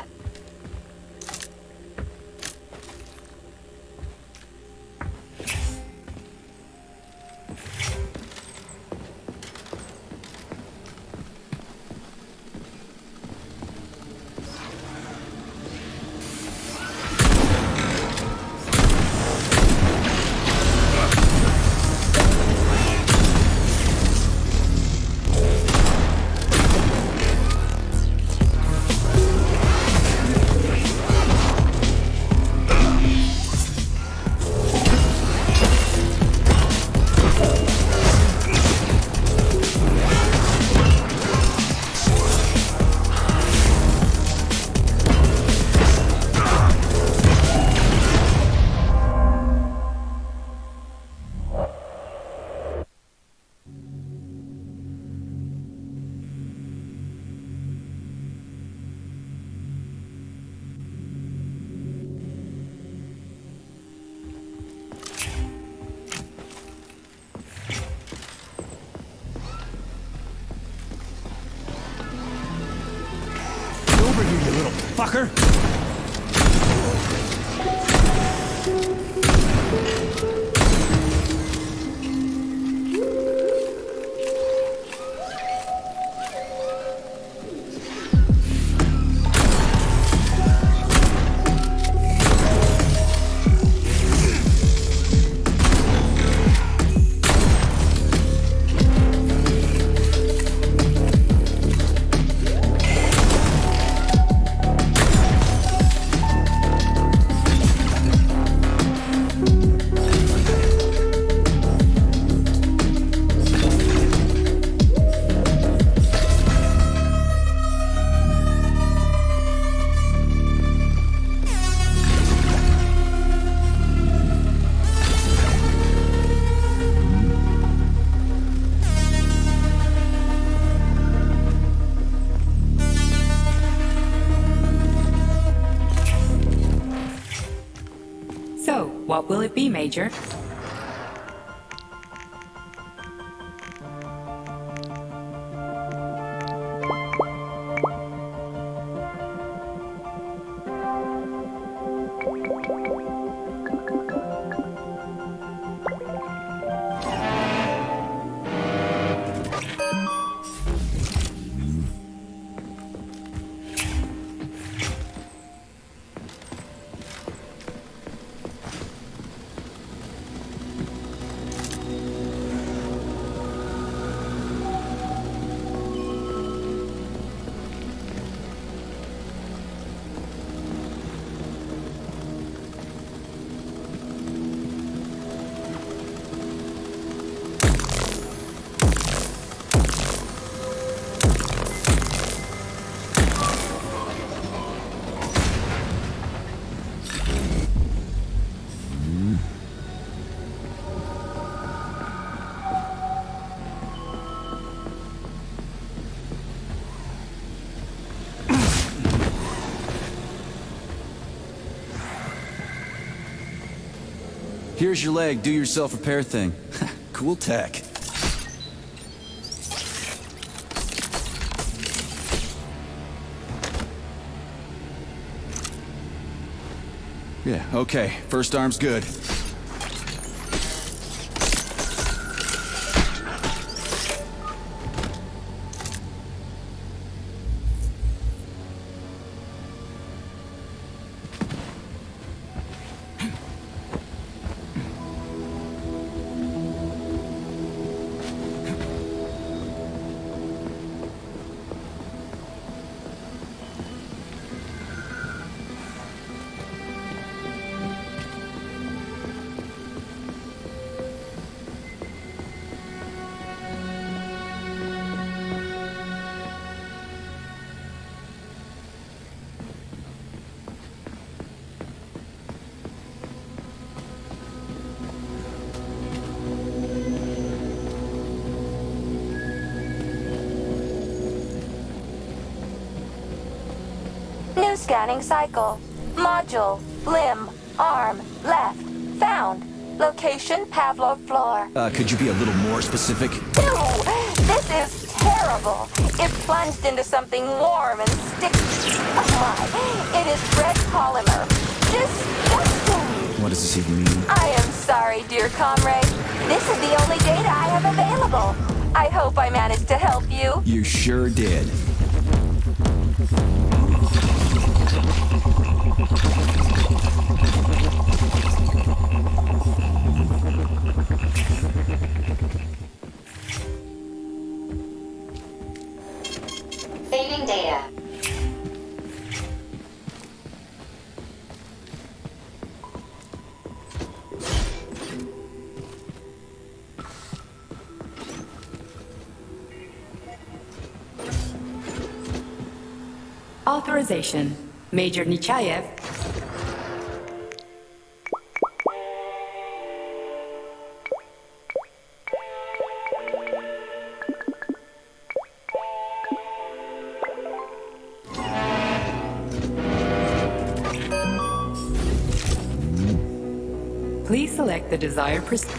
Over here, you little fucker! it be, Major? Here's your leg, do your self-repair thing. Cool tech. Yeah, okay. First arm's good. New scanning cycle. Module, limb, arm, left. Found. Location, Pavlov floor. Could you be a little more specific? Ew! This is terrible. It plunged into something warm and sticky. Oh my. It is red polymer. Disgusting. What does this even mean? I am sorry, dear comrade. This is the only data I have available. I hope I managed to help you. You sure did. Saving data. Authorization. Major Nechayev. Please select the desired procedure.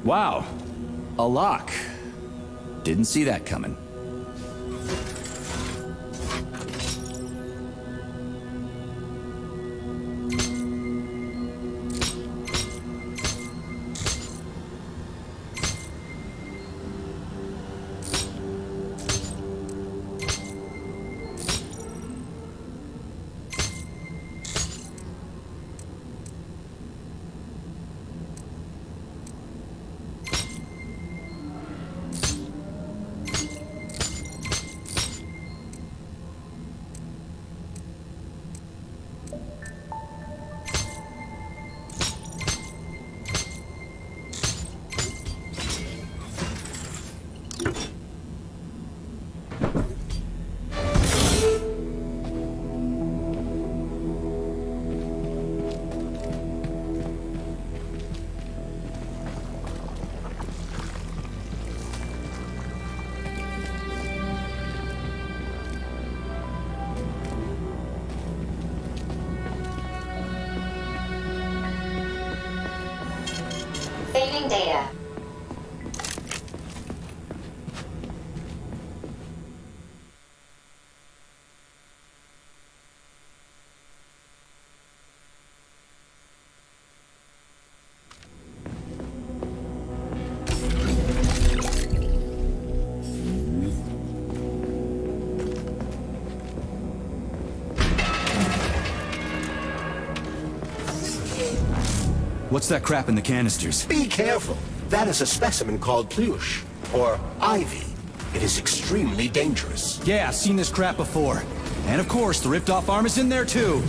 Wow. A lock. Didn't see that coming. Sending data. What's that crap in the canisters? Be careful. That is a specimen called pluche, or ivy. It is extremely dangerous. Yeah, I've seen this crap before. And of course, the ripped-off arm is in there too.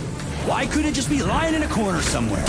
Why couldn't it just be lying in a corner somewhere?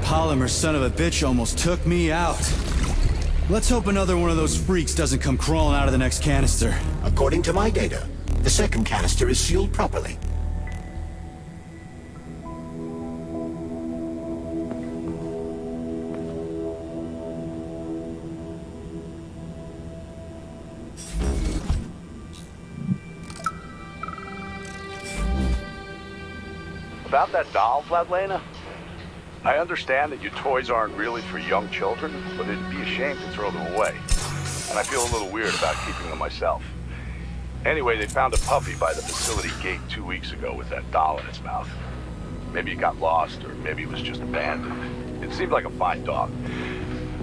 Polymer son of a bitch almost took me out. Let's hope another one of those freaks doesn't come crawling out of the next canister. According to my data, the second canister is sealed properly. About that doll, Vladlena? I understand that your toys aren't really for young children, but it'd be a shame to throw them away. And I feel a little weird about keeping them myself. Anyway, they found a puppy by the facility gate 2 weeks ago with that doll in its mouth. Maybe it got lost, or maybe it was just abandoned. It seemed like a fine dog,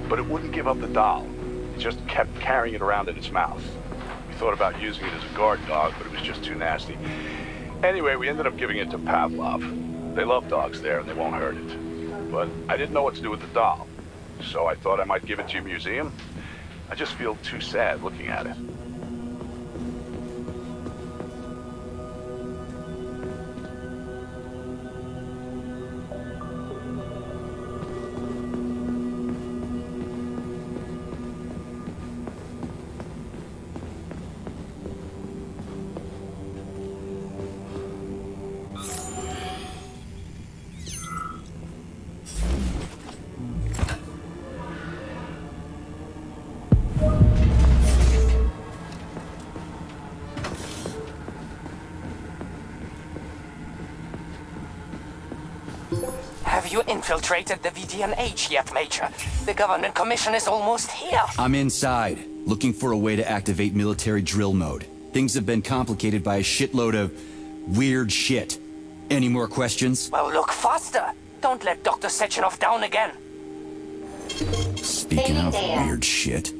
but it wouldn't give up the doll. It just kept carrying it around in its mouth. We thought about using it as a guard dog, but it was just too nasty. Anyway, we ended up giving it to Pavlov. They love dogs there, and they won't hurt it. But I didn't know what to do with the doll, so I thought I might give it to your museum. I just feel too sad looking at it. Have you infiltrated the VDNH yet, Major? The government commission is almost here. I'm inside, looking for a way to activate military drill mode. Things have been complicated by a shitload of weird shit. Any more questions? Well, look faster. Don't let Dr. Sechenov down again. Speaking of weird shit.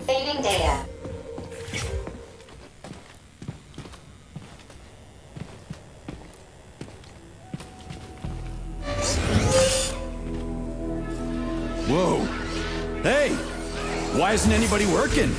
Saving data. Whoa. Hey! Why isn't anybody working?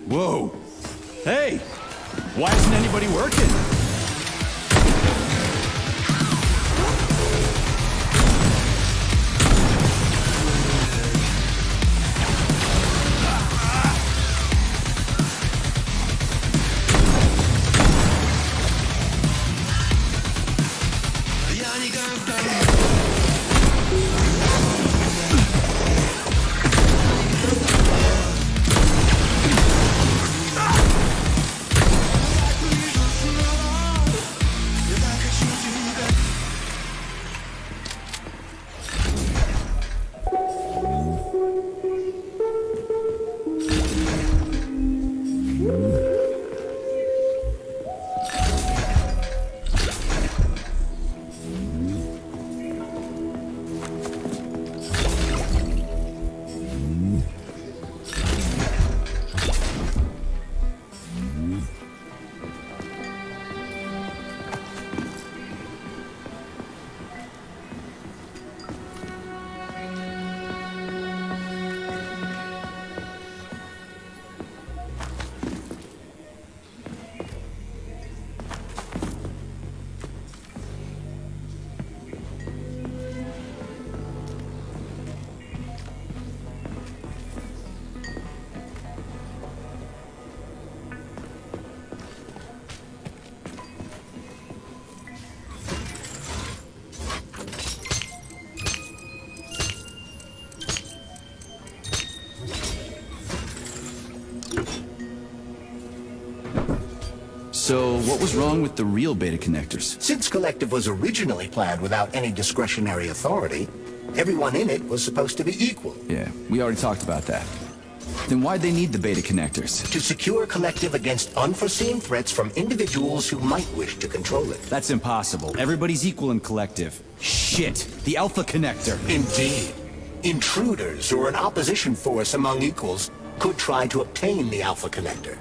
Whoa. Hey! Why isn't anybody working? So, what was wrong with the real beta connectors? Since Kollektiv was originally planned without any discretionary authority, everyone in it was supposed to be equal. Yeah, we already talked about that. Then why'd they need the beta connectors? To secure Kollektiv against unforeseen threats from individuals who might wish to control it. That's impossible. Everybody's equal in Kollektiv. Shit! The Alpha Connector! Indeed. Intruders or an opposition force among equals could try to obtain the Alpha Connector.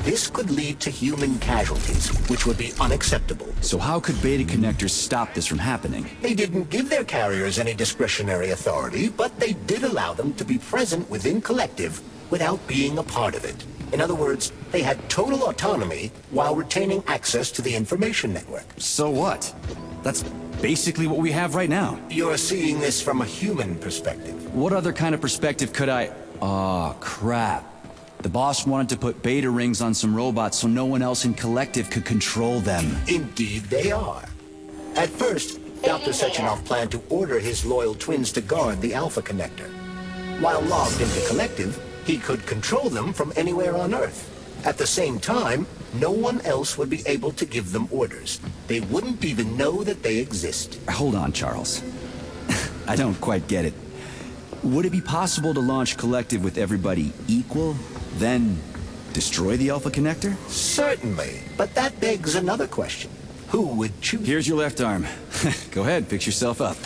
This could lead to human casualties, which would be unacceptable. So how could beta connectors stop this from happening? They didn't give their carriers any discretionary authority, but they did allow them to be present within Kollektiv without being a part of it. In other words, they had total autonomy while retaining access to the information network. So what? That's basically what we have right now. You're seeing this from a human perspective. What other kind of perspective could I... Aw, crap. The boss wanted to put beta rings on some robots so no one else in Kollektiv could control them. Indeed they are. At first, Dr. Sechenov planned to order his loyal twins to guard the Alpha Connector. While logged into Kollektiv, he could control them from anywhere on Earth. At the same time, no one else would be able to give them orders. They wouldn't even know that they exist. Hold on, Charles. I don't quite get it. Would it be possible to launch Kollektiv with everybody equal, then destroy the Alpha Connector? Certainly, but that begs another question. Who would choose? Here's your left arm. Go ahead, fix yourself up.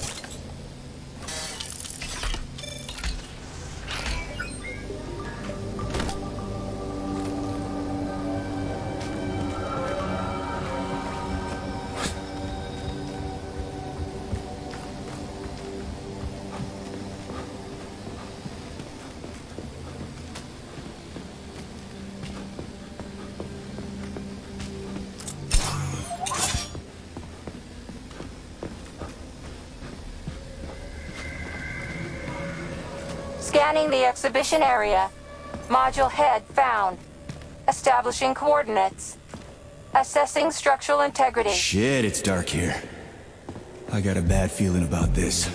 Scanning the exhibition area. Module head found. Establishing coordinates. Assessing structural integrity. Shit, it's dark here. I got a bad feeling about this.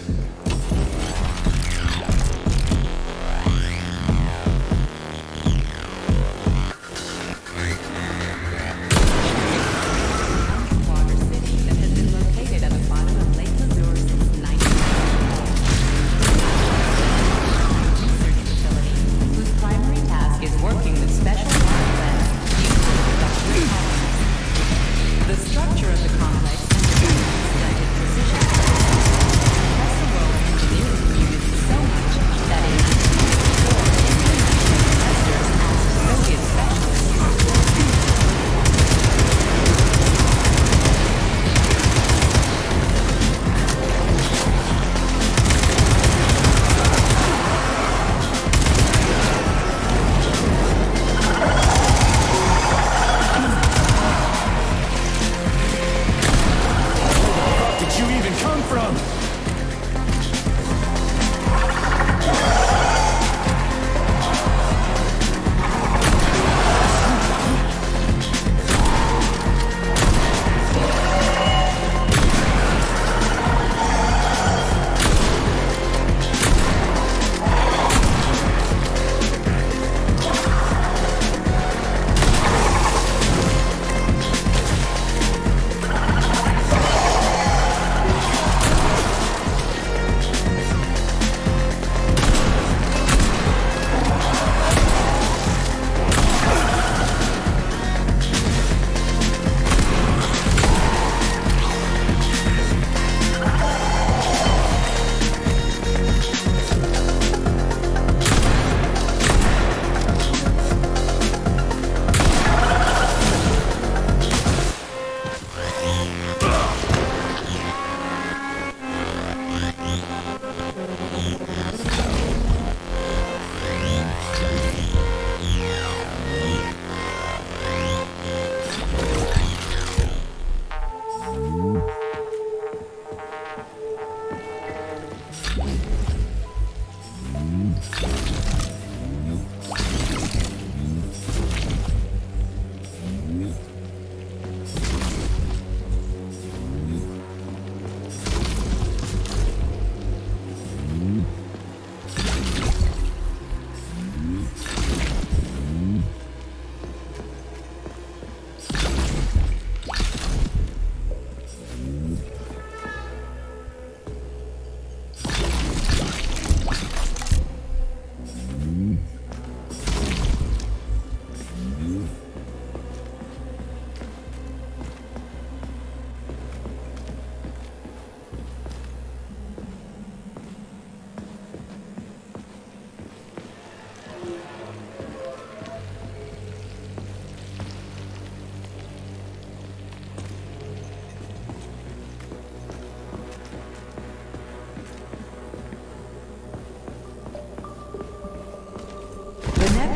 The structure of the complex has precision. Pressing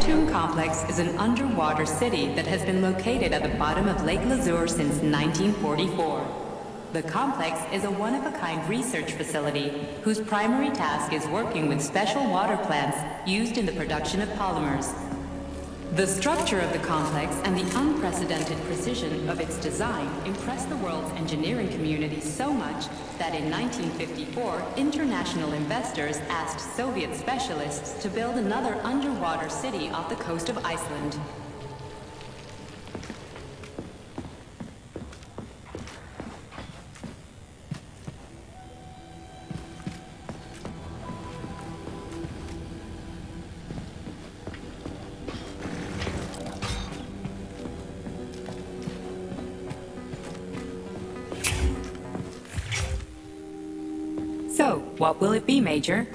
Neptune Complex is an underwater city that has been located at the bottom of Lake Lazur since 1944. The complex is a one-of-a-kind research facility whose primary task is working with special water plants used in the production of polymers. The structure of the complex and the unprecedented precision of its design impressed the world's engineering community so much that in 1954, international investors asked Soviet specialists to build another underwater city off the coast of Iceland. So, what will it be, Major?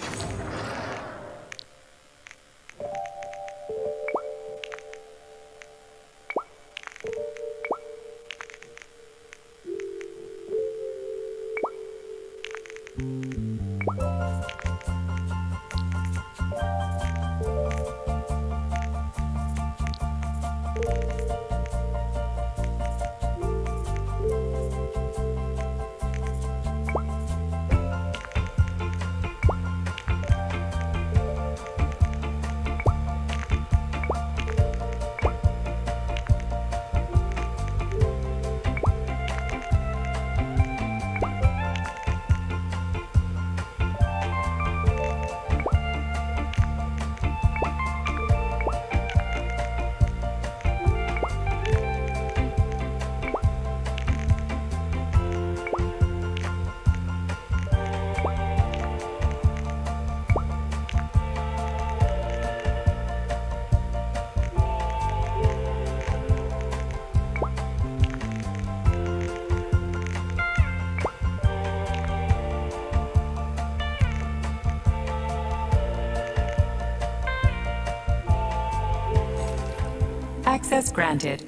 Access granted.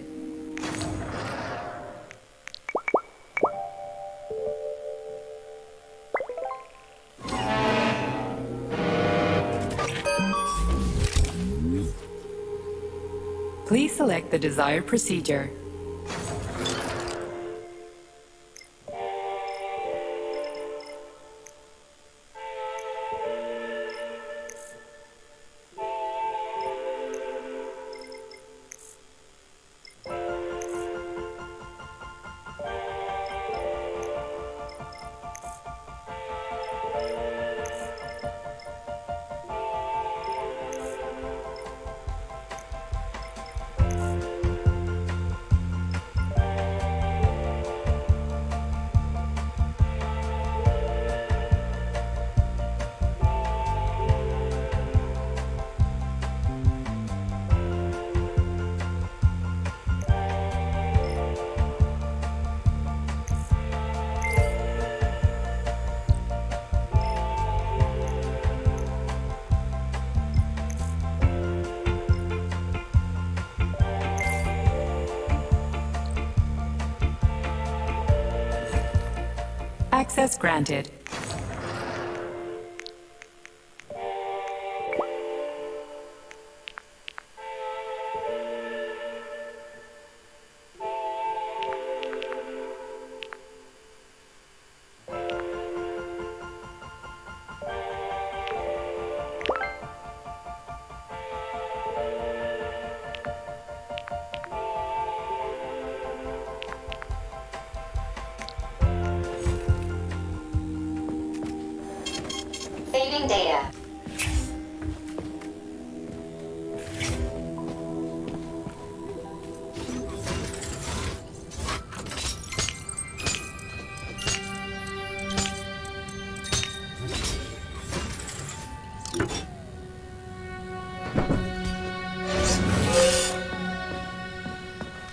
Please select the desired procedure. Access granted. Saving data.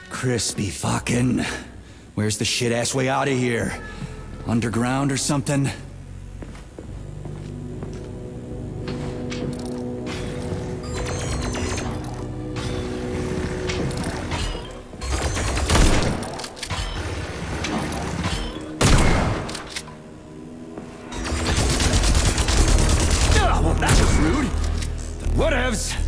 Crispy fucking. Where's the shit-ass way out of here? Underground or something? Oh, well, that was rude. Whatevs.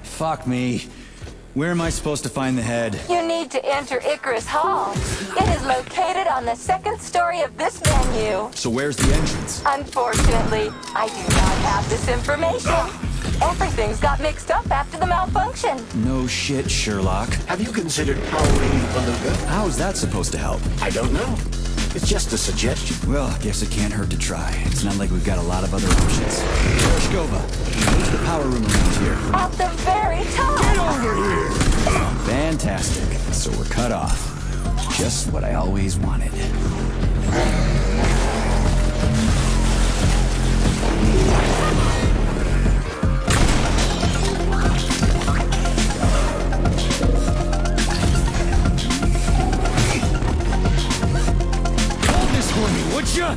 Fuck me. Where am I supposed to find the head? You need to enter Icarus Hall. It is located on the second story of this venue. So where's the entrance? Unfortunately, I do not have this information. Everything's got mixed up after the malfunction. No shit, Sherlock. Have you considered powering the beluga? How is that supposed to help? I don't know. It's just a suggestion. Well, I guess it can't hurt to try. It's not like we've got a lot of other options. Tereshkova, where's the power room around here? At the very top! Get over here! Fantastic. So we're cut off. Just what I always wanted. Would ya?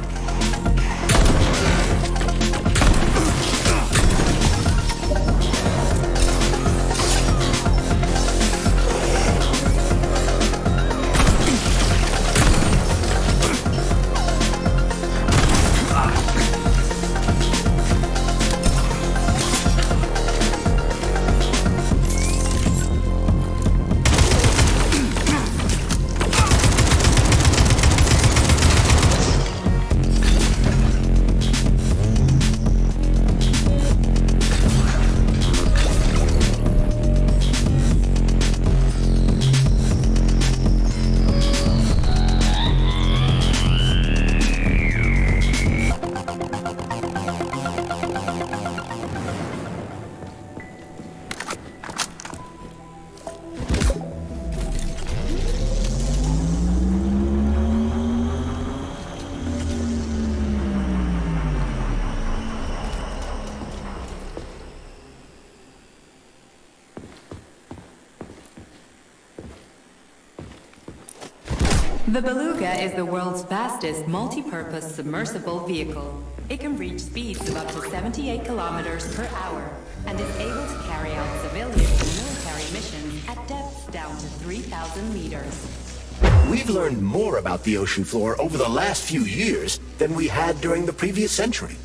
The Beluga is the world's fastest multi-purpose submersible vehicle. It can reach speeds of up to 78 kilometers per hour and is able to carry out civilian and military missions at depths down to 3,000 meters. We've learned more about the ocean floor over the last few years than we had during the previous century.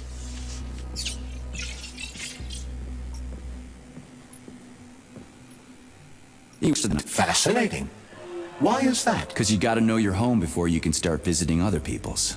Fascinating. Why is that? Because you gotta know your home before you can start visiting other people's.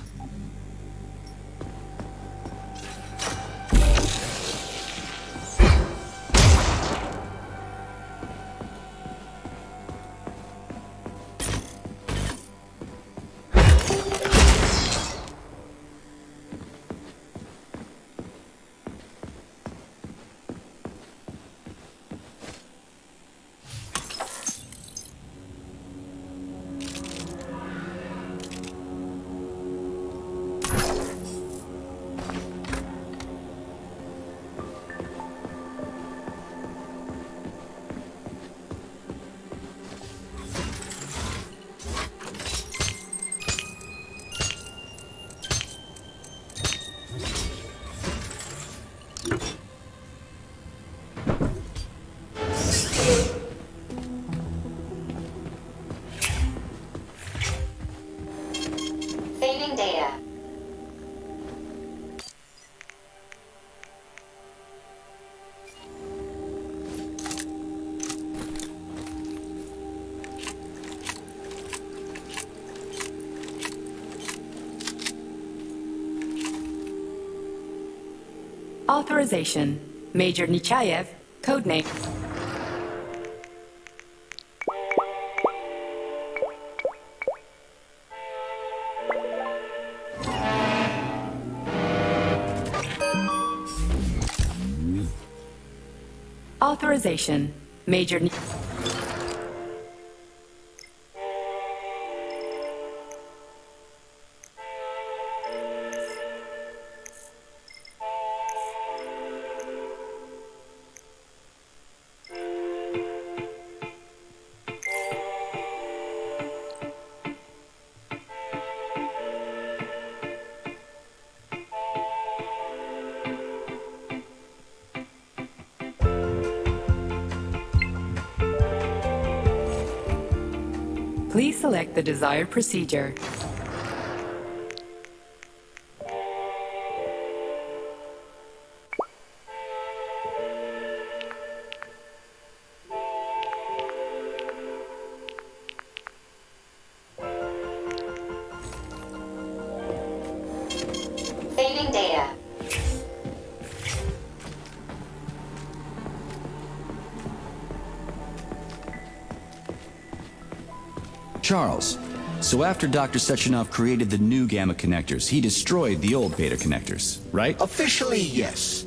Saving data. Authorization. Major Nechayev, codename. Authorization. Major... Please select the desired procedure. Saving data. Charles, so after Dr. Sechenov created the new gamma connectors, he destroyed the old beta connectors, right? Officially, yes.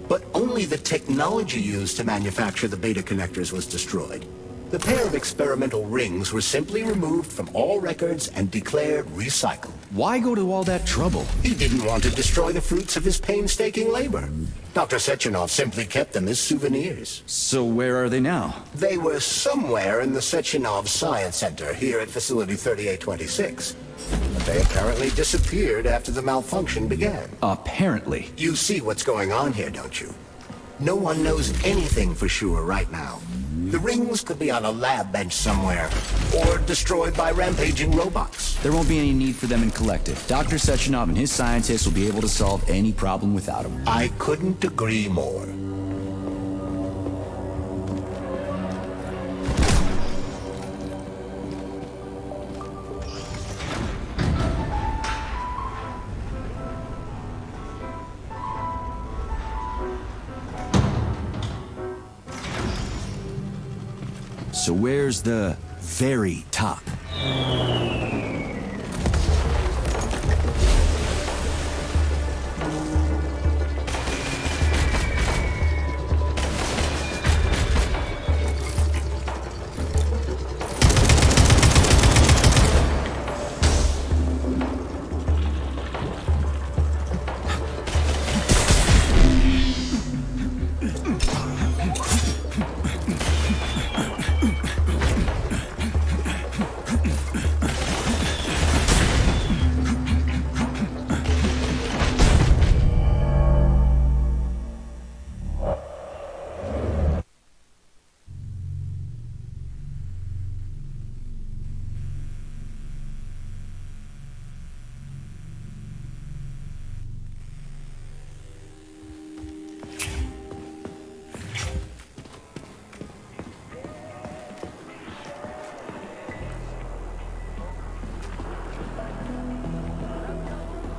But only the technology used to manufacture the beta connectors was destroyed. The pair of experimental rings were simply removed from all records and declared recycled. Why go to all that trouble? He didn't want to destroy the fruits of his painstaking labor. Dr. Sechenov simply kept them as souvenirs. So where are they now? They were somewhere in the Sechenov Science Center here at Facility 3826. But they apparently disappeared after the malfunction began. Apparently. You see what's going on here, don't you? No one knows anything for sure right now. The rings could be on a lab bench somewhere, or destroyed by rampaging robots. There won't be any need for them in Kollektiv. Dr. Sechenov and his scientists will be able to solve any problem without them. I couldn't agree more. So where's the very top?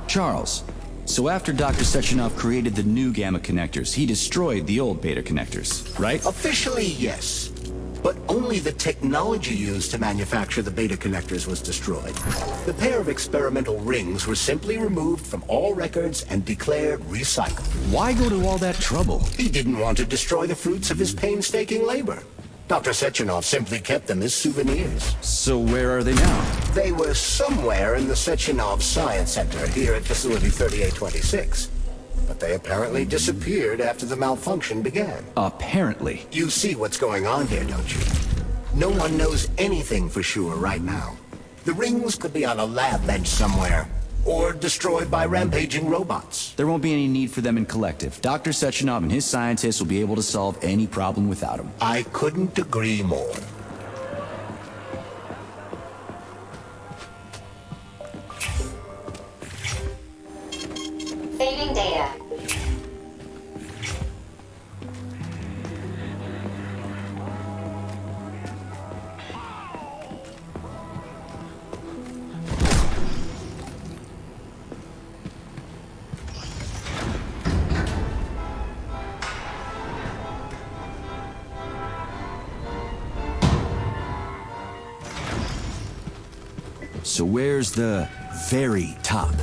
Charles, so after Dr. Sechenov created the new gamma connectors, he destroyed the old beta connectors, right? Officially, yes. But only the technology used to manufacture the beta connectors was destroyed. The pair of experimental rings were simply removed from all records and declared recycled. Why go to all that trouble? He didn't want to destroy the fruits of his painstaking labor. Dr. Sechenov simply kept them as souvenirs. So where are they now? They were somewhere in the Sechenov Science Center here at Facility 3826. But they apparently disappeared after the malfunction began. Apparently. You see what's going on here, don't you? No one knows anything for sure right now. The rings could be on a lab bench somewhere, or destroyed by rampaging robots. There won't be any need for them in Kollektiv. Dr. Sechenov and his scientists will be able to solve any problem without them. I couldn't agree more. Saving data. So where's the very top?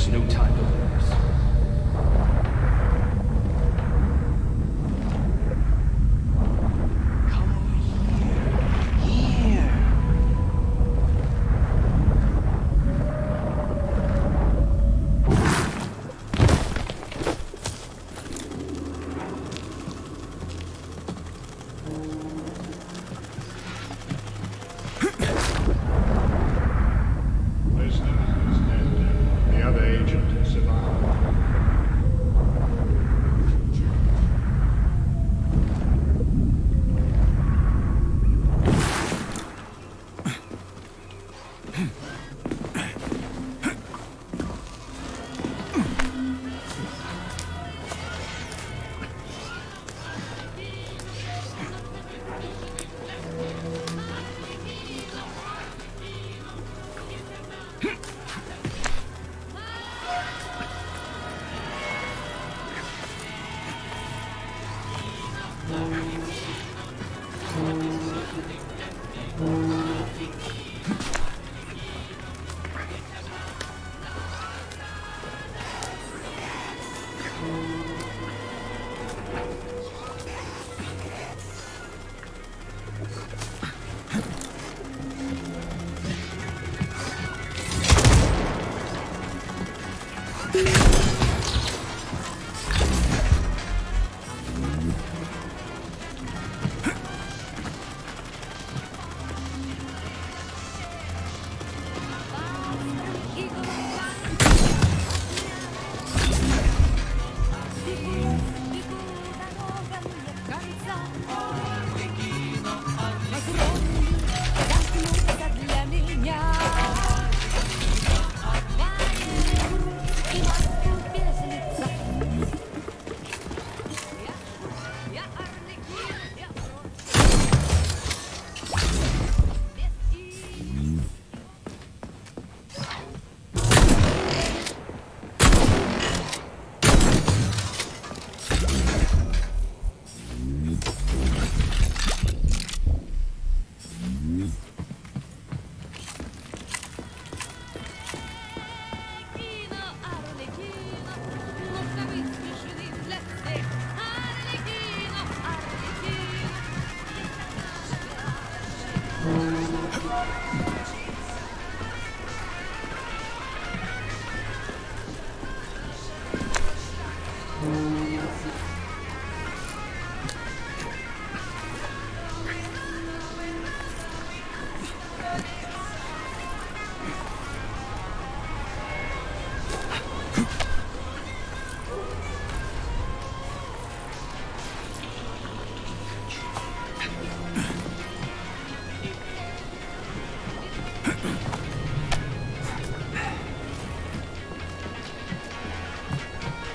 There's no time to lose. Come over here. Here.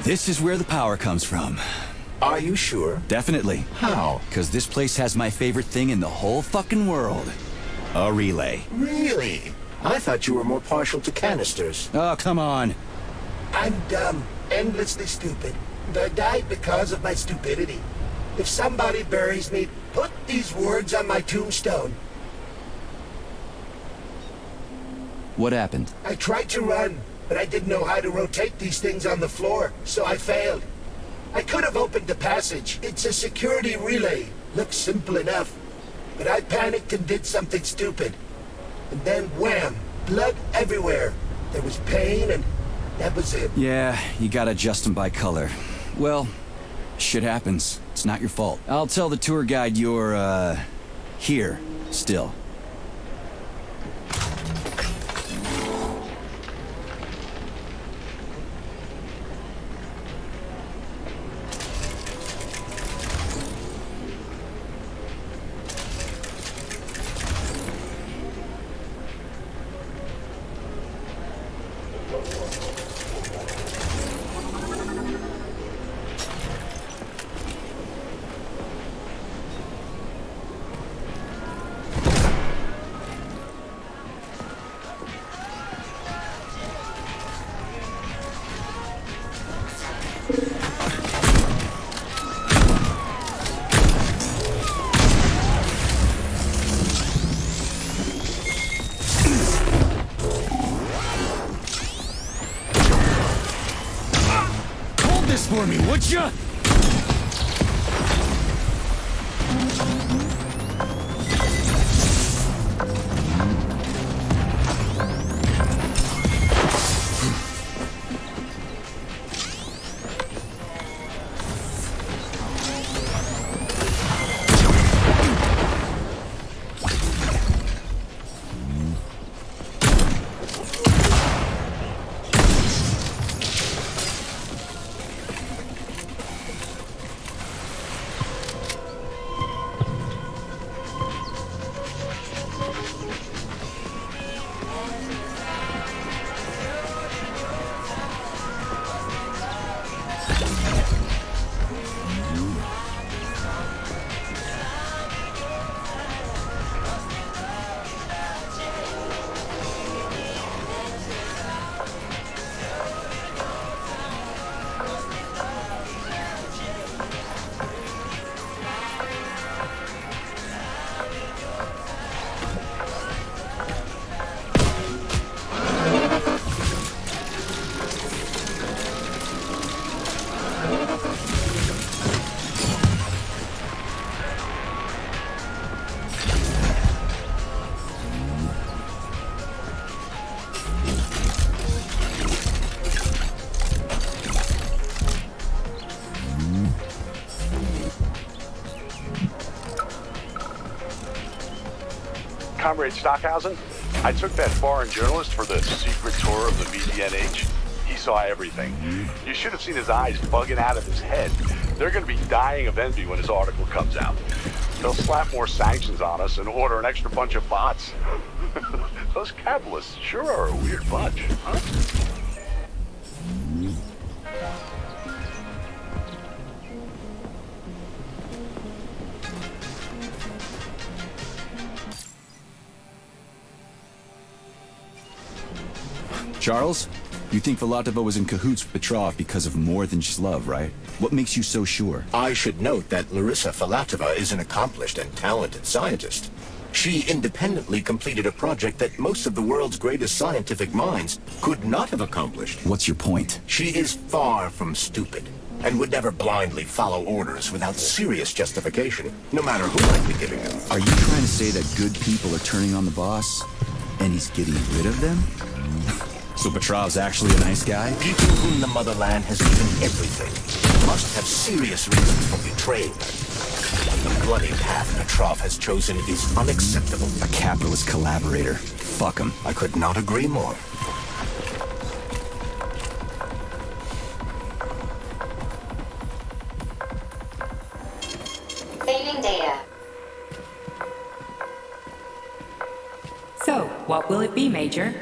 This is where the power comes from. Are you sure? Definitely. How? Because this place has my favorite thing in the whole fucking world. A relay. Really? I thought you were more partial to canisters. Oh, come on. I'm dumb, endlessly stupid, and I died because of my stupidity. If somebody buries me, put these words on my tombstone. What happened? I tried to run, but I didn't know how to rotate these things on the floor, so I failed. I could have opened the passage. It's a security relay. Looks simple enough. But I panicked and did something stupid. And then wham! Blood everywhere. There was pain and that was it. Yeah, you gotta adjust them by color. Well, shit happens. It's not your fault. I'll tell the tour guide you're, here, still. for me, would ya? Comrade Stockhausen, I took that foreign journalist for the secret tour of the VDNH. He saw everything. You should have seen his eyes bugging out of his head. They're going to be dying of envy when his article comes out. They'll slap more sanctions on us and order an extra bunch of bots. Those capitalists sure are a weird bunch, huh? Charles, you think Filatova was in cahoots with Petrov because of more than just love, right? What makes you so sure? I should note that Larissa Filatova is an accomplished and talented scientist. She independently completed a project that most of the world's greatest scientific minds could not have accomplished. What's your point? She is far from stupid, and would never blindly follow orders without serious justification, no matter who might be giving them. Are you trying to say that good people are turning on the boss, and he's getting rid of them? So Petrov's actually a nice guy? People whom the motherland has given everything must have serious reasons for betraying them. The bloody path Petrov has chosen is unacceptable. A capitalist collaborator. Fuck him. I could not agree more. Saving data. So, what will it be, Major?